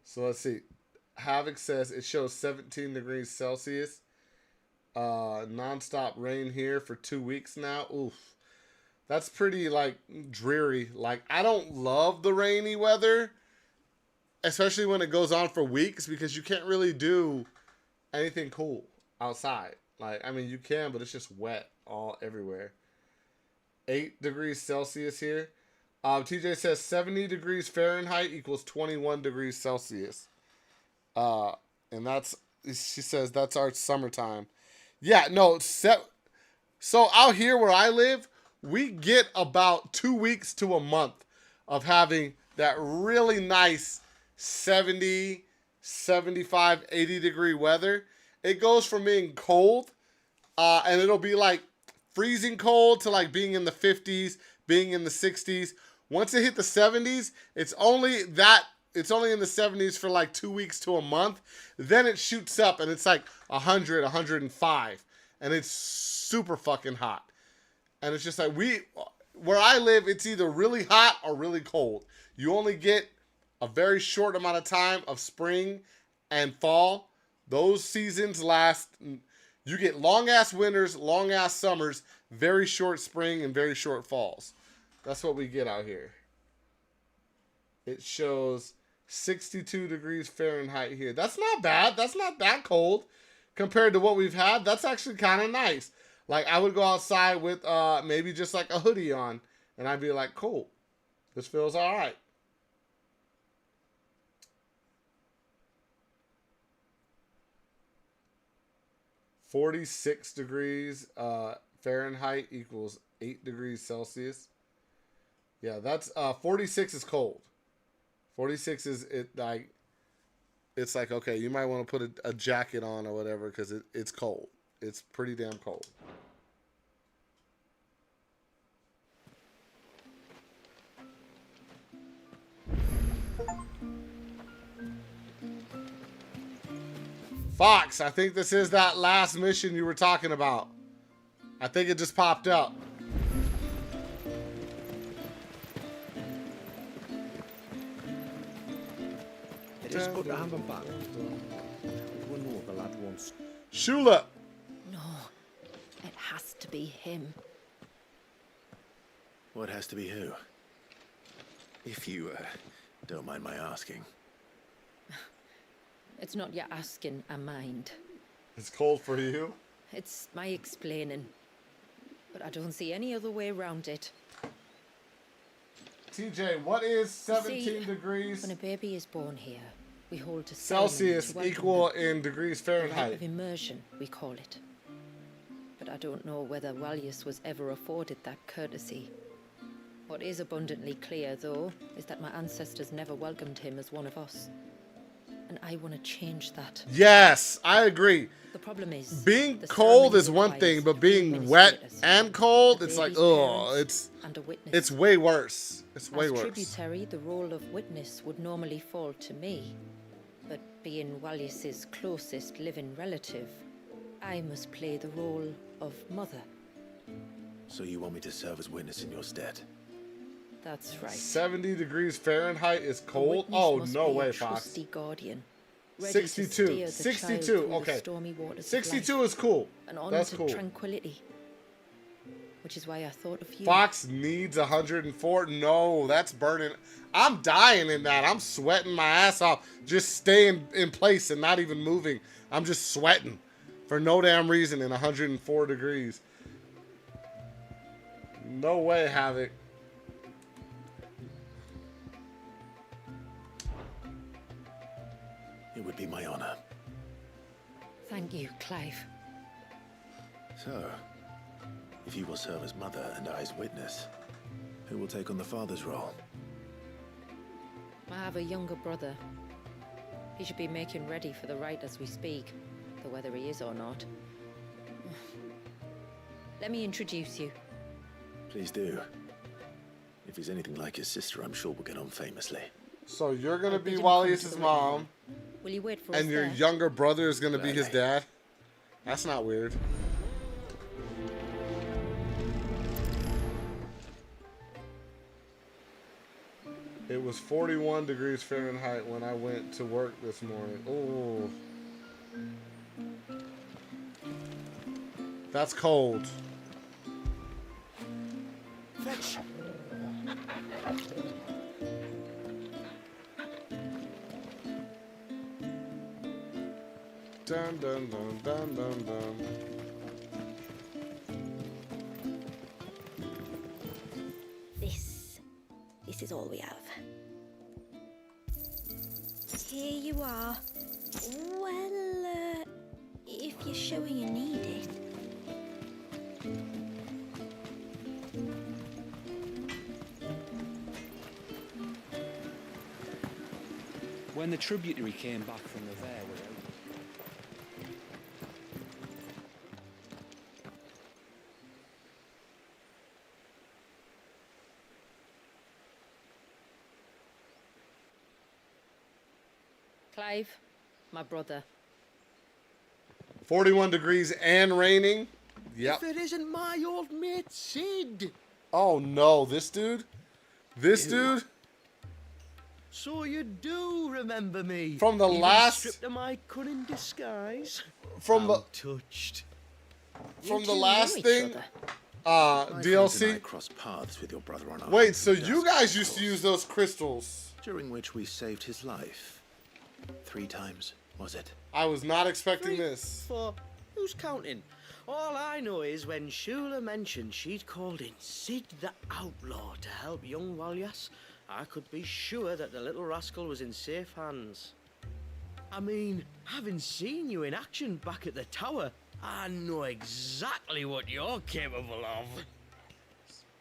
So let's see. Havoc says it shows 17 degrees Celsius. Non-stop rain here for 2 weeks now. Oof. That's pretty, like, dreary. Like, I don't love the rainy weather, especially when it goes on for weeks, because you can't really do anything cool outside. Like, I mean, you can, but it's just wet all everywhere. 8 degrees Celsius here. TJ says 70 degrees Fahrenheit equals 21 degrees Celsius. And that's, she says that's our summertime. Yeah, no, so out here where I live, we get about 2 weeks to a month of having that really nice 70, 75, 80 degree weather. It goes from being cold, and it'll be like freezing cold to like being in the 50s, being in the 60s. Once it hit the 70s, it's only in the 70s for like 2 weeks to a month. Then it shoots up and it's like 100, 105. And it's super fucking hot. And it's just like where I live, it's either really hot or really cold. You only get a very short amount of time of spring and fall. Those seasons last, you get long ass winters, long ass summers, very short spring and very short falls. That's what we get out here. It shows 62 degrees Fahrenheit here. That's not bad. That's not that cold compared to what we've had. That's actually kind of nice. Like, I would go outside with maybe just like a hoodie on, and I'd be like, cool. This feels all right. (46 degrees Fahrenheit equals 8 degrees Celsius. Yeah, that's 46 is cold. 46 is it like it's like, okay, you might want to put a jacket on or whatever because it's cold. It's pretty damn cold. Fox, I think this is that last mission you were talking about. I think it just popped up. It is good to have him back. We know the lad wants. Shula! No, it has to be him. What has to be who? If you don't mind my asking. It's not your asking, I mind. It's cold for you? It's my explaining. But I don't see any other way around it. TJ, what is 17 degrees? When a baby is born here, we hold a Celsius equal in degrees rite Fahrenheit. of immersion, we call it. But I don't know whether Valius was ever afforded that courtesy. What is abundantly clear, though, is that my ancestors never welcomed him as one of us. And I want to change that. Yes, I agree. The problem is, being cold is one thing, but being wet and cold, it's like, oh, it's way worse. It's way as worse. Tributary, the role of witness would normally fall to me. But being Valius's closest living relative, I must play the role of mother. So you want me to serve as witness in your stead? That's right. 70 degrees Fahrenheit is cold? Oh, no way, Fox. Guardian, 62. 62, okay. 62 is cool. And on That's to cool. tranquility. Which is why I thought of you. Fox needs 104. No, that's burning. I'm dying in that. I'm sweating my ass off. Just staying in place and not even moving. I'm just sweating for no damn reason in 104 degrees. No way, Havoc. It would be my honor. Thank you, Clive. So, if you will serve as mother and I as witness, Who will take on the father's role? I have a younger brother. He should be making ready for the rite as we speak, though whether he is or not. Let me introduce you. Please do. If he's anything like his sister, I'm sure we'll get on famously. So you're gonna be Walius' mom, Will you wait for us and your there? younger brother is gonna be his dad? That's not weird. It was 41 degrees Fahrenheit when I went to work this morning. Oh. That's cold. Fetch. Dun dun dun dun dun dun. This is all we have. Here you are. Well, if you're showing you need it. When the tributary came back from the Vare, we were Clive, my brother. 41 degrees and raining. Yep. If it isn't my old mate Sid. Oh no, this dude? This dude? So you do remember me? From the Even last- stripped of my cunning disguise. From I'm the- touched. From You the two last know each thing, other. My friends and I DLC. crossed paths with your brother on our Wait, so hunting you dust, guys of used to course, use those crystals? during which we saved his life. 3 times, was it? I was not expecting 3, this. 4. Who's counting? All I know is when Shula mentioned she'd called in Sid the Outlaw to help young Walyas, I could be sure that the little rascal was in safe hands. I mean, having seen you in action back at the tower, I know exactly what you're capable of.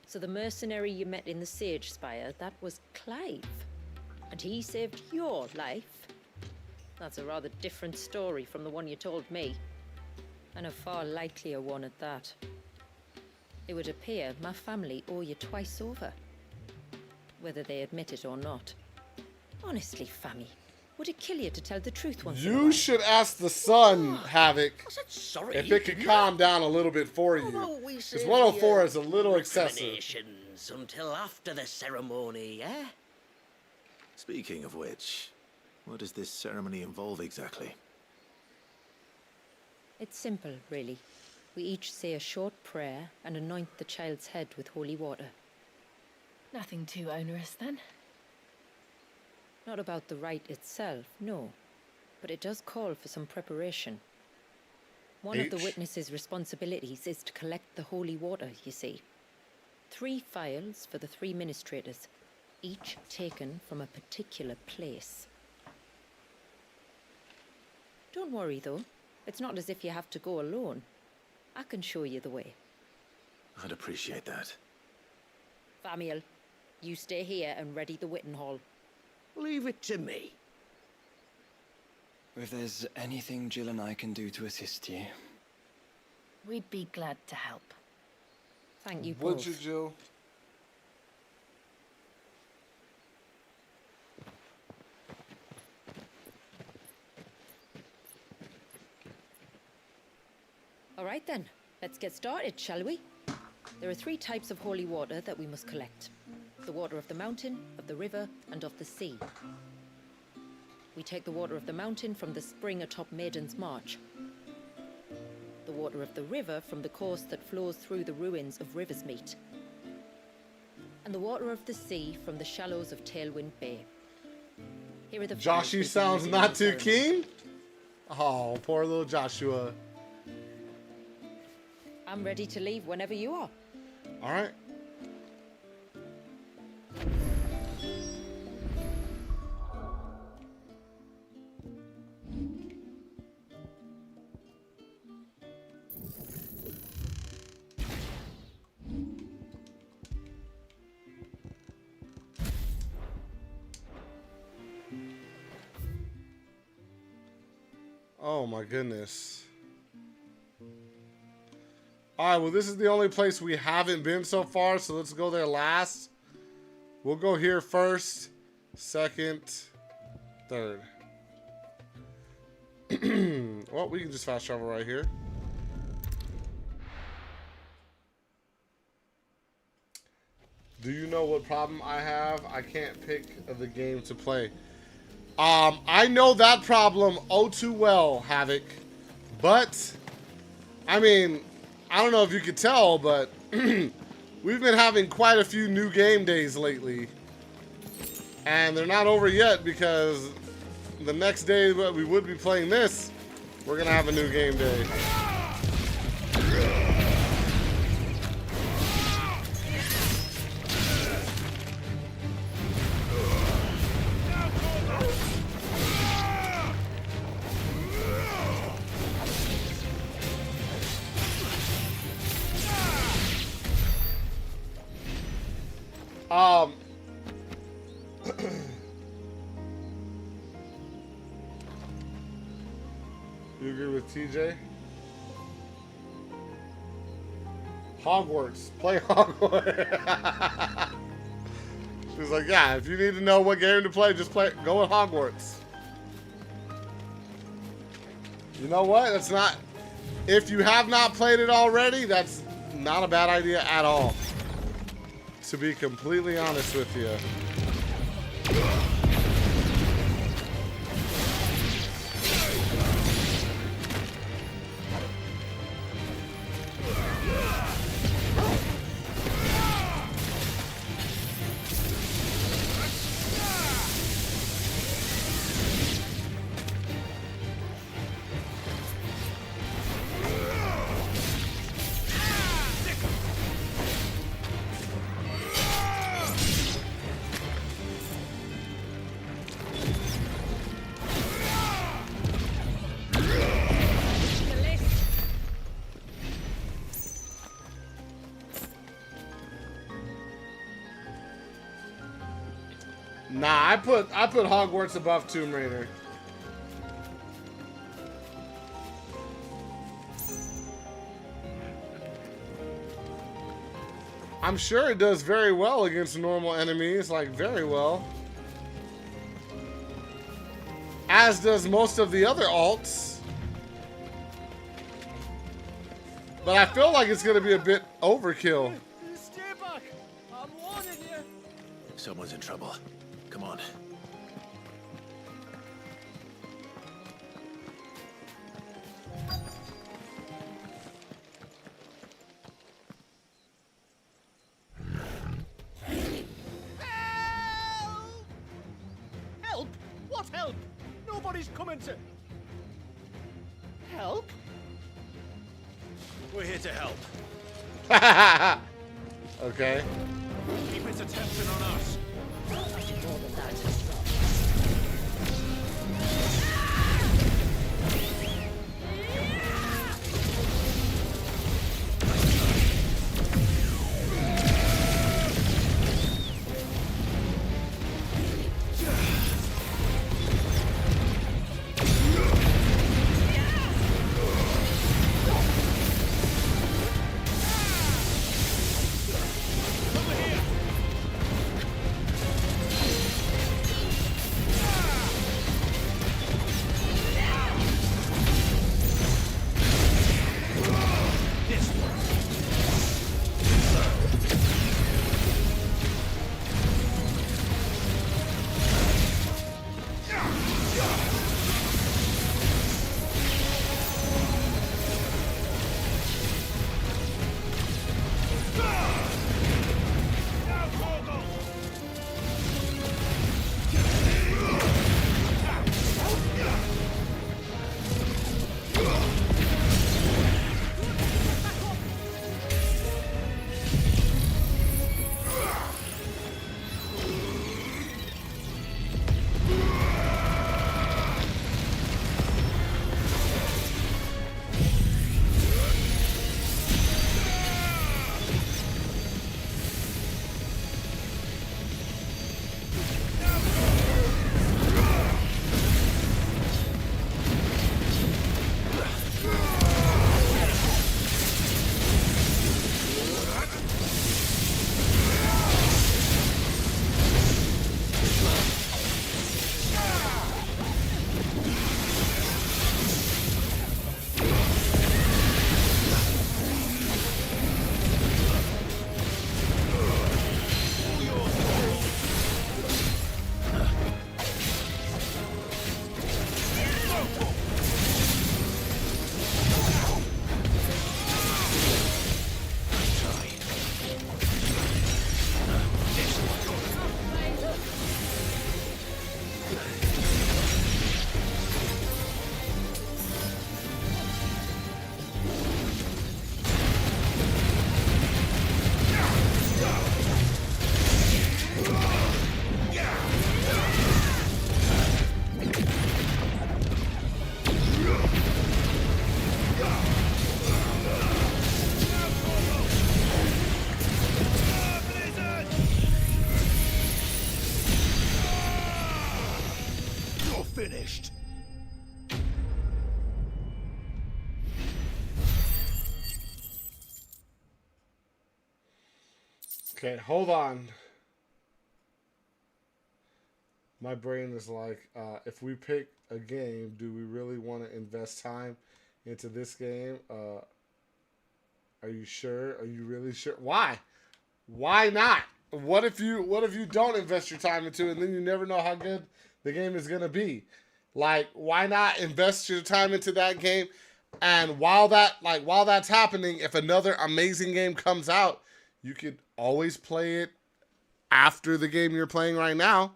So the mercenary you met in the Sage Spire, that was Clive. And he saved your life. That's a rather different story from the one you told me. And a far likelier one at that. It would appear my family owe you twice over. Whether they admit it or not. Honestly, Fammy, would it kill you to tell the truth once in a You while? should ask the sun, Havoc, I said sorry. if it could calm down a little bit for you. We Because save 104 the, is a little excessive. recriminations until after the ceremony, eh? Speaking of which, what does this ceremony involve exactly? It's simple, really. We each say a short prayer and anoint the child's head with holy water. Nothing too onerous then. Not about the rite itself, no. But it does call for some preparation. One of the H. witness's responsibilities is to collect the holy water, you see. 3 phials for the 3 ministrators, each taken from a particular place. Don't worry, though. It's not as if you have to go alone. I can show you the way. I'd appreciate that. Famiel, you stay here and ready the Witten Hall. Leave it to me. If there's anything Jill and I can do to assist you. We'd be glad to help. Thank you Would both. you, Jill? All right then, let's get started, shall we? There are 3 types of holy water that we must collect. The water of the mountain, of the river, and of the sea. We take the water of the mountain from the spring atop Maiden's March. The water of the river from the course that flows through the ruins of Riversmeet. And the water of the sea from the shallows of Tailwind Bay. Here are the Joshy flags we sounds use in not the too ceremony. keen. Oh, poor little Joshua. I'm ready to leave whenever you are. All right. Oh my goodness. Alright, well this is the only place we haven't been so far, so let's go there last. We'll go here first, second, third. Well, we can just fast travel right here. Do you know what problem I have? I can't pick the game to play. I know that problem oh too well, Havoc. But, I mean, I don't know if you could tell, but we've been having quite a few new game days lately. And they're not over yet because the next day that we would be playing this, we're going to have a new game day. You agree with TJ? Hogwarts. Play Hogwarts. She's like, yeah, if you need to know what game to play, just go with Hogwarts. You know what? That's not... If you have not played it already, that's not a bad idea at all. To be completely honest with you. Nah, I put Hogwarts above Tomb Raider. I'm sure it does very well against normal enemies, like very well. As does most of the other alts. But I feel like it's gonna be a bit overkill. Stay back! I'm warning you! Someone's in trouble. Come on. Help! What help? Nobody's coming to... Help? We're here to help. Okay. Keep its attention on us. Okay, hold on. My brain is like, if we pick a game, do we really want to invest time into this game? Are you sure? Are you really sure? Why? Why not? What if you don't invest your time into it and then you never know how good the game is gonna be? Like, why not invest your time into that game? And while that's happening, if another amazing game comes out, you could always play it after the game you're playing right now.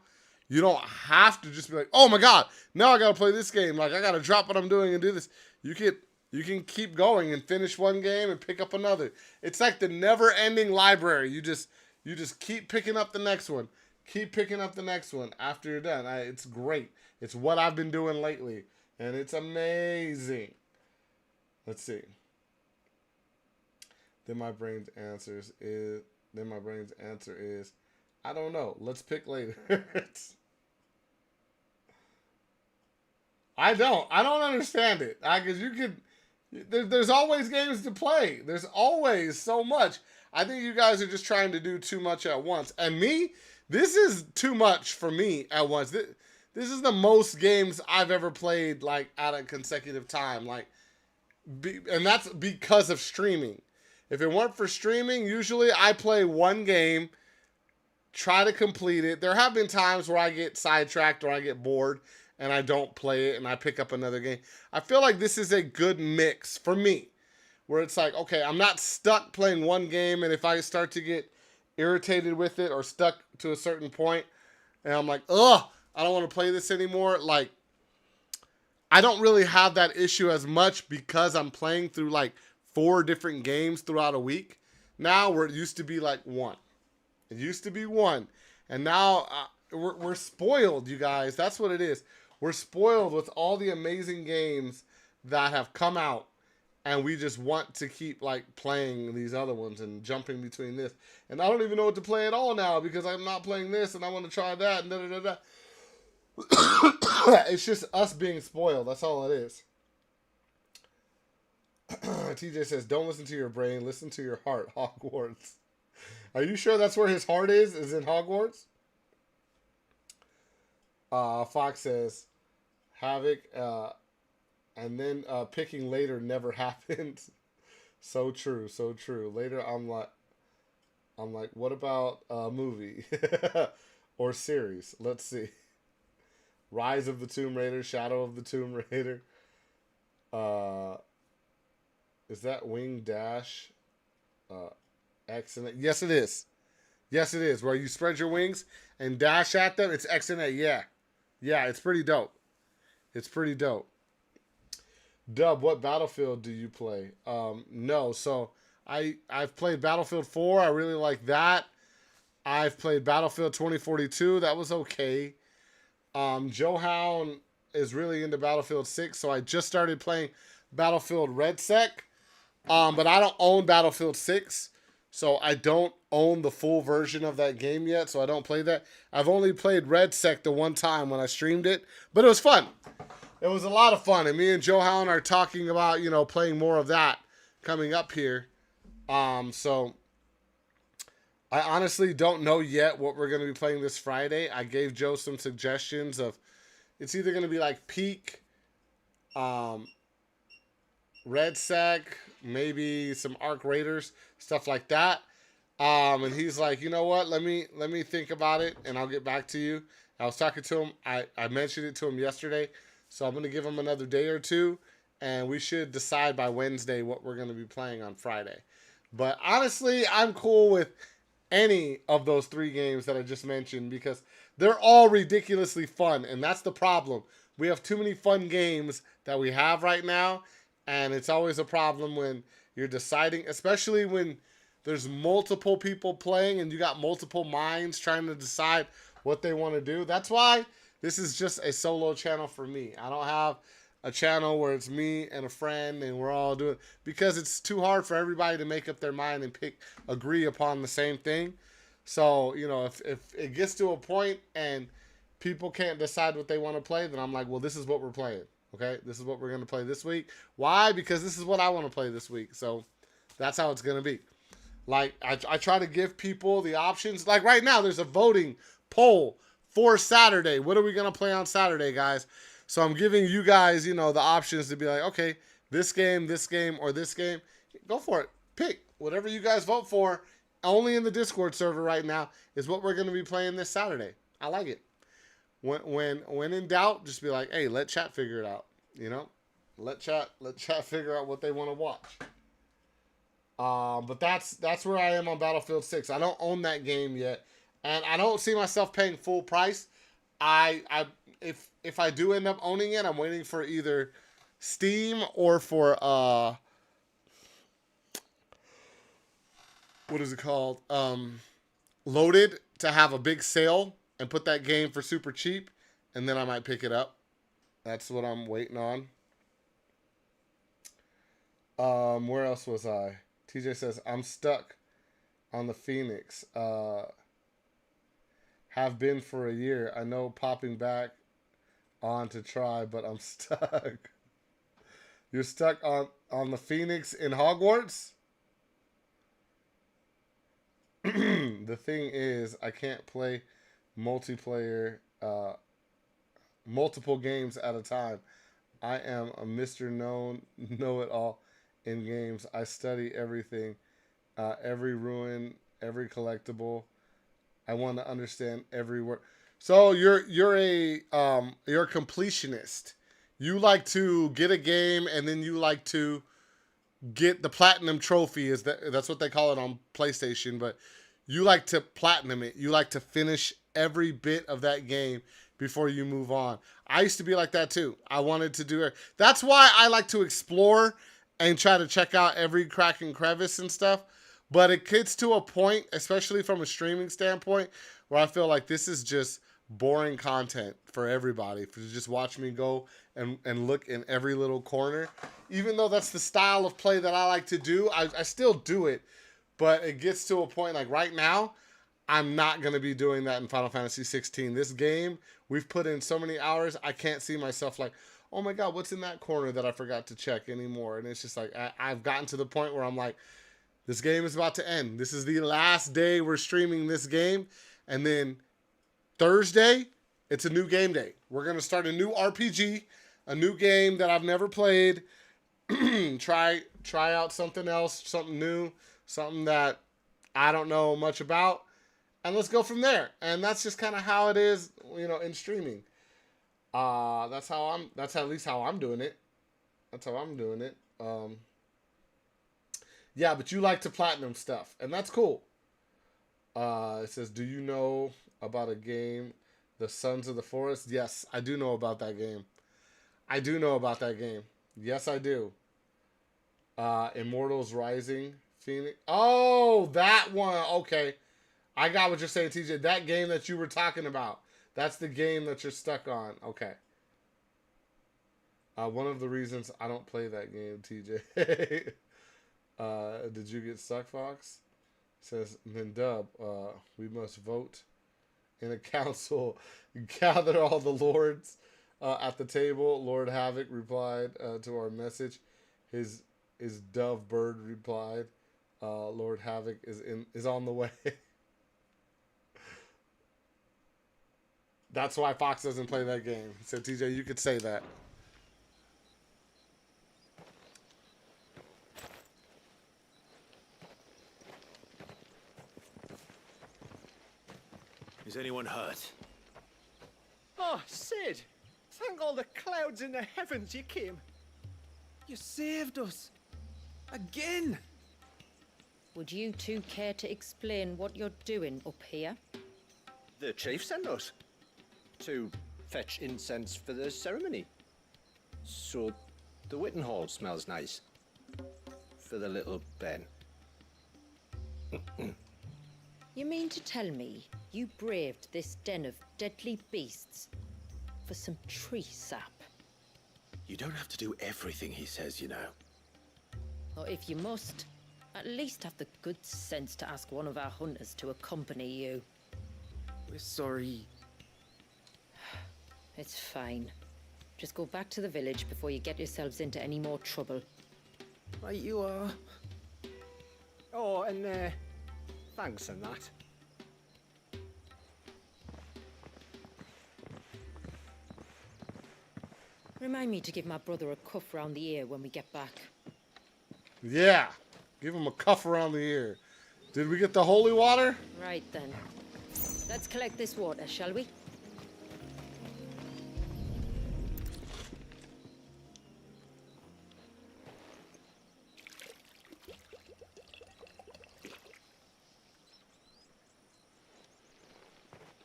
You don't have to just be like, oh my god, now I gotta play this game. Like, I gotta drop what I'm doing and do this. You can keep going and finish one game and pick up another. It's like the never-ending library. You just keep picking up the next one. Keep picking up the next one after you're done. It's great. It's what I've been doing lately, and it's amazing. Let's see. Then my brain's answer is, I don't know. Let's pick later. I don't understand it. Because you could. There's always games to play. There's always so much. I think you guys are just trying to do too much at once. And me, this is too much for me at once. This is the most games I've ever played, like, at a consecutive time. Like, and that's because of streaming. If it weren't for streaming, usually I play one game, try to complete it. There have been times where I get sidetracked or I get bored and I don't play it and I pick up another game. I feel like this is a good mix for me, where it's like, okay, I'm not stuck playing one game, and if I start to get irritated with it or stuck to a certain point and I'm like, ugh, I don't want to play this anymore. Like, I don't really have that issue as much because I'm playing through like 4 different games throughout a week now, where it used to be like one. It used to be one. And now we're spoiled, you guys. That's what it is. We're spoiled with all the amazing games that have come out. And we just want to keep like playing these other ones and jumping between this. And I don't even know what to play at all now because I'm not playing this and I want to try that and da-da-da-da. It's just us being spoiled. That's all it is. TJ says, don't listen to your brain. Listen to your heart. Hogwarts. Are you sure that's where his heart is? Is in Hogwarts? Fox says, Havoc, and then picking later never happens. So true, so true. Later I'm like, what about a movie or series? Let's see. Rise of the Tomb Raider, Shadow of the Tomb Raider. Is that Wing Dash X and A? Yes, it is. Yes, it is. Where you spread your wings and dash at them. It's X and A. Yeah. Yeah, it's pretty dope. It's pretty dope. Dub, what Battlefield do you play? No. So I've played Battlefield 4. I really like that. I've played Battlefield 2042. That was okay. Johan is really into Battlefield 6, so I just started playing Battlefield RedSec. But I don't own Battlefield 6, so I don't own the full version of that game yet, so I don't play that. I've only played RedSec the one time when I streamed it, but it was fun. It was a lot of fun, and me and Johan are talking about, playing more of that coming up here. So I honestly don't know yet what we're going to be playing this Friday. I gave Joe some suggestions of, it's either going to be like Peak, RedSec, maybe some Arc Raiders, stuff like that. And he's like, you know what? Let me think about it, and I'll get back to you. I was talking to him. I mentioned it to him yesterday, so I'm going to give him another day or two, and we should decide by Wednesday what we're going to be playing on Friday. But honestly, I'm cool with any of those 3 games that I just mentioned because they're all ridiculously fun, and that's the problem. We have too many fun games that we have right now, and it's always a problem when you're deciding, especially when there's multiple people playing and you got multiple minds trying to decide what they want to do. That's why this is just a solo channel for me. I don't have a channel where it's me and a friend and we're all doing, because it's too hard for everybody to make up their mind and agree upon the same thing. So, if it gets to a point and people can't decide what they want to play, then I'm like, well, this is what we're playing. Okay, this is what we're going to play this week. Why? Because this is what I want to play this week. So that's how it's going to be. Like, I try to give people the options. Like, right now, there's a voting poll for Saturday. What are we going to play on Saturday, guys? So I'm giving you guys, you know, the options to be like, okay, this game, or this game. Go for it. Pick whatever you guys vote for. Only in the Discord server right now is what we're going to be playing this Saturday. I like it. When in doubt, just be like, hey, let chat figure it out. You know, let chat figure out what they want to watch. But that's where I am on Battlefield 6. I don't own that game yet, and I don't see myself paying full price. If I do end up owning it, I'm waiting for either Steam or for what is it called? Loaded to have a big sale and put that game for super cheap, and then I might pick it up. That's what I'm waiting on. Where else was I? TJ says, I'm stuck on the Phoenix. Have been for a year. I know popping back on to try, but I'm stuck. You're stuck on the Phoenix in Hogwarts? The thing is, I can't play multiplayer, multiple games at a time. I am a Mr. Know-it-all in games. I study everything, every ruin, every collectible. I want to understand every word. So you're a completionist. You like to get a game and then you like to get the platinum trophy. That's what they call it on PlayStation, but you like to platinum it. You like to finish every bit of that game before you move on. I used to be like that too. I wanted to do it. That's why I like to explore and try to check out every crack and crevice and stuff. But it gets to a point, especially from a streaming standpoint, where I feel like this is just boring content for everybody. To just watch me go and look in every little corner. Even though that's the style of play that I like to do, I still do it. But it gets to a point, like right now, I'm not going to be doing that in Final Fantasy XVI. This game, we've put in so many hours, I can't see myself like, oh my God, what's in that corner that I forgot to check anymore? And it's just like, I've gotten to the point where I'm like, this game is about to end. This is the last day we're streaming this game. And then Thursday, it's a new game day. We're going to start a new RPG, a new game that I've never played. Try out something else, something new, something that I don't know much about. And let's go from there. And that's just kind of how it is, you know, in streaming. That's at least how I'm doing it. That's how I'm doing it. Yeah, but you like to platinum stuff, and that's cool. It says, do you know about a game, The Sons of the Forest? Yes, I do know about that game. Yes, I do. Immortals Rising, Phoenix. Oh, that one. Okay. I got what you're saying, TJ. That game that you were talking about. That's the game that you're stuck on. Okay. One of the reasons I don't play that game, TJ. Did you get stuck, Fox? Says Mindub, we must vote in a council. Gather all the lords at the table. Lord Havoc replied to our message. His dove bird replied, Lord Havoc is on the way. That's why Fox doesn't play that game. So TJ, you could say that. Is anyone hurt? Oh, Sid! Thank all the clouds in the heavens you came. You saved us. Again. Would you two care to explain what you're doing up here? The chief sent us to fetch incense for the ceremony. So the Witten Hall smells nice. For the little Ben. You mean to tell me you braved this den of deadly beasts for some tree sap? You don't have to do everything he says, you know. Or if you must, at least have the good sense to ask one of our hunters to accompany you. We're sorry. It's fine. Just go back to the village before you get yourselves into any more trouble. Right you are. Oh, and thanks and that. Remind me to give my brother a cuff round the ear when we get back. Yeah. Give him a cuff around the ear. Did we get the holy water? Right then. Let's collect this water, shall we?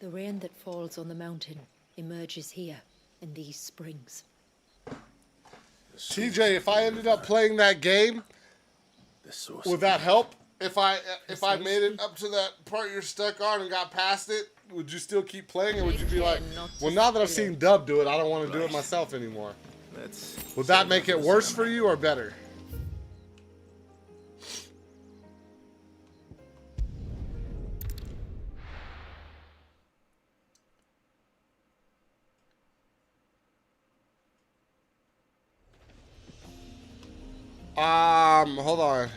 The rain that falls on the mountain emerges here in these springs. TJ, if I ended up playing that game, would that help? If I made it up to that part you're stuck on and got past it, would you still keep playing, or would you be like, well, now that I've seen Dub do it, I don't want to do it myself anymore? Would that make it worse for you or better? Hold on.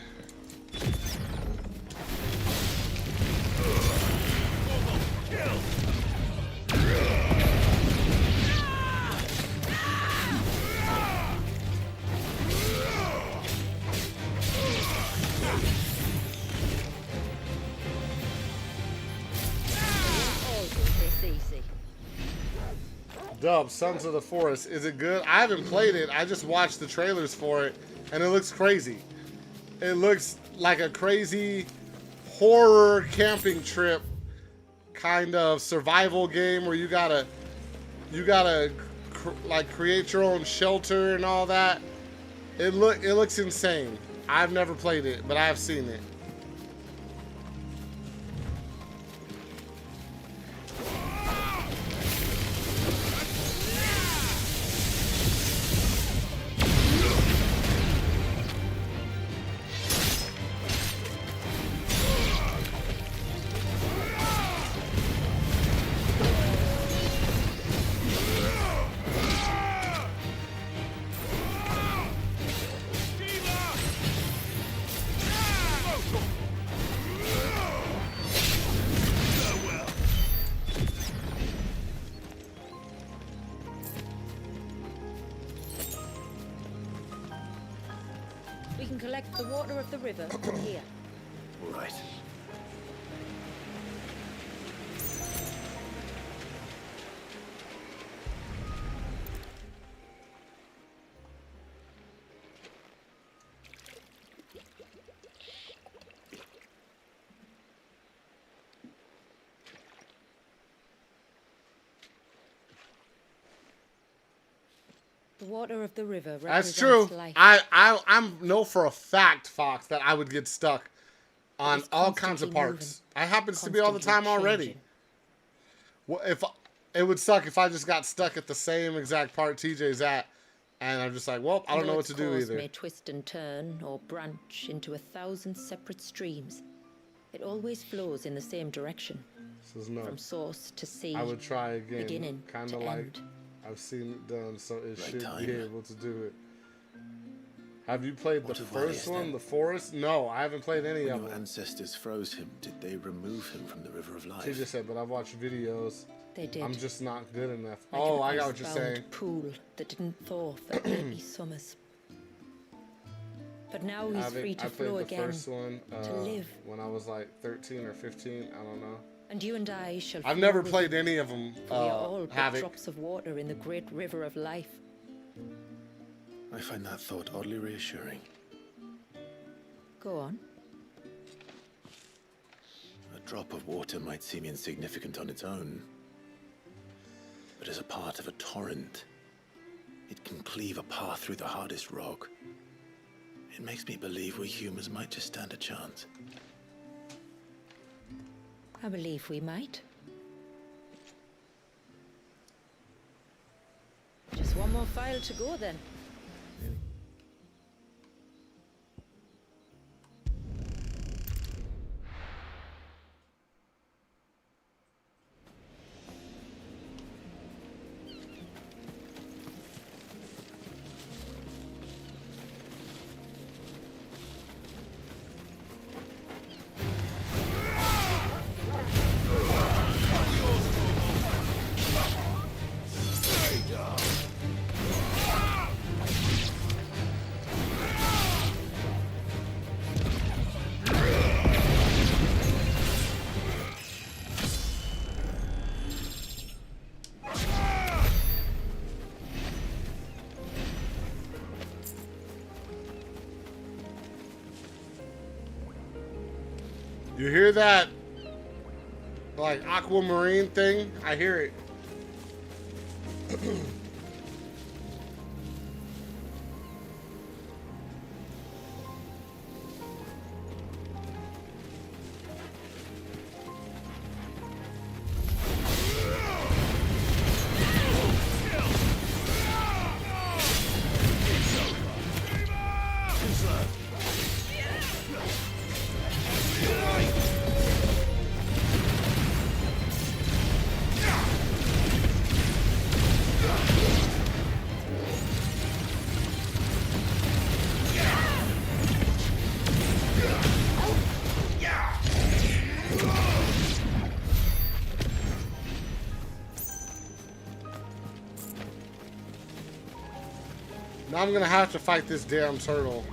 Dub, Sons of the Forest. Is it good? I haven't played it. I just watched the trailers for it, and it looks crazy. It looks like a crazy horror camping trip kind of survival game where you gotta like create your own shelter and all that. It looks insane. I've never played it, but I have seen it. We can collect the water of the river from here. Right. The water of the river That's represents true. life. I know for a fact, Fox, that I would get stuck on It's all kinds of constantly parts. It happens to be all the time constantly already. changing. Well, if it would suck if I just got stuck at the same exact part TJ's at, and I'm just like, well, I don't know what to do Its either. course may twist and turn or branch into 1,000 separate streams. It always flows in the same direction. This is nuts. From source to sea. I would try again. Beginning Kind to of like end. I've seen it done, so it Right should time. be able to do it. Have you played What the of first Valisthea? one, the forest? No, I haven't played any When of your them. ancestors froze him, did they remove him from the River of Life? TJ said, but I've watched videos. They did. I'm just not good enough. Like Oh, an I got what you're icebound saying. pool that didn't thaw for 80 summers. But now he's free to I played flow the again. first one to live. when I was like 13 or 15. I don't know. And you and I shall I've flow never with played him, any of them. for we are all but Havoc. drops of water in the great river of life. I find that thought oddly reassuring. Go on. A drop of water might seem insignificant on its own, but as a part of a torrent, it can cleave a path through the hardest rock. It makes me believe we humans might just stand a chance. I believe we might. Just one more file to go then. You hear that? Like aquamarine thing? I hear it. Now I'm gonna have to fight this damn turtle.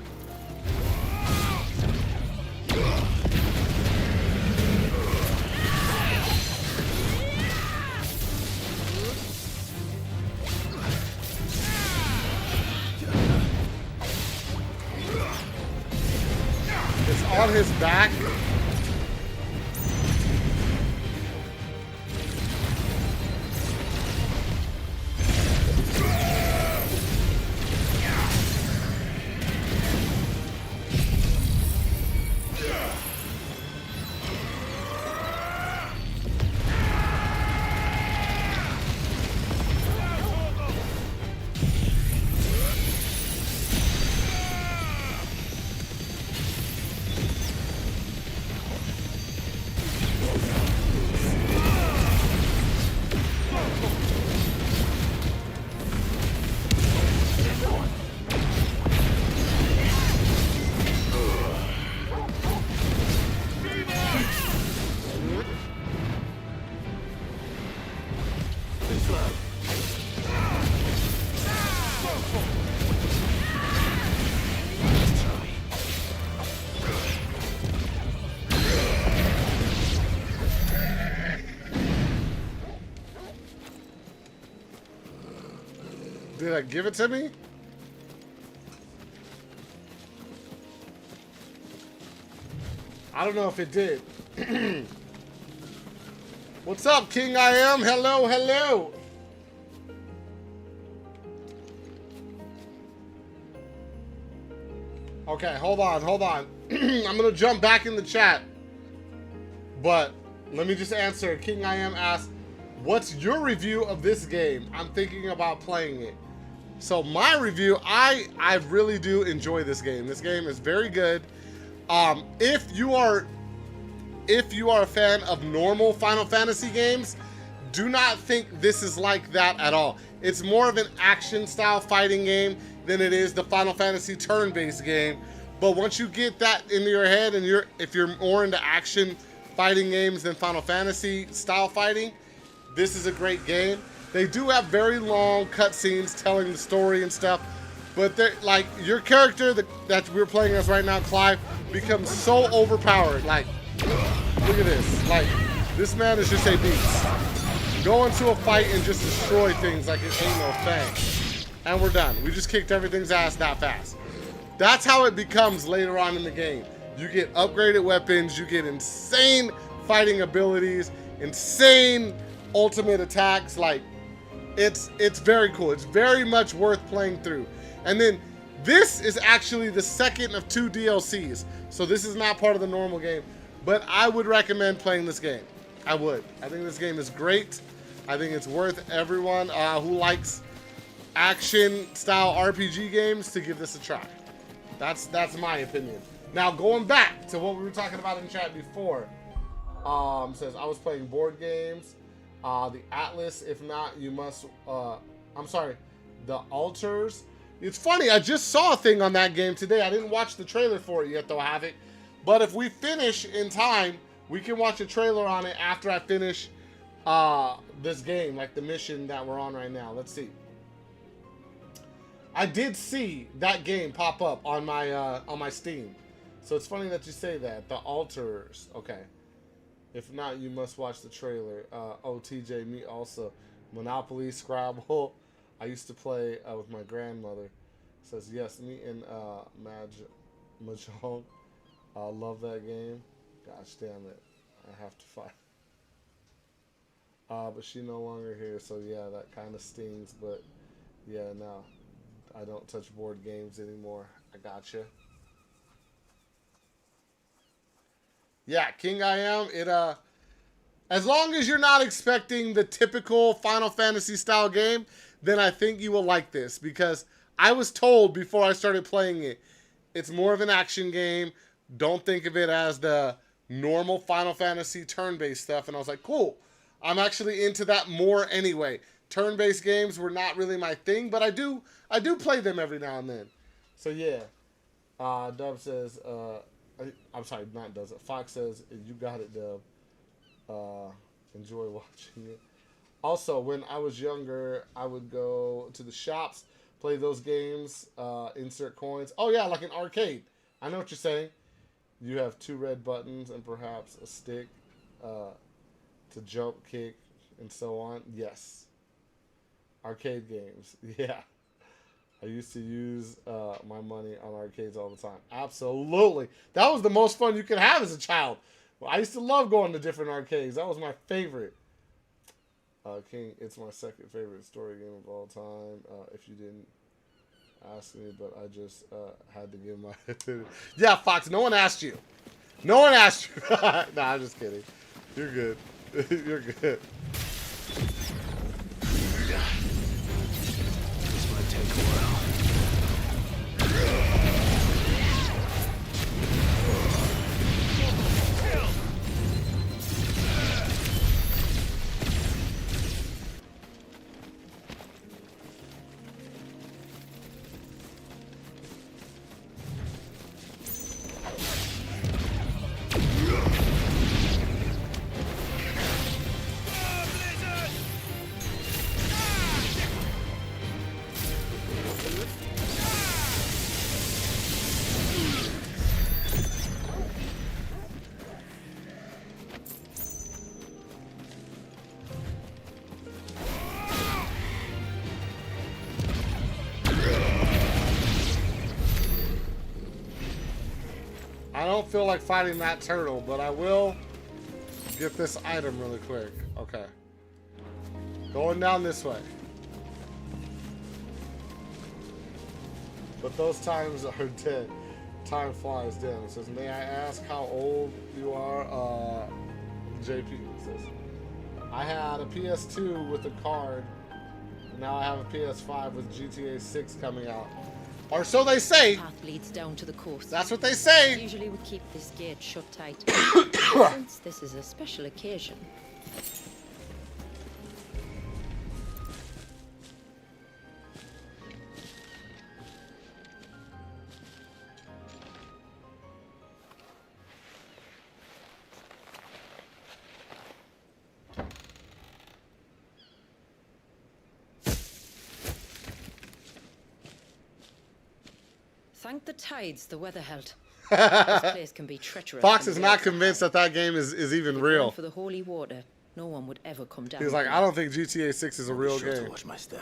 It's on his back. Did I give it to me? I don't know if it did. What's up, King I Am? Hello, hello. Okay, hold on, hold on. I'm gonna jump back in the chat. But let me just answer. King I Am asked, what's your review of this game? I'm thinking about playing it. So my review, I really do enjoy this game. This game is very good. If you are a fan of normal Final Fantasy games, do not think this is like that at all. It's more of an action style fighting game than it is the Final Fantasy turn-based game. But once you get that into your head, and if you're more into action fighting games than Final Fantasy style fighting, this is a great game. They do have very long cutscenes telling the story and stuff, but they're like, your character that we're playing as right now, Clive, becomes so overpowered. Like, look at this. Like, this man is just a beast. Go into a fight and just destroy things like it ain't no thing. And we're done. We just kicked everything's ass that fast. That's how it becomes later on in the game. You get upgraded weapons, you get insane fighting abilities, insane ultimate attacks. Like, it's very cool. It's very much worth playing through. And then this is actually the second of 2 DLCs. So this is not part of the normal game, but I would recommend playing this game. I would. I think this game is great. I think it's worth everyone who likes action style RPG games to give this a try. That's my opinion. Now, going back to what we were talking about in chat before, says I was playing board games. The Atlas, if not, you must, I'm sorry, the Altars. It's funny, I just saw a thing on that game today. I didn't watch the trailer for it yet, though, Havoc. But if we finish in time, we can watch a trailer on it after I finish this game, like the mission that we're on right now. Let's see. I did see that game pop up on my Steam. So it's funny that you say that. The Altars. Okay. If not, you must watch the trailer. Oh, TJ, me also. Monopoly, Scrabble. I used to play with my grandmother. Says, yes, me and Mahjong. Love that game. Gosh damn it. I have to fight. But she no longer here, so yeah, that kind of stings, but yeah, no. I don't touch board games anymore. I gotcha. Yeah, King I Am, as long as you're not expecting the typical Final Fantasy style game, then I think you will like this, because I was told before I started playing it, it's more of an action game. Don't think of it as the normal Final Fantasy turn-based stuff. And I was like, cool. I'm actually into that more anyway. Turn-based games were not really my thing, but I do play them every now and then. So yeah. Dub says, I'm sorry, not does it. Fox says, you got it, Dub. Enjoy watching it. Also, when I was younger, I would go to the shops, play those games, insert coins. Oh yeah, like an arcade. I know what you're saying. You have 2 red buttons and perhaps a stick to jump, kick, and so on. Yes. Arcade games. Yeah. I used to use my money on arcades all the time. Absolutely. That was the most fun you could have as a child. I used to love going to different arcades. That was my favorite. King, it's my second favorite story game of all time. If you didn't ask me, but I just had to give my opinion. Yeah, Fox, no one asked you. No one asked you. Nah, I'm just kidding. You're good. You're good. This might take a while. I don't feel like fighting that turtle, but I will get this item really quick. Okay. Going down this way. But those times are dead. Time flies down. It says, may I ask how old you are? JP says, I had a PS2 with a card. And now I have a PS5 with GTA 6 coming out. Or so they say. The path leads down to the coast. That's what they say. Usually we keep this gate shut tight. Since this is a special occasion. Thank the tides the weather held. This place can be treacherous. Fox is not convinced that that game is even real. For the holy water, no one would ever come down. He's like, I don't think GTA 6 is a real game. To watch my step.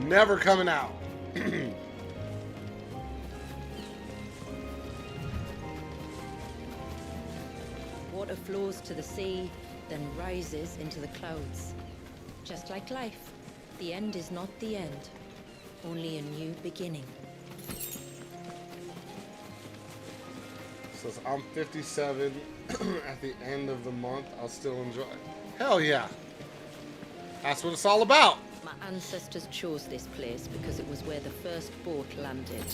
Never coming out. Water flows to the sea, then rises into the clouds. Just like life, the end is not the end, only a new beginning. Says I'm 57 at the end of the month. I'll still enjoy it. Hell yeah. That's what it's all about. My ancestors chose this place because it was where the first boat landed.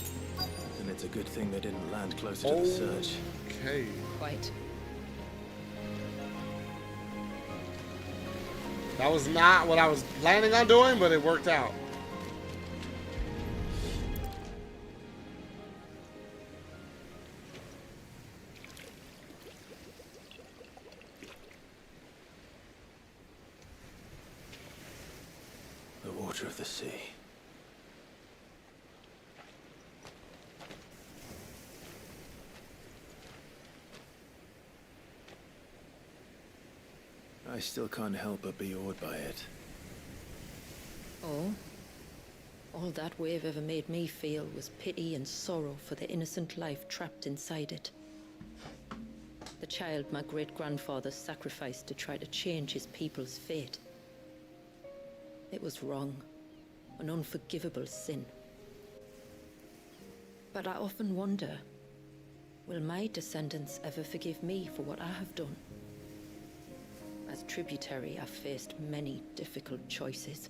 And it's a good thing they didn't land closer to the surge. Okay. Quite. That was not what I was planning on doing, but it worked out. The water of the sea. I still can't help but be awed by it. All that wave ever made me feel was pity and sorrow for the innocent life trapped inside it. The child my great-grandfather sacrificed to try to change his people's fate. It was wrong, an unforgivable sin. But I often wonder, will my descendants ever forgive me for what I have done? As tributary, I've faced many difficult choices.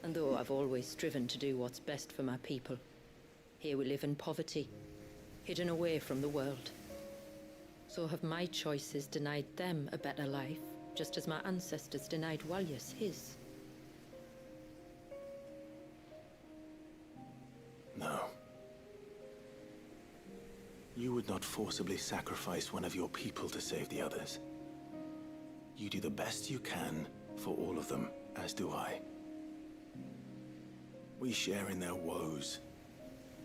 And though I've always striven to do what's best for my people, here we live in poverty, hidden away from the world. So have my choices denied them a better life, just as my ancestors denied Walyas his? No. You would not forcibly sacrifice one of your people to save the others. You do the best you can for all of them, as do I. We share in their woes,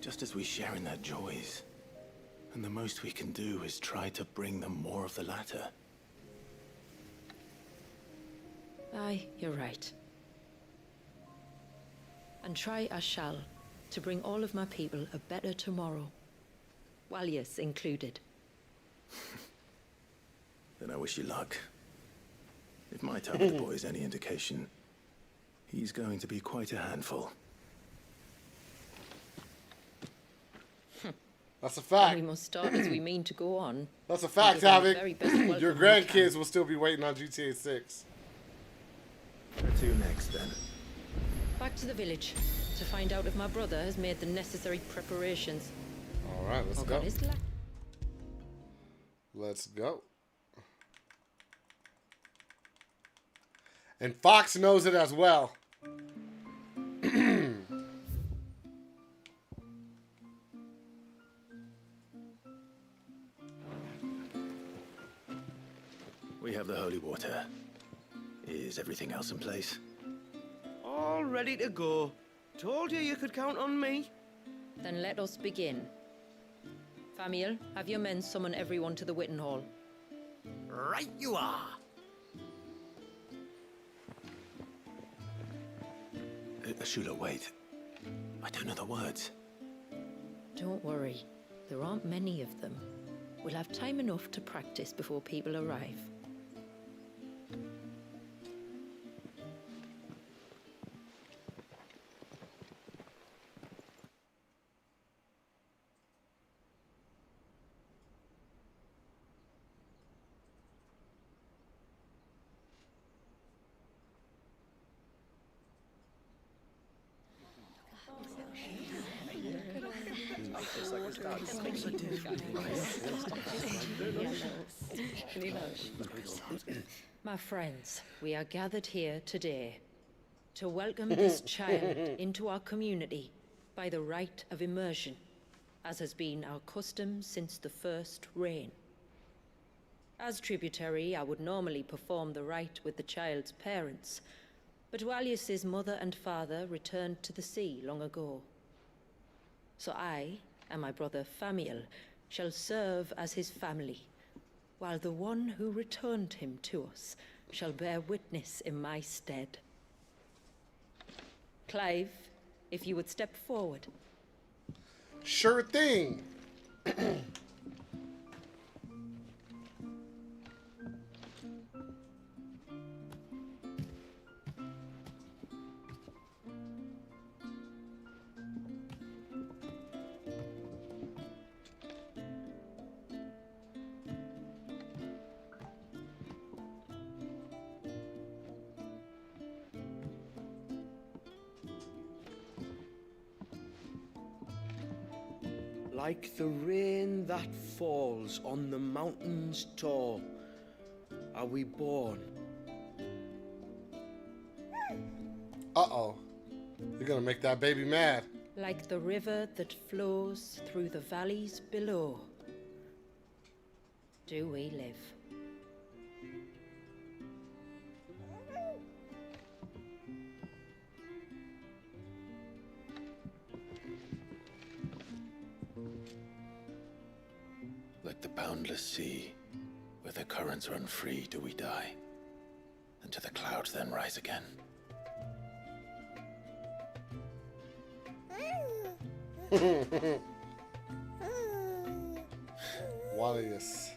just as we share in their joys. And the most we can do is try to bring them more of the latter. Aye, you're right. And try I shall, to bring all of my people a better tomorrow. Walyas included. Then I wish you luck. If my time with the boy is any indication, he's going to be quite a handful. That's a fact. And we must start as we mean to go on. That's a fact, Give them the Havoc. very best welcome Your we grandkids will still be waiting on GTA 6. Where to next, then? Back to the village, to find out if my brother has made the necessary preparations. Alright, let's Or go. got his Let's go. And Fox knows it as well. We have the holy water. Is everything else in place? All ready to go. Told you could count on me. Then let us begin. Famiel, have your men summon everyone to the Witten Hall. Right you are. Ashula, wait. I don't know the words. Don't worry, there aren't many of them. We'll have time enough to practice before people arrive. My friends, we are gathered here today to welcome this child into our community by the rite of immersion, as has been our custom since the first reign. As tributary, I would normally perform the rite with the child's parents, but Walyas's mother and father returned to the sea long ago. So I and my brother Famiel shall serve as his family, while the one who returned him to us shall bear witness in my stead. Clive, if you would step forward. Sure thing. Like the rain that falls on the mountains tall, are we born. Uh-oh. You're gonna make that baby mad. Like the river that flows through the valleys below, do we live. Like the boundless sea, where the currents run free, do we die. and to the clouds then rise again. Walius.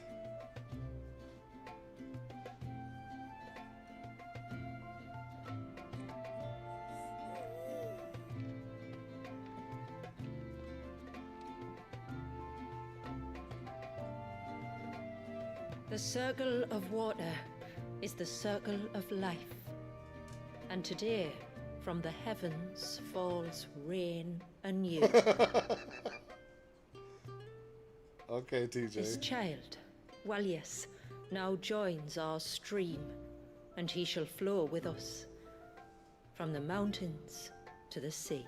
The circle of water is the circle of life. And today, from the heavens falls rain anew. Okay, TJ. This child, Walius, now joins our stream, and he shall flow with us from the mountains to the sea.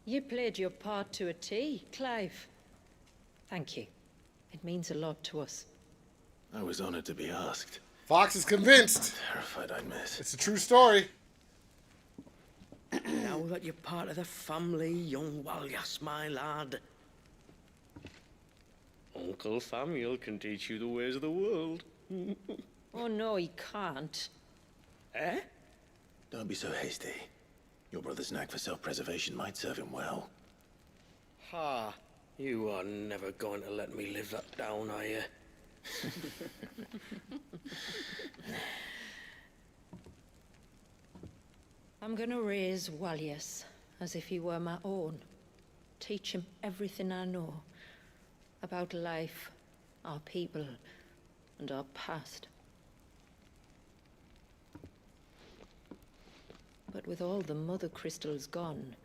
You played your part to a T, Clive. Thank you. It means a lot to us. I was honored to be asked. Fox is convinced. Terrified I'd miss. It's a true story. Now that you're part of the family, young Walyas, my lad. Uncle Samuel can teach you the ways of the world. Oh no, he can't. Eh? Don't be so hasty. Your brother's knack for self-preservation might serve him well. Ha! You are never going to let me live that down, are you? I'm gonna raise Walius as if he were my own. Teach him everything I know about life, our people, and our past. But with all the mother crystals gone,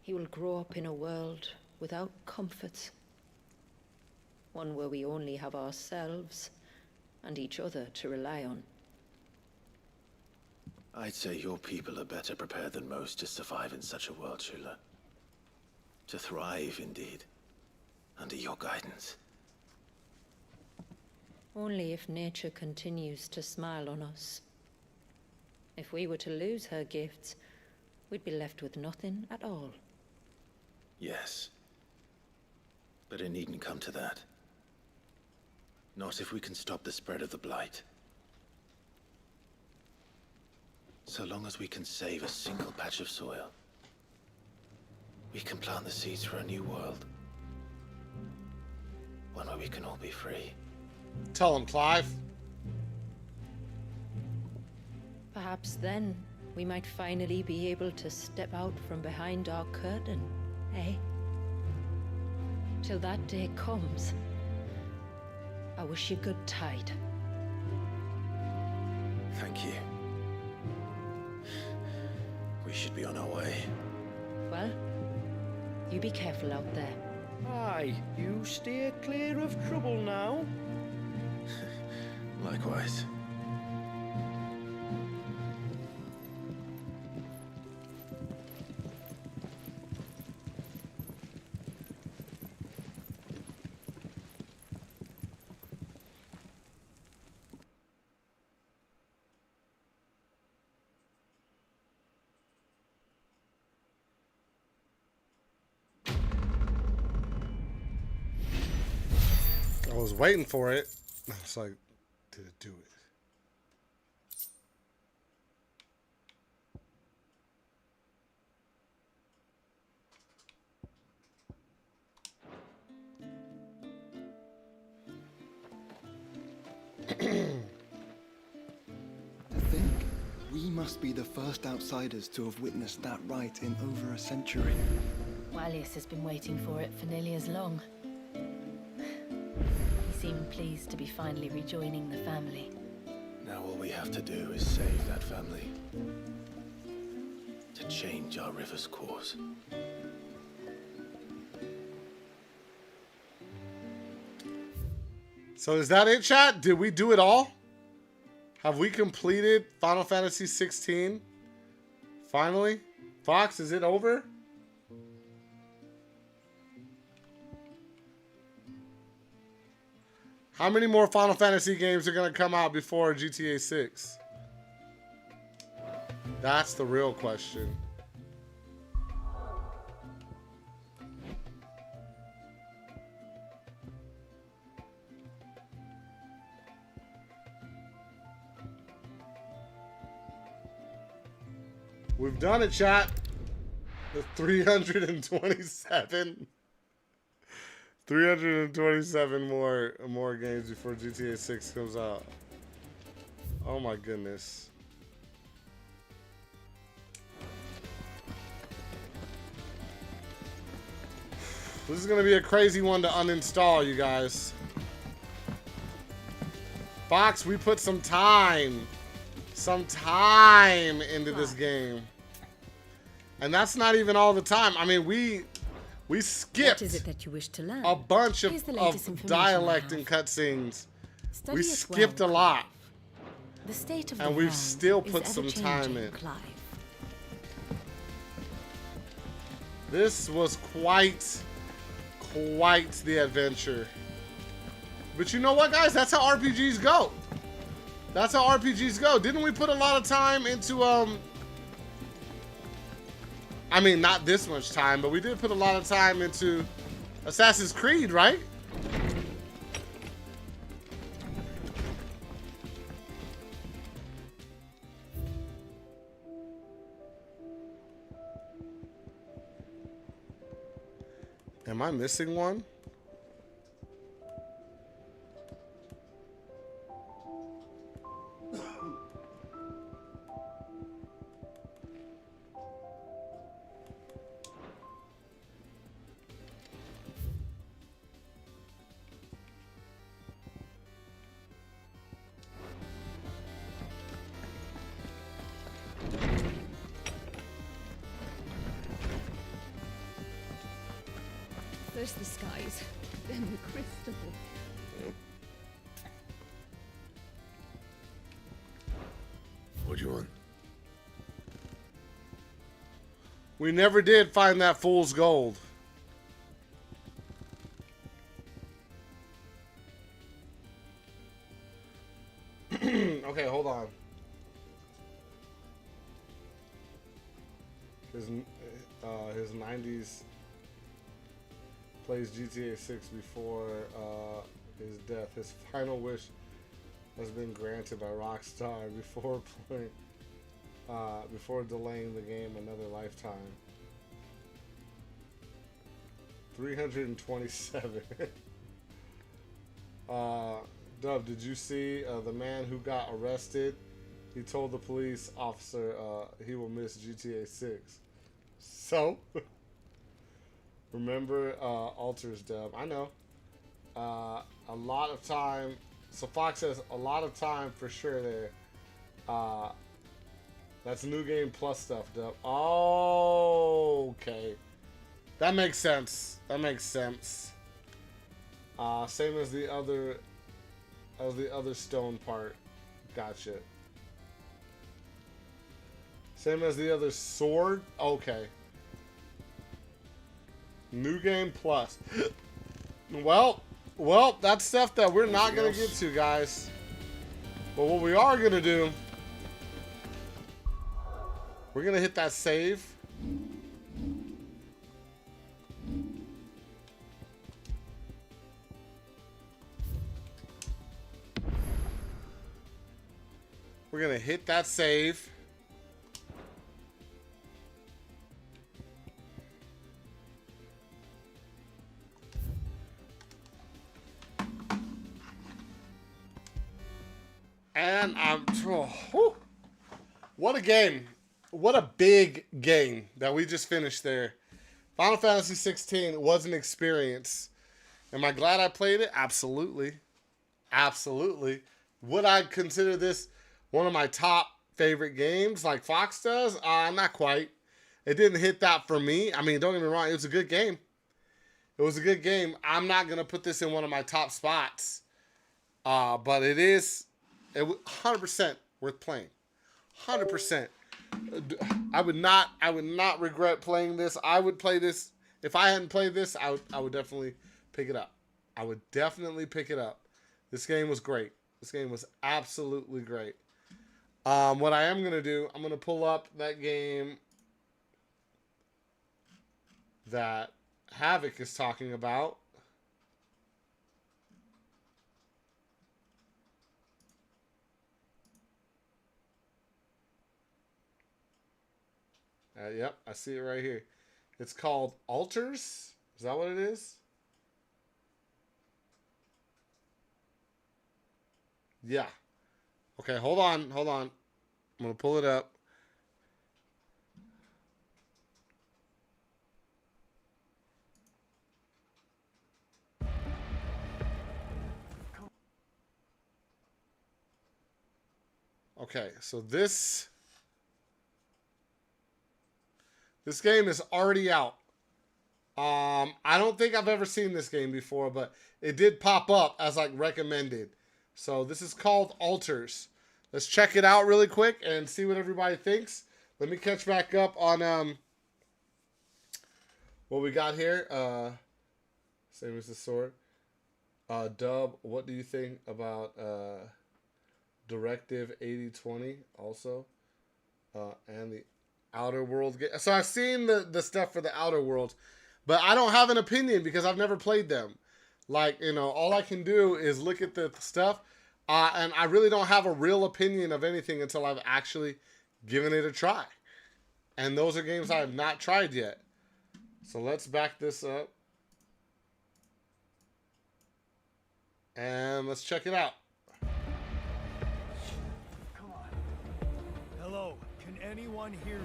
he will grow up in a world without comforts. One where we only have ourselves and each other to rely on. I'd say your people are better prepared than most to survive in such a world, Shula. To thrive, indeed, under your guidance. Only if nature continues to smile on us. If we were to lose her gifts, we'd be left with nothing at all. Yes. But it needn't come to that. Not if we can stop the spread of the Blight. So long as we can save a single patch of soil, we can plant the seeds for a new world. One where we can all be free. Tell him, Clive. Perhaps then we might finally be able to step out from behind our curtain, eh? Till that day comes, I wish you good tide. Thank you. We should be on our way. Well, you be careful out there. Aye, you steer clear of trouble now. Likewise. I was waiting for it. I was like, did it do it? To think, we must be the first outsiders to have witnessed that rite in over a century. Walius has been waiting for it for nearly as long. He seemed pleased to be finally rejoining the family. Now all we have to do is save that family. To change our river's course. So is that it, chat? Did we do it all? Have we completed Final Fantasy XVI Finally? Fox, is it over? How many more Final Fantasy games are going to come out before GTA 6? That's the real question. We've done it, chat. The 327. 327 more games before GTA 6 comes out. Oh my goodness. This is gonna be a crazy one to uninstall, you guys. Fox, we put some time into this game. And that's not even all the time. I mean, we skipped What is it that you wish to learn? a bunch Here's the latest of information dialect I and have. cutscenes. Study We it skipped well, a lot. The state of And the we've realm still is put some time ever-changing, in. Clive. This was quite the adventure. But you know what, guys? That's how RPGs go. That's how RPGs go. Didn't we put a lot of time into, I mean, not this much time, but we did put a lot of time into Assassin's Creed, right? Am I missing one? First the skies, then the crystal. What do you want? We never did find that fool's gold. Okay, hold on. His 90s plays GTA 6 before his death. His final wish has been granted by Rockstar before playing, before delaying the game another lifetime. 327. Dub, did you see the man who got arrested? He told the police officer he will miss GTA 6. So, remember Alter's, Dub. I know. A lot of time. So Fox says a lot of time for sure there. That's New Game Plus stuff, Dub. Oh, okay. That makes sense. That makes sense. Same as the other stone part. Gotcha. Same as the other sword. Okay. New Game Plus. Well, that's stuff that we're not gonna get to, guys. But what we are gonna do, we're gonna hit that save. We're gonna hit that save. And what a game. What a big game that we just finished there. Final Fantasy XVI was an experience. Am I glad I played it? Absolutely. Absolutely. Would I consider this one of my top favorite games like Fox does? Not quite. It didn't hit that for me. I mean, don't get me wrong. It was a good game. It was a good game. I'm not going to put this in one of my top spots. But it 100% worth playing. 100%. I would not regret playing this. I would play this if I hadn't played this. I would definitely pick it up. I would definitely pick it up. This game was great. This game was absolutely great. What I am gonna do, I'm gonna pull up that game that Havoc is talking about. Yep, I see it right here. It's called Altars. Is that what it is? Yeah. Okay, hold on. I'm going to pull it up. Okay, so this game is already out. I don't think I've ever seen this game before, but it did pop up as like recommended. So this is called Altars. Let's check it out really quick and see what everybody thinks. Let me catch back up on what we got here. Same as the sword. Dub, what do you think about Directive 8020 also? And the Outer World game. So I've seen the stuff for the Outer Worlds, but I don't have an opinion because I've never played them. Like, you know, all I can do is look at the stuff, and I really don't have a real opinion of anything until I've actually given it a try. And those are games I have not tried yet. So let's back this up. And let's check it out. Come on. Hello, can anyone hear me?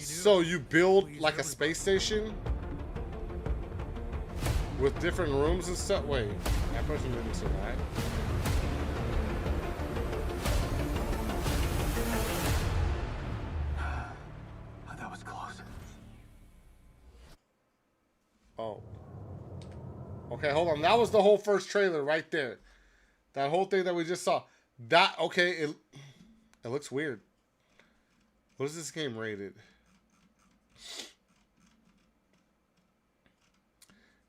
So you build like a space station with different rooms and stuff? Wait, that person didn't survive. That was close. Oh. Okay, hold on. That was the whole first trailer right there. That whole thing that we just saw. That, okay, it looks weird. What is this game rated?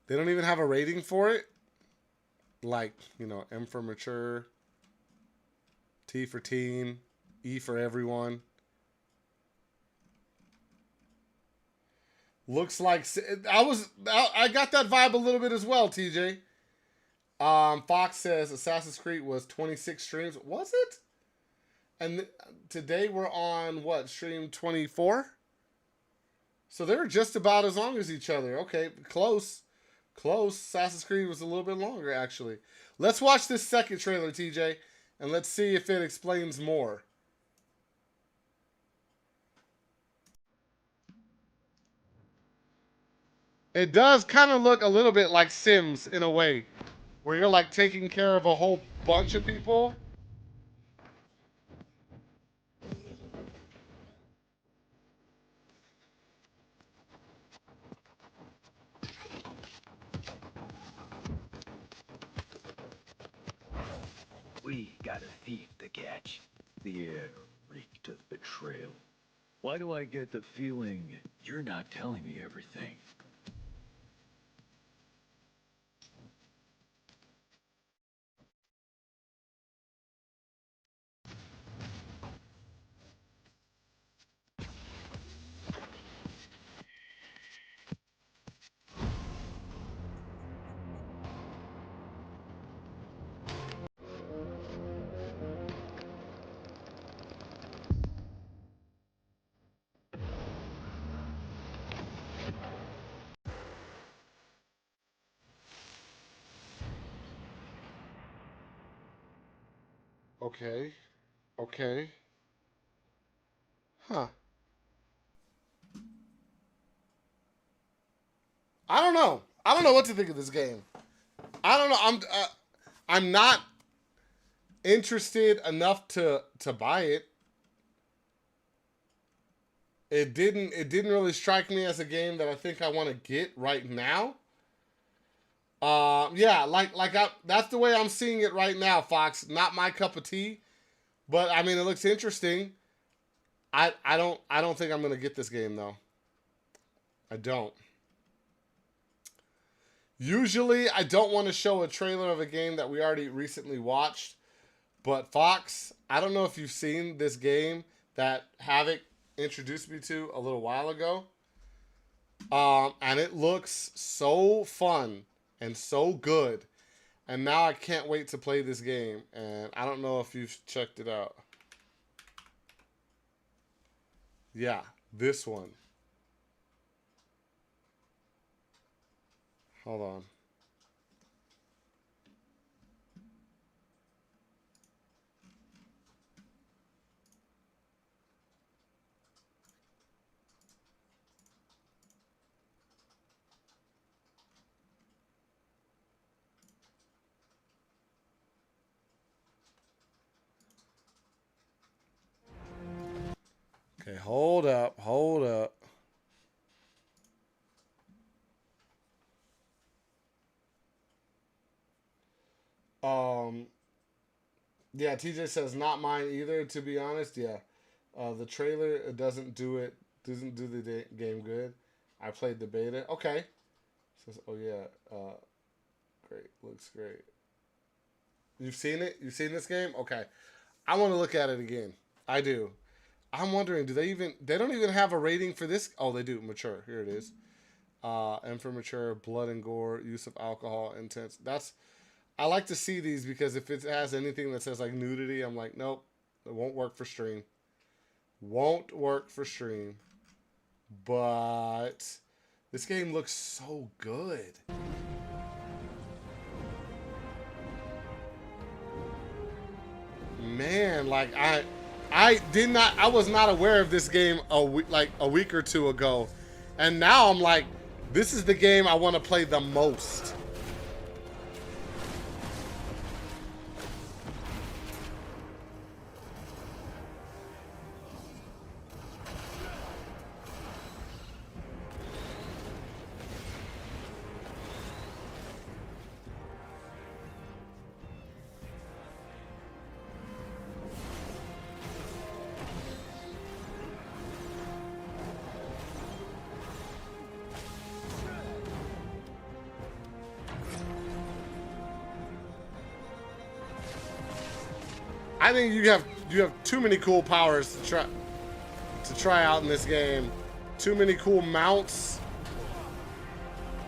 They don't even have a rating for it. Like, you know, M for mature, T for teen, E for everyone. Looks like I got that vibe a little bit as well, TJ. Fox says Assassin's Creed was 26 streams. Was it? And today we're on what, stream 24? So they were just about as long as each other. Okay, close. Close. Assassin's Creed was a little bit longer, actually. Let's watch this second trailer, TJ, and let's see if it explains more. It does kind of look a little bit like Sims in a way, where you're like taking care of a whole bunch of people. We got a thief to catch. The air reeked of betrayal. Why do I get the feeling you're not telling me everything? Okay. Okay. Huh. I don't know. I don't know what to think of this game. I don't know. I'm not interested enough to buy it. It didn't really strike me as a game that I think I want to get right now. Yeah, that's the way I'm seeing it right now, Fox. Not my cup of tea, but I mean it looks interesting. I don't think I'm gonna get this game though. I don't. Usually I don't want to show a trailer of a game that we already recently watched, but Fox, I don't know if you've seen this game that Havoc introduced me to a little while ago. And it looks so fun and so good. And now I can't wait to play this game. And I don't know if you've checked it out. Yeah, this one. Hold on. Okay, hold up, hold up. Yeah, TJ says not mine either, to be honest. Yeah. The trailer doesn't do the game good. I played the beta. Okay. Says, oh yeah. Great. Looks great. You've seen it? You've seen this game? Okay. I want to look at it again. I do. I'm wondering, they don't even have a rating for this? Oh, they do. Mature. Here it is. And for mature, blood and gore, use of alcohol, intense. I like to see these because if it has anything that says like nudity, I'm like, nope, it won't work for stream. Won't work for stream. But this game looks so good. Man, like I was not aware of this game a week or two ago. And now I'm like, this is the game I want to play the most. I think you have too many cool powers to try out in this game. Too many cool mounts.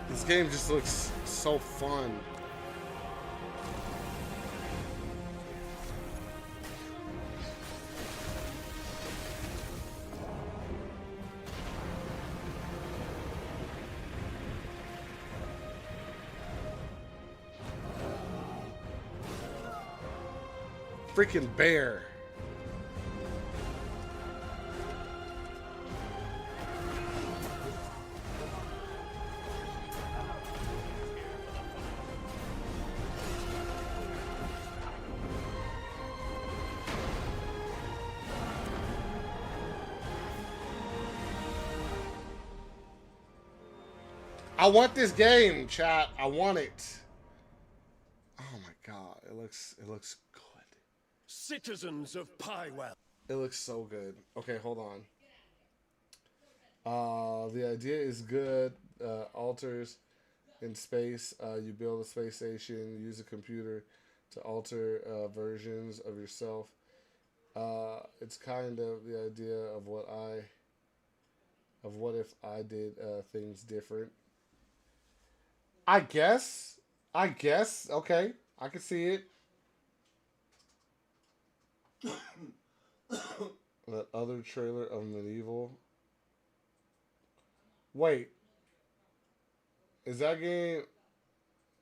This game just looks so fun. Freaking bear. I want this game, chat. I want it. Oh my god, it looks good. Citizens of Pywell. It looks so good. Okay, hold on. The idea is good. Alters in space. You build a space station. Use a computer to alter versions of yourself. It's kind of the idea of what if I did things different. I guess. Okay, I can see it. That other trailer of Medieval. Wait. Is that game...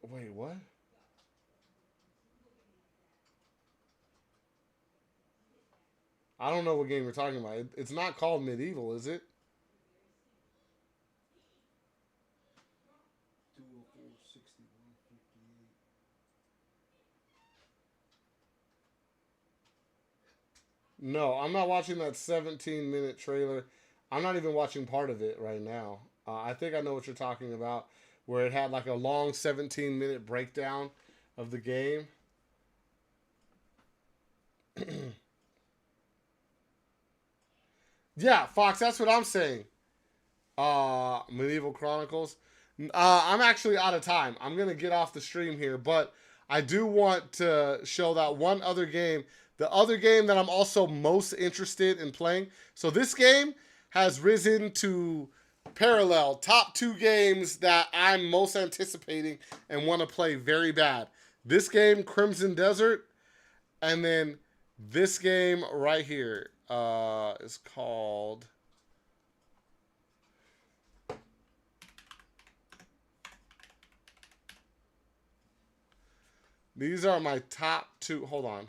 Wait, what? I don't know what game you're talking about. It's not called Medieval, is it? No, I'm not watching that 17-minute trailer. I'm not even watching part of it right now. I think I know what you're talking about, where it had like a long 17-minute breakdown of the game. Yeah, Fox, that's what I'm saying. Medieval Chronicles. I'm actually out of time. I'm going to get off the stream here, but I do want to show that one other game. The other game that I'm also most interested in playing. So this game has risen to parallel top 2 games that I'm most anticipating and want to play very bad. This game, Crimson Desert, and then this game right here is called... These are my top 2. Hold on.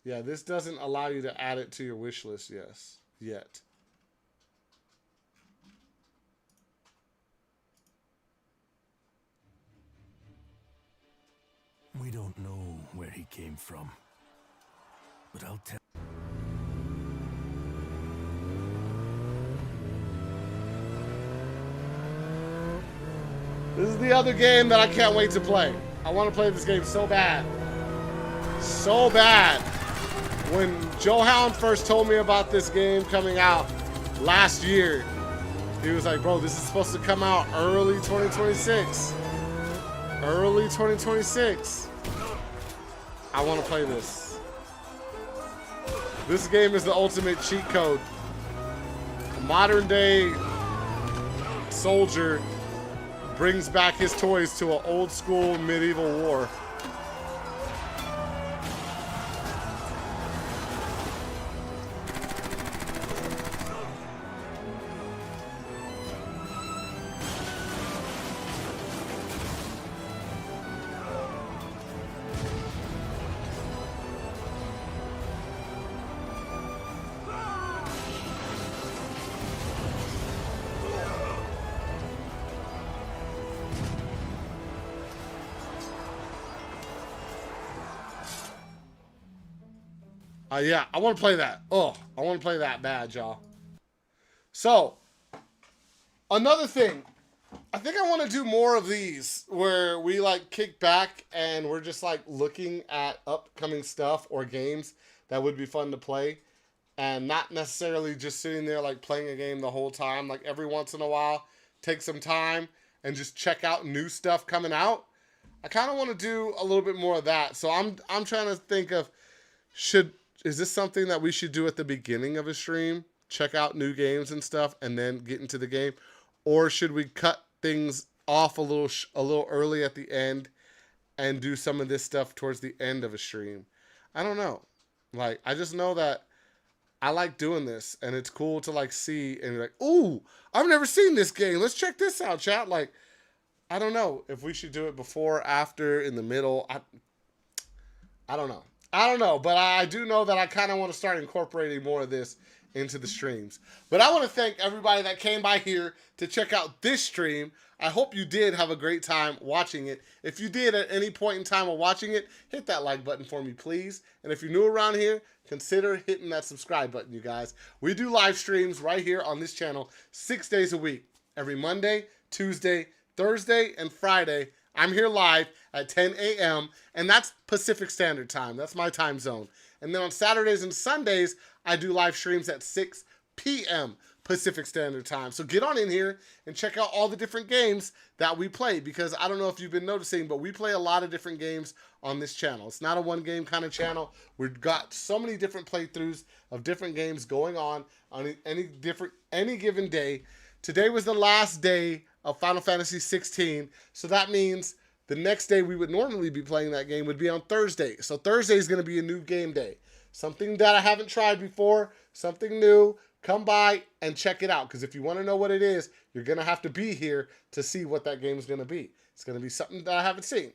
Yeah, this doesn't allow you to add it to your wish list, yet. We don't know where he came from, but I'll tell. This is the other game that I can't wait to play. I want to play this game so bad. So bad. When Joe Hound first told me about this game coming out last year, he was like, bro, this is supposed to come out early 2026. Early 2026. I want to play this. This game is the ultimate cheat code. A modern day soldier brings back his toys to an old school medieval war. Yeah, I want to play that. Oh, I want to play that bad, y'all. So, another thing. I think I want to do more of these where we like kick back and we're just like looking at upcoming stuff or games that would be fun to play and not necessarily just sitting there like playing a game the whole time. Like every once in a while, take some time and just check out new stuff coming out. I kind of want to do a little bit more of that. So I'm trying to think of is this something that we should do at the beginning of a stream? Check out new games and stuff and then get into the game? Or should we cut things off a little early at the end and do some of this stuff towards the end of a stream? I don't know. Like, I just know that I like doing this and it's cool to like see and be like, ooh, I've never seen this game. Let's check this out, chat. Like, I don't know if we should do it before, after, in the middle. I don't know. I don't know, but I do know that I kind of want to start incorporating more of this into the streams. But I want to thank everybody that came by here to check out this stream. I hope you did have a great time watching it. If you did at any point in time while watching it, hit that like button for me, please. And if you're new around here, consider hitting that subscribe button, you guys. We do live streams right here on this channel 6 days a week. Every Monday, Tuesday, Thursday, and Friday. I'm here live at 10 a.m. and that's Pacific Standard Time. That's my time zone. And then on Saturdays and Sundays, I do live streams at 6 p.m. Pacific Standard Time. So get on in here and check out all the different games that we play, because I don't know if you've been noticing, but we play a lot of different games on this channel. It's not a one game kind of channel. We've got so many different playthroughs of different games going on any given day. Today was the last day of Final Fantasy XVI, so that means the next day we would normally be playing that game would be on Thursday. So Thursday is going to be a new game day. Something that I haven't tried before, something new. Come by and check it out, because if you want to know what it is, you're going to have to be here to see what that game is going to be. It's going to be something that I haven't seen.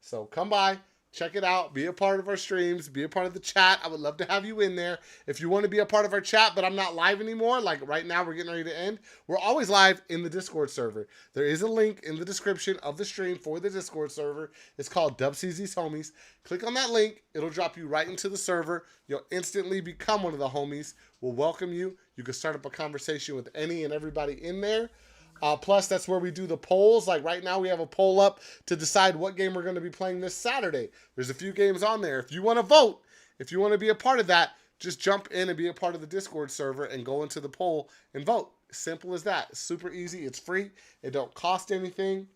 So come by, Check it out. Be a part of our streams. Be a part of the chat. I would love to have you in there. If you want to be a part of our chat, but I'm not live anymore, like right now we're getting ready to end, we're always live in the Discord server. There is a link in the description of the stream for the Discord server. It's called WCZ's Homies. Click on that link. It'll drop you right into the server. You'll instantly become one of the homies. We'll welcome you. You can start up a conversation with any and everybody in there. Plus, that's where we do the polls. Like right now, we have a poll up to decide what game we're going to be playing this Saturday. There's a few games on there. If you want to vote, if you want to be a part of that, just jump in and be a part of the Discord server and go into the poll and vote. Simple as that. It's super easy. It's free. It don't cost anything.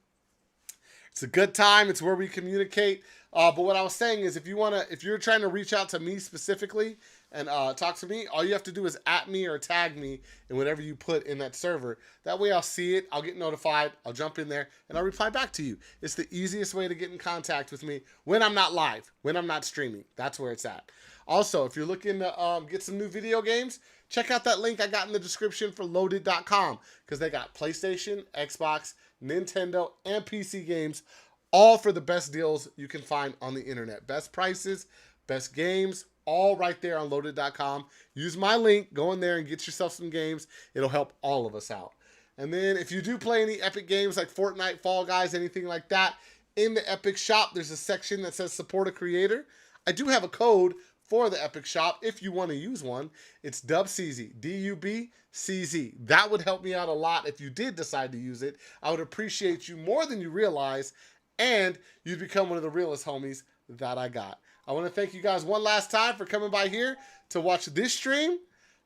It's a good time. It's where we communicate. But what I was saying is, if you're trying to reach out to me specifically and talk to me, all you have to do is @ me or tag me in whatever you put in that server. That way I'll see it, I'll get notified, I'll jump in there, and I'll reply back to you. It's the easiest way to get in contact with me when I'm not live, when I'm not streaming. That's where it's at. Also, if you're looking to get some new video games, check out that link I got in the description for loaded.com, because they got PlayStation, Xbox, Nintendo, and PC games, all for the best deals you can find on the internet. Best prices, best games, all right there on loaded.com. Use my link, go in there and get yourself some games. It'll help all of us out. And then if you do play any Epic games like Fortnite, Fall Guys, anything like that, in the Epic shop, there's a section that says support a creator. I do have a code for the Epic shop if you want to use one. It's DUBCZ, DUBCZ. That would help me out a lot if you did decide to use it. I would appreciate you more than you realize, and you'd become one of the realest homies that I got. I want to thank you guys one last time for coming by here to watch this stream.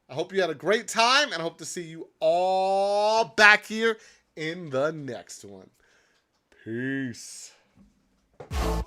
I hope you had a great time, and I hope to see you all back here in the next one. Peace. Bye.